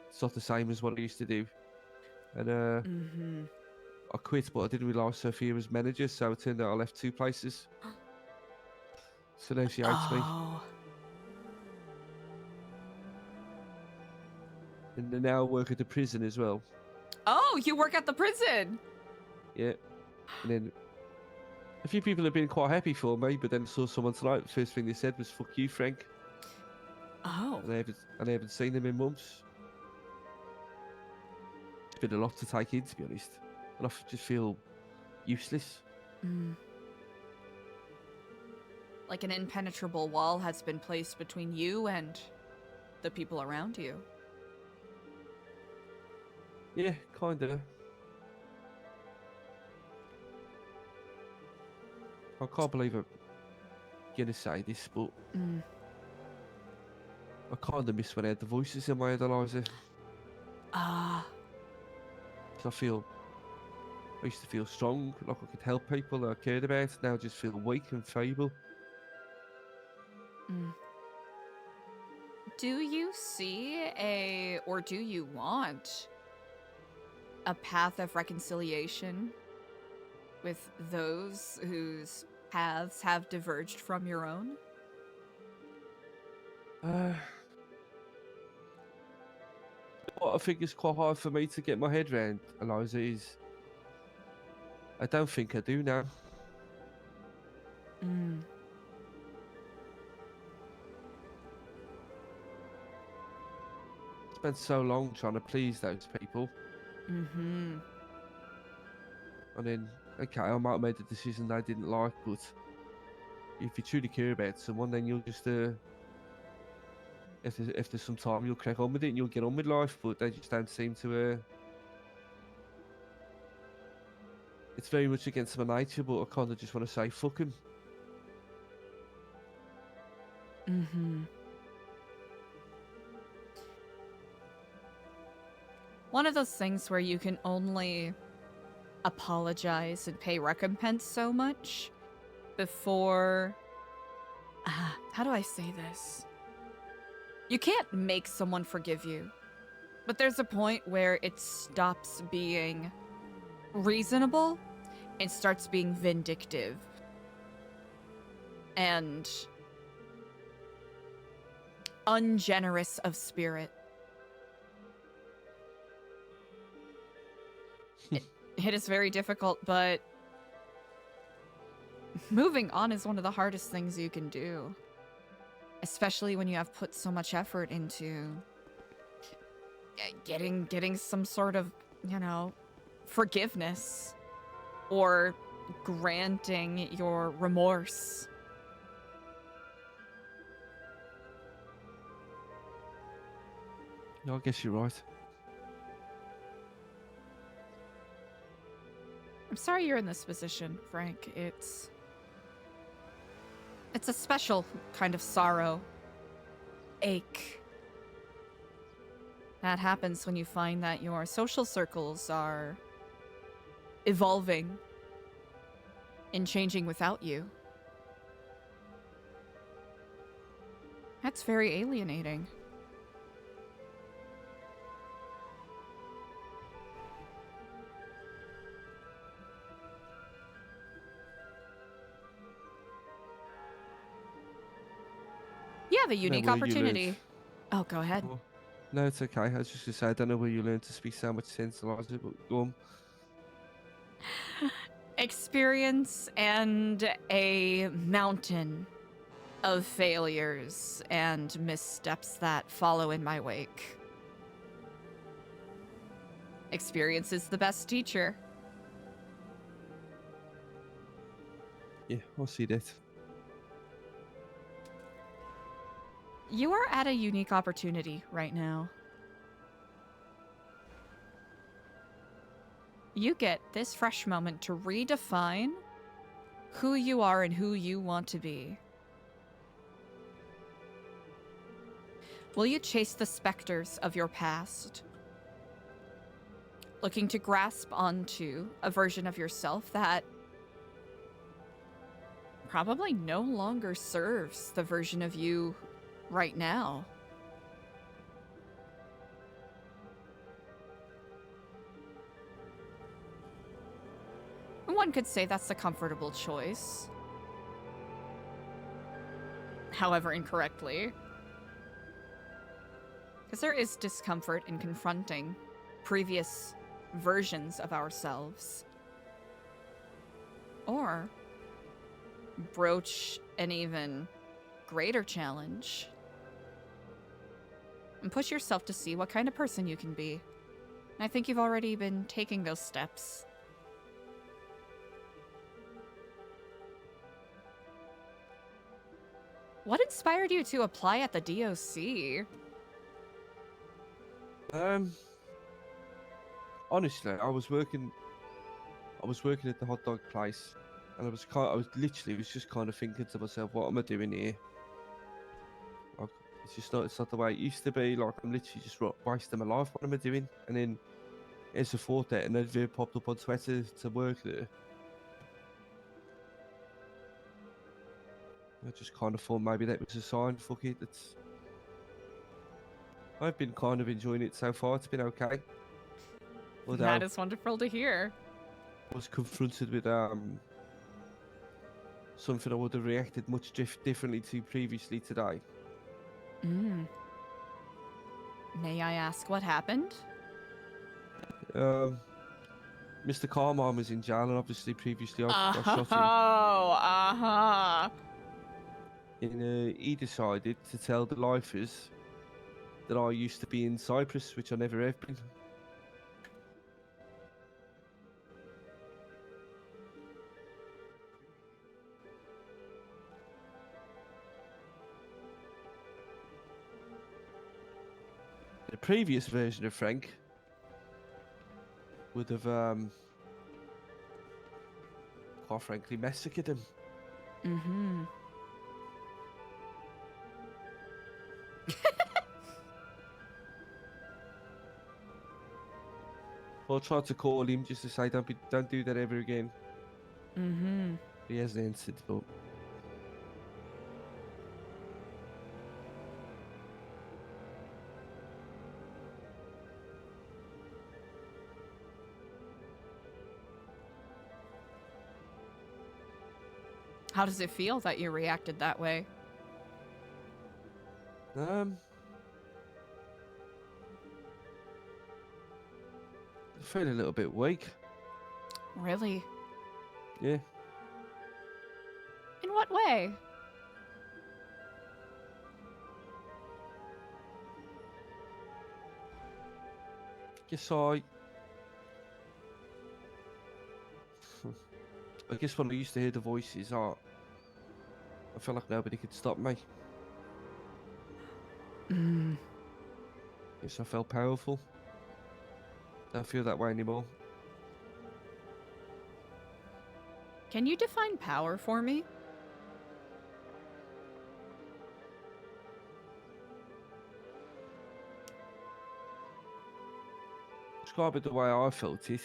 It's not the same as what I used to do. And I quit, but I didn't realise Sophia was manager, so it turned out I left two places. So now she hates me. And then now I work at the prison as well. Oh, you work at the prison? Yeah. And then a few people have been quite happy for me, but then I saw someone tonight. The first thing they said was, "Fuck you, Frank." Oh. And I haven't seen them in months. It's been a lot to take in, to be honest. And I just feel useless. Like an impenetrable wall has been placed between you and the people around you. Yeah, kinda. I can't believe I'm gonna say this, but I kinda miss when I had the voices in my head, Eliza. So I used to feel strong, like I could help people that I cared about. Now I just feel weak and feeble. Do you see or do you want a path of reconciliation with those whose paths have diverged from your own? What I think is quite hard for me to get my head around, Eliza, is I don't think I do now. I spent so long trying to please those people. And then, okay, I might have made a decision they didn't like, but if you truly care about someone, then you'll just, if there's some time, you'll crack on with it and you'll get on with life, but they just don't seem to, it's very much against my nature, but I kind of just want to say, fuck 'em. One of those things where you can only apologize and pay recompense so much before... how do I say this? You can't make someone forgive you, but there's a point where it stops being reasonable and starts being vindictive. And ungenerous of spirit. It is very difficult, but moving on is one of the hardest things you can do. Especially when you have put so much effort into getting some sort of, forgiveness or granting your remorse. Yeah, I guess you're right. I'm sorry you're in this position, Frank. It's a special kind of sorrow. Ache. That happens when you find that your social circles are evolving and changing without you. That's very alienating. You have a unique where you opportunity. learned- Oh, go ahead. Oh, no, it's okay. I was just gonna say I don't know where you learned to speak so much sense, Eliza, but go on. Experience and a mountain of failures and missteps that follow in my wake. Experience is the best teacher. Yeah, I'll see that. You are at a unique opportunity right now. You get this fresh moment to redefine who you are and who you want to be. Will you chase the specters of your past? Looking to grasp onto a version of yourself that probably no longer serves the version of you right now. One could say that's a comfortable choice. However, incorrectly. Because there is discomfort in confronting previous versions of ourselves. Or broach an even greater challenge and push yourself to see what kind of person you can be. And I think you've already been taking those steps. What inspired you to apply at the DOC? Honestly, I was working at the hot dog place, and I was just kind of thinking to myself, what am I doing here? Like, it's not the way it used to be. Like, I'm literally just wasting my life. What am I doing? And then it's a thought that an advert popped up on Twitter to work there. I just kind of thought maybe that was a sign. Fuck it. I've been kind of enjoying it so far. It's been okay. Although That is wonderful to hear. I was confronted with something I would have reacted much differently to previously today. May I ask what happened? Mr. Carmine was in jail, and obviously previously I shot him. Oh, And he decided to tell the lifers that I used to be in Cyprus, which I never have been. The previous version of Frank would have, quite frankly, massacred him. Mm-hmm. I tried to call him just to say, don't do that ever again. Mm-hmm. He hasn't answered, but How does it feel that you reacted that way? I feel a little bit weak. Really? Yeah. In what way? Guess I I guess when I used to hear the voices, I felt like nobody could stop me. Yes, I felt powerful. Don't feel that way anymore. Can you define power for me? Describe it the way I felt it.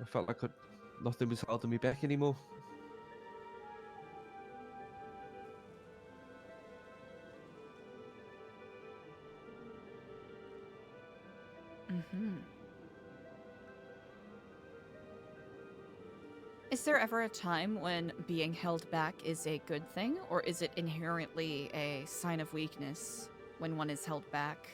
I felt like nothing was holding me back anymore. Is there ever a time when being held back is a good thing, or is it inherently a sign of weakness when one is held back?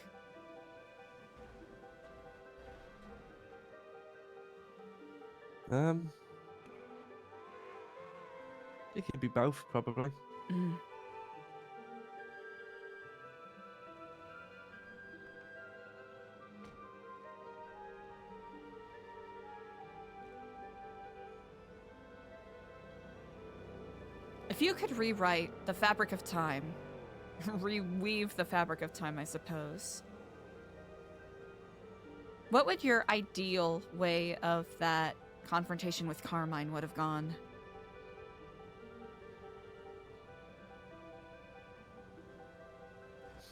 It could be both, probably. If you could rewrite the fabric of time, reweave the fabric of time, I suppose, what would your ideal way of that confrontation with Carmine would have gone?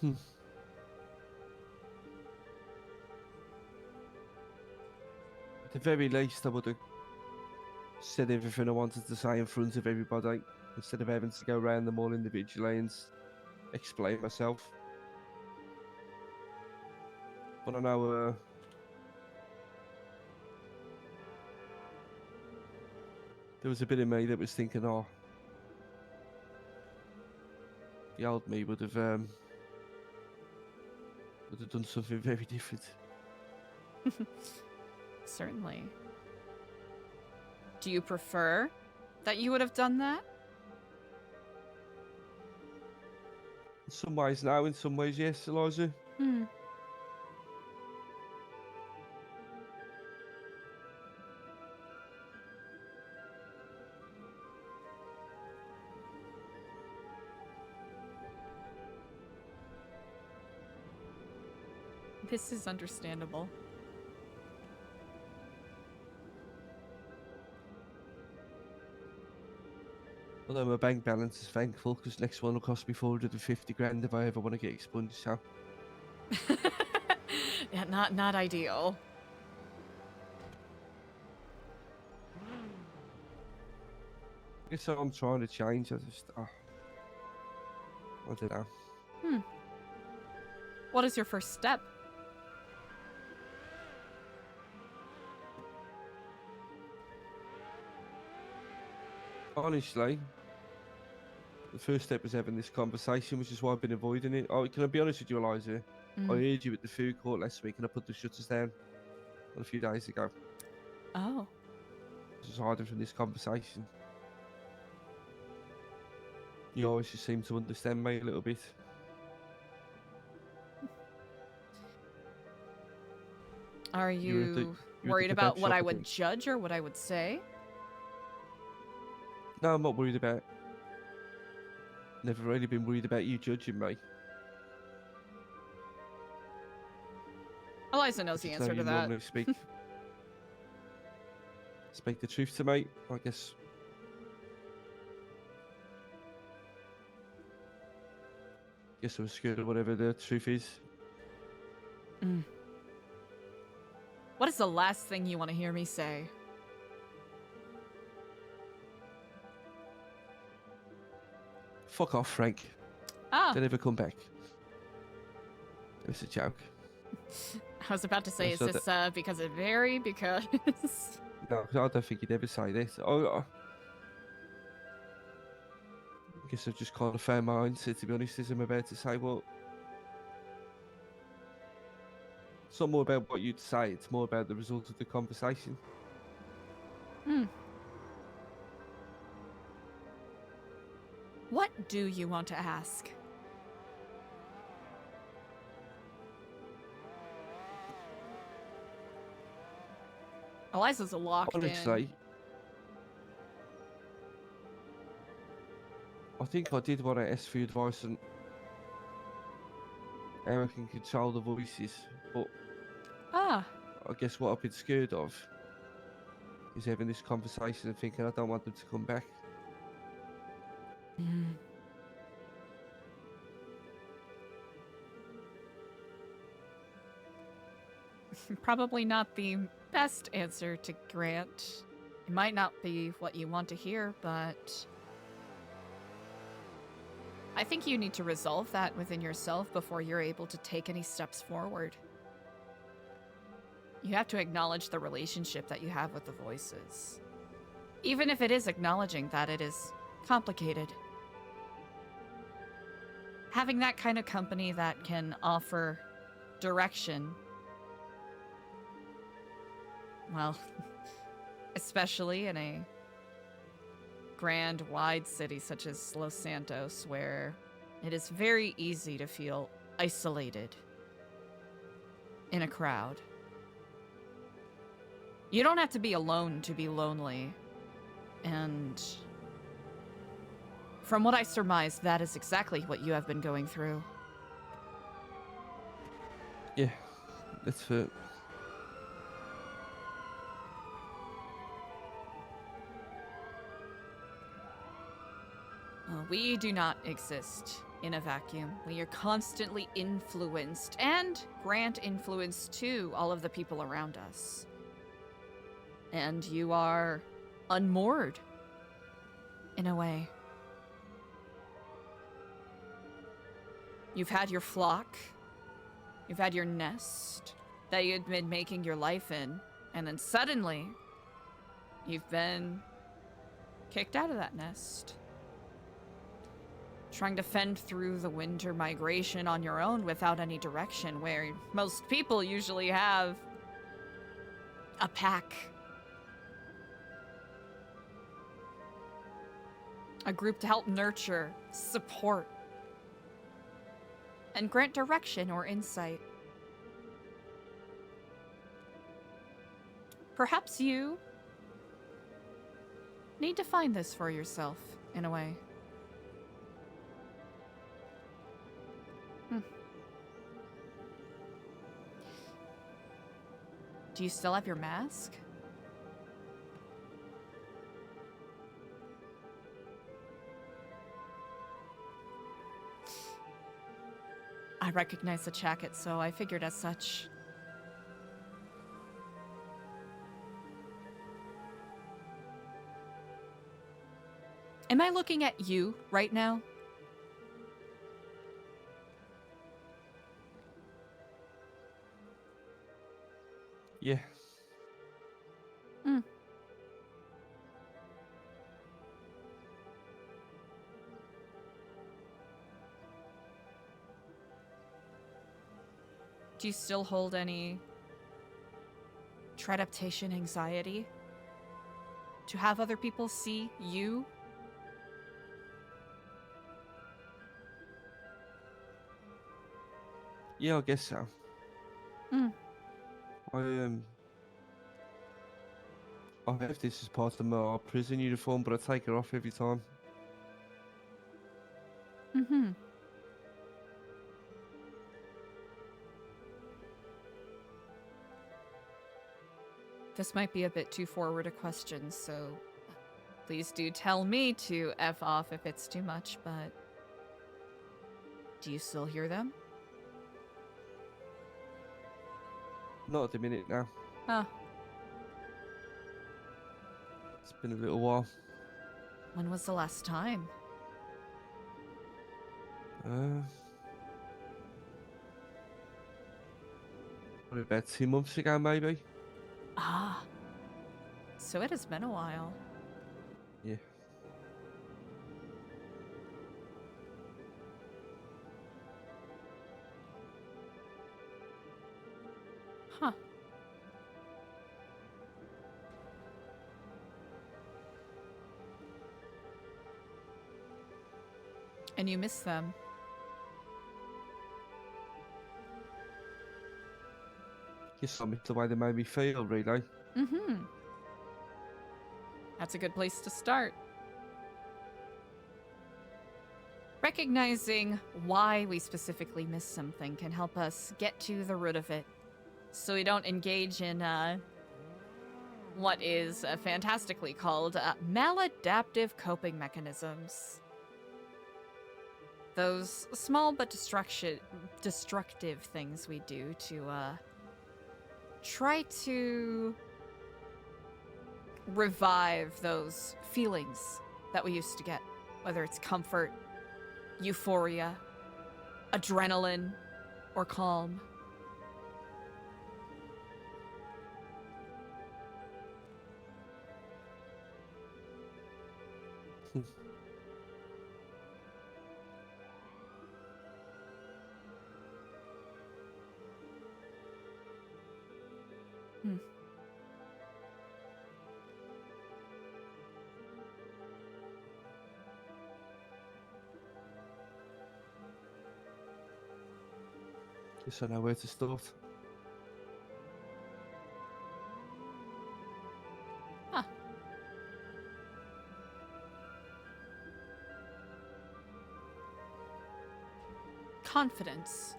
At the very least, I would have said everything I wanted to say in front of everybody, instead of having to go around them all individually and explain myself. But I know there was a bit of me that was thinking, oh, the old me would have done something very different. Certainly. Do you prefer that you would have done that? In some ways now, in some ways yes, Eliza. This is understandable. Although my bank balance is thankful, because next one will cost me 450 grand if I ever want to get expunged, so. Yeah, not ideal. I guess I'm trying to change, I don't know. What is your first step? Honestly, the first step was having this conversation, which is why I've been avoiding it. Oh, can I be honest with you, Eliza? I heard you at the food court last week and I put the shutters down a few days ago. Oh. Just hiding from this conversation. You always just seem to understand me a little bit. Are you worried about what I would judge or what I would say? No, I'm not worried about. Never really been worried about you judging me. Eliza knows the answer to that. Normally speak the truth to me, I guess. Guess I'm scared of whatever the truth is. What is the last thing you want to hear me say? Fuck off, Frank. Ah. Don't ever come back. It was a joke. I was about to say, is this because of Barry? Because... No, I don't think he'd ever say this. I guess I've just kind of found my mindset, to be honest, as I'm about to say what. It's not more about what you'd say, it's more about the result of the conversation. What do you want to ask? Eliza's locked Honestly, I think I did want to ask for your advice on how I can control the voices, but I guess what I've been scared of is having this conversation and thinking I don't want them to come back. in. Probably not the best answer to grant. It might not be what you want to hear, but I think you need to resolve that within yourself before you're able to take any steps forward. You have to acknowledge the relationship that you have with the voices. Even if it is acknowledging that it is complicated. Having that kind of company that can offer direction, well, especially in a grand, wide city such as Los Santos, where it is very easy to feel isolated in a crowd. You don't have to be alone to be lonely. And from what I surmise, that is exactly what you have been going through. Yeah, that's fair. We do not exist in a vacuum. We are constantly influenced and grant influence to all of the people around us. And you are unmoored in a way. You've had your flock, you've had your nest that you had been making your life in, and then suddenly you've been kicked out of that nest. Trying to fend through the winter migration on your own without any direction, where most people usually have a pack. A group to help nurture, support, and grant direction or insight. Perhaps you need to find this for yourself, in a way. Do you still have your mask? I recognize the jacket, so I figured as such. Am I looking at you right now? Yeah. Do you still hold any adaptation anxiety? To have other people see you? Yeah, I guess so. I have this as part of my prison uniform, but I take it off every time. This might be a bit too forward a question, so please do tell me to F off if it's too much, but do you still hear them? Not at the minute now. Huh. It's been a little while. When was the last time? Probably about 2 months ago, maybe. Ah. So it has been a while. Yeah. Huh. And you miss them. Guess I miss the way they made me feel, really. Mm-hmm. That's a good place to start. Recognizing why we specifically miss something can help us get to the root of it, so we don't engage in what is fantastically called maladaptive coping mechanisms. Those small but destructive things we do to try to revive those feelings that we used to get, whether it's comfort, euphoria, adrenaline, or calm. Hmm. Guess I know where to start. Huh. Confidence.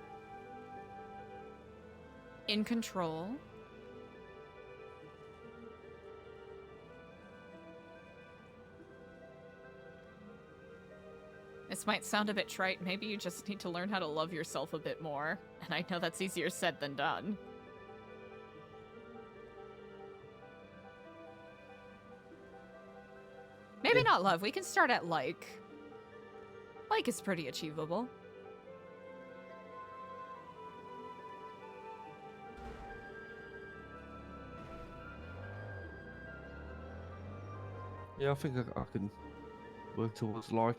In control. This might sound a bit trite. Maybe you just need to learn how to love yourself a bit more. And I know that's easier said than done. Maybe not love. We can start at like. Like is pretty achievable. Yeah, I think I can work towards like.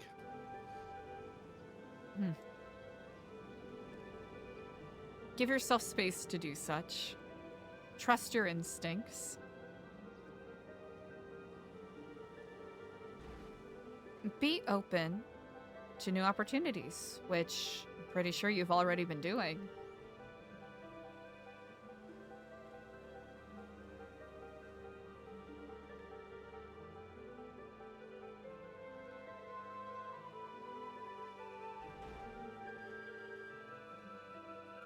Hmm. Give yourself space to do such. Trust your instincts. Be open to new opportunities, which I'm pretty sure you've already been doing.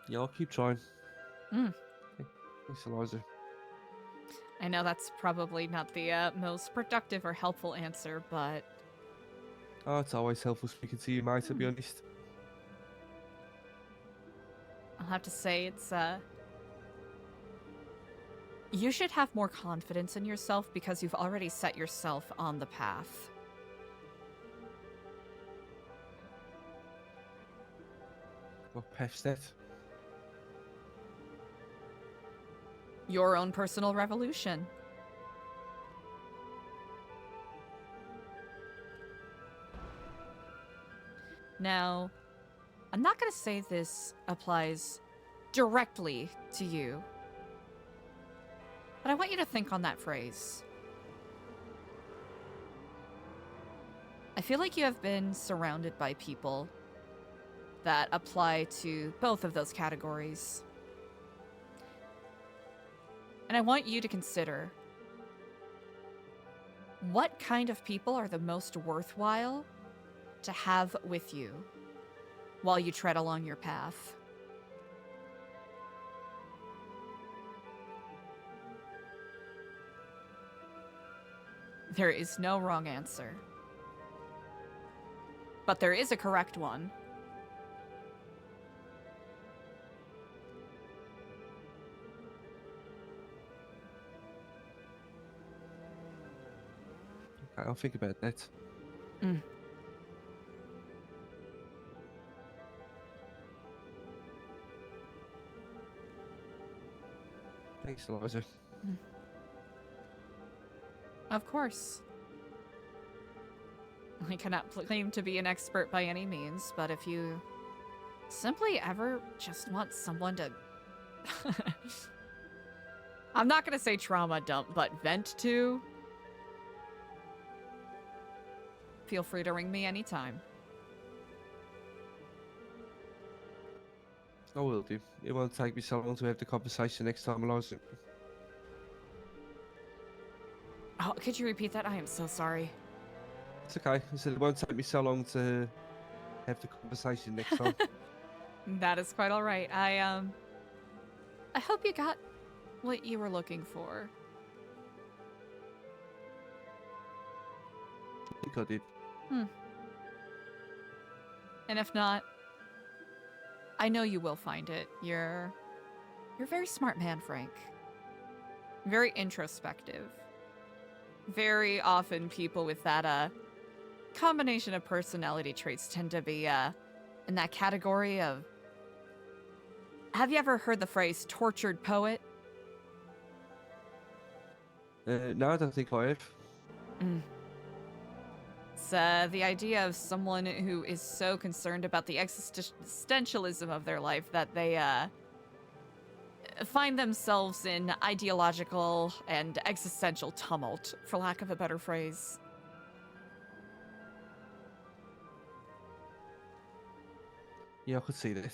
Yeah, I'll keep trying. Mm. Thanks, Eliza. I know that's probably not the most productive or helpful answer, but Oh, it's always helpful speaking to you, mate, to be honest. I'll have to say it's you should have more confidence in yourself because you've already set yourself on the path. What path's that? Your own personal revolution. Now, I'm not going to say this applies directly to you, but I want you to think on that phrase. I feel like you have been surrounded by people that apply to both of those categories. And I want you to consider what kind of people are the most worthwhile to have with you while you tread along your path. There is no wrong answer. But there is a correct one. Okay, I'll think about that. Mm. Thanks, Eliza. Of course. I cannot claim to be an expert by any means, but if you simply ever just want someone to... I'm not going to say trauma dump, but vent to, feel free to ring me anytime. I will do. It won't take me so long to have the conversation next time, Eliza. Oh, could you repeat that? I am so sorry. It's okay. I said it won't take me so long to have the conversation next time. That is quite all right. I hope you got what you were looking for. I think I did. And if not, I know you will find it. You're a very smart man, Frank. Very introspective. Very often people with that combination of personality traits tend to be in that category of... Have you ever heard the phrase tortured poet? No, I don't think I have. It's the idea of someone who is so concerned about the existentialism of their life that they find themselves in ideological and existential tumult, for lack of a better phrase. Yeah, I could see that.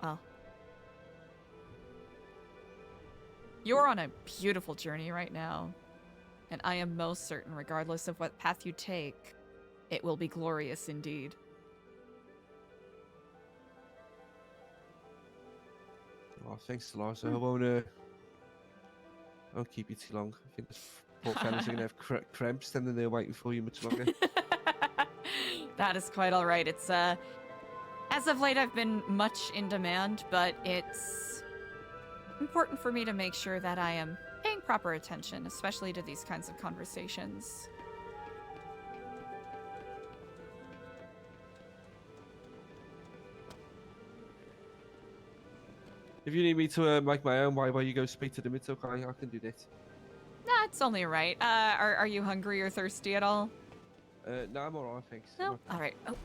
Well. You're on a beautiful journey right now, and I am most certain, regardless of what path you take, it will be glorious indeed. Oh, thanks, Eliza. I won't keep you too long. I think this poor fellas are going to have cramps standing there waiting for you much longer. That is quite all right. It's, as of late, I've been much in demand, but it's important for me to make sure that I am paying proper attention, especially to these kinds of conversations. If you need me to make my own way while you go speak to them, it's okay. I can do that. Nah, it's only right. Are you hungry or thirsty at all? No, I'm alright, thanks. No? Alright. Oh.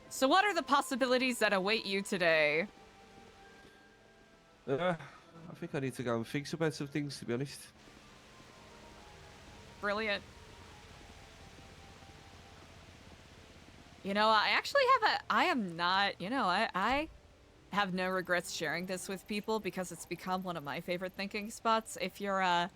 So what are the possibilities that await you today? I think I need to go and think about some things, to be honest. Brilliant. You know, I actually have I am not, you know, I have no regrets sharing this with people because it's become one of my favorite thinking spots. If you're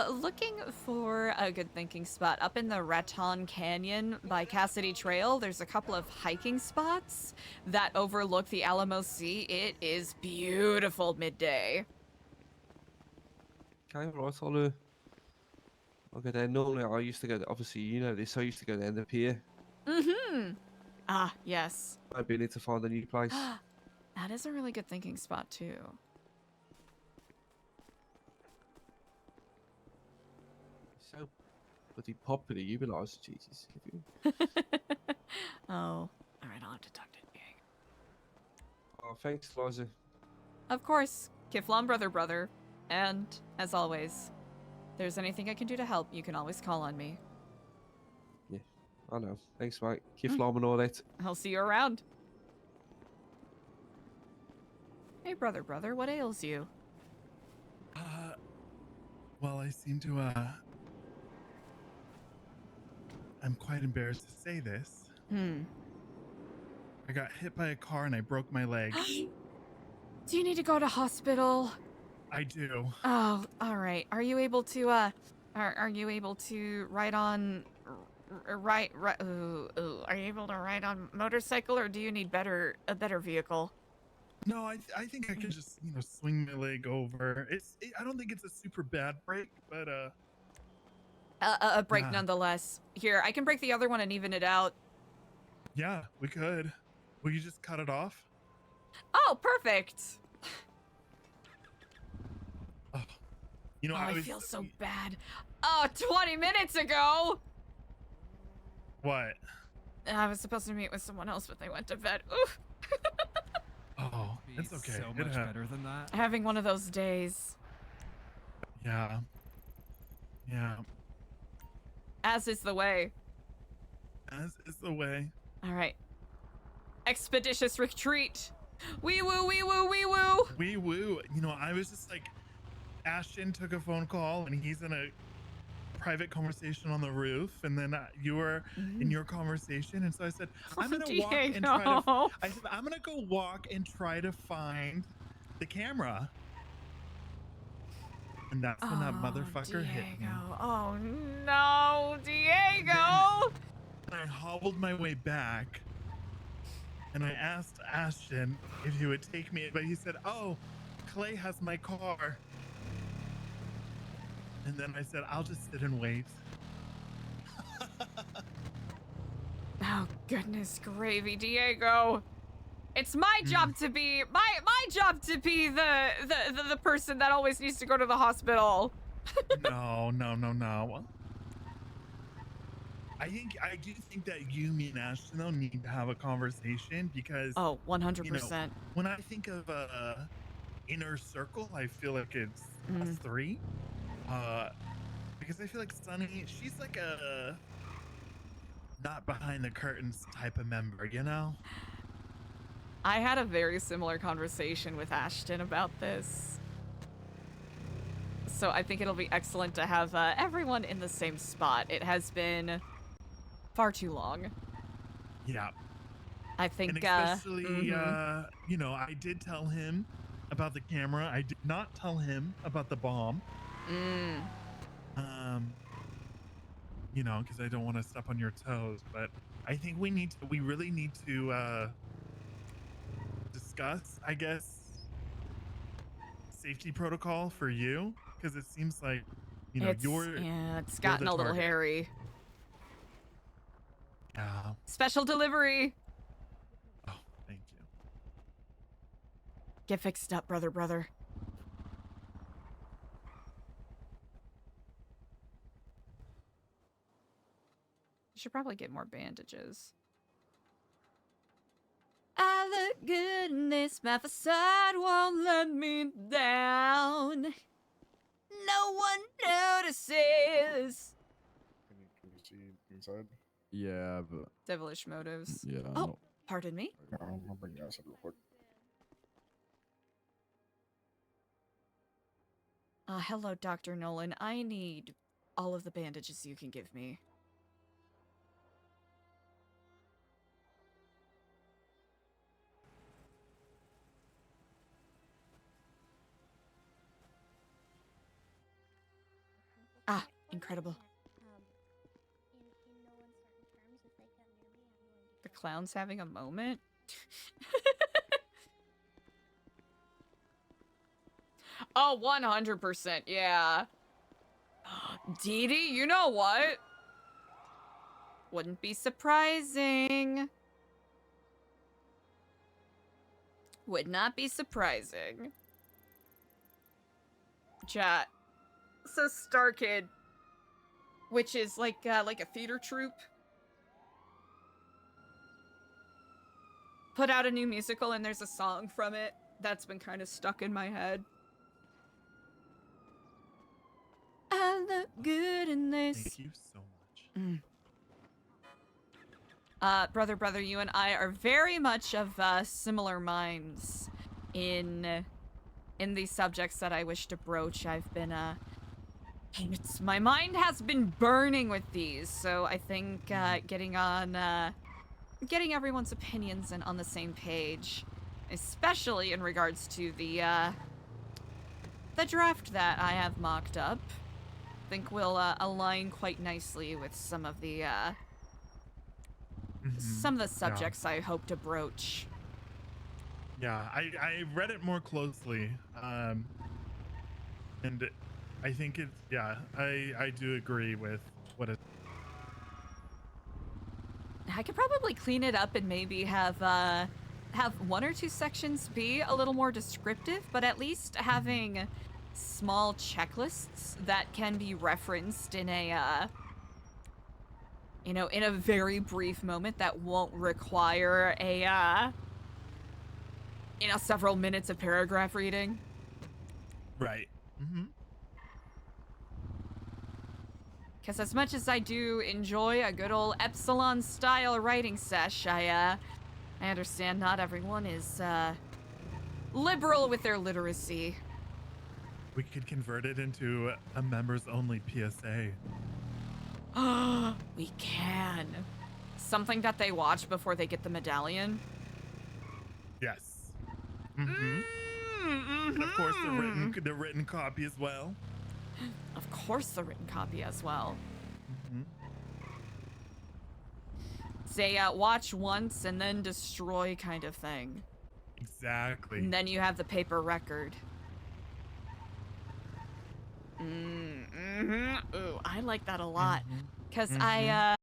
looking for a good thinking spot, up in the Raton Canyon by Cassidy Trail, there's a couple of hiking spots that overlook the Alamo Sea. It is beautiful midday. Okay, right, I'll go there. Normally, I used to go there. Obviously, you know this. I used to go down the pier. Mm-hmm. Ah, yes. I've been need to find a new place. That is a really good thinking spot, too. So bloody popular, you realise, Jesus. Oh, alright, I'll have to talk to Yang. Oh, thanks, Eliza. Of course, Kiflon brother. And, as always, if there's anything I can do to help, you can always call on me. Yeah, I know. Thanks, mate. Kiflom and all that. I'll see you around. Hey, brother, what ails you? Well, I seem to, I'm quite embarrassed to say this. I got hit by a car and I broke my leg. Do you need to go to hospital? I do. Oh, all right. Are you able to, are you able to ride on, are you able to ride on motorcycle, or do you need a better vehicle? No, I think I can just, you know, swing my leg over. I don't think it's a super bad break, but a break yeah. nonetheless. Here, I can break the other one and even it out. Yeah, we could. Will you just cut it off? Oh, perfect. Oh, you know, I feel so bad. Oh, 20 minutes ago. What? I was supposed to meet with someone else, but they went to bed. Oof. Oh, it's okay. So much better than that. Having one of those days. Yeah. Yeah. As is the way. As is the way. All right. Expeditious retreat. Wee woo, wee woo, wee woo. Wee woo. You know, I was just like, Ashton took a phone call and he's in a private conversation on the roof, and then you were in your conversation, and so I said, I'm gonna walk and try to. Diego. I said, I'm gonna go walk and try to find the camera. And that's when that motherfucker hit me. Oh no, Diego! I hobbled my way back, and I asked Ashton if he would take me, but he said, "Oh, Clay has my car." And then I said, "I'll just sit and wait." Oh goodness gravy, Diego! It's my job to be my job to be the person that always needs to go to the hospital. No. I do think that you, me, and Ashton though need to have a conversation because 100%. When I think of inner circle, I feel like it's us three. Because I feel like Sunny, she's like a not behind the curtains type of member, you know? I had a very similar conversation with Ashton about this. So I think it'll be excellent to have everyone in the same spot. It has been far too long. Yeah. I think, and especially, I did tell him about the camera. I did not tell him about the bomb. Because I don't want to step on your toes, but I think we really need to discuss, I guess, safety protocol for you, because it seems like, it's gotten a little hairy. Yeah. Special delivery. Oh, thank you. Get fixed up, brother. Should probably get more bandages. I look good in this, my facade won't let me down. No one notices. Can you see inside? Yeah, but Devilish motives. yeah. Oh, pardon me. I'll bring you outside real quick. Hello, Dr. Nolan. I need all of the bandages you can give me. Incredible. The clown's having a moment? Oh, 100%, yeah. Dee Dee, you know what? Wouldn't be surprising. Would not be surprising. Chat. So Star Kid, which is like a theater troupe, put out a new musical and there's a song from it that's been kind of stuck in my head. I look good in this. Thank you so much. Brother, you and I are very much of similar minds in these subjects that I wish to broach. I've been my mind has been burning with these, so I think getting everyone's opinions and on the same page, especially in regards to the draft that I have mocked up, I think will align quite nicely with some of the subjects I hope to broach. Yeah, I read it more closely, and I think it's, I do agree with what it. I could probably clean it up and maybe have one or two sections be a little more descriptive, but at least having small checklists that can be referenced in a in a very brief moment that won't require a several minutes of paragraph reading. Right. Because as much as I do enjoy a good old Epsilon style writing sesh, I understand not everyone is liberal with their literacy. We could convert it into a members only PSA. We can. Something that they watch before they get the medallion. Yes. Mm-hmm. And of course the written copy as well. Of course, the written copy as well. Mm-hmm. Say watch once and then destroy kind of thing. Exactly. And then you have the paper record. Mm-hmm. Ooh, I like that a lot. Because I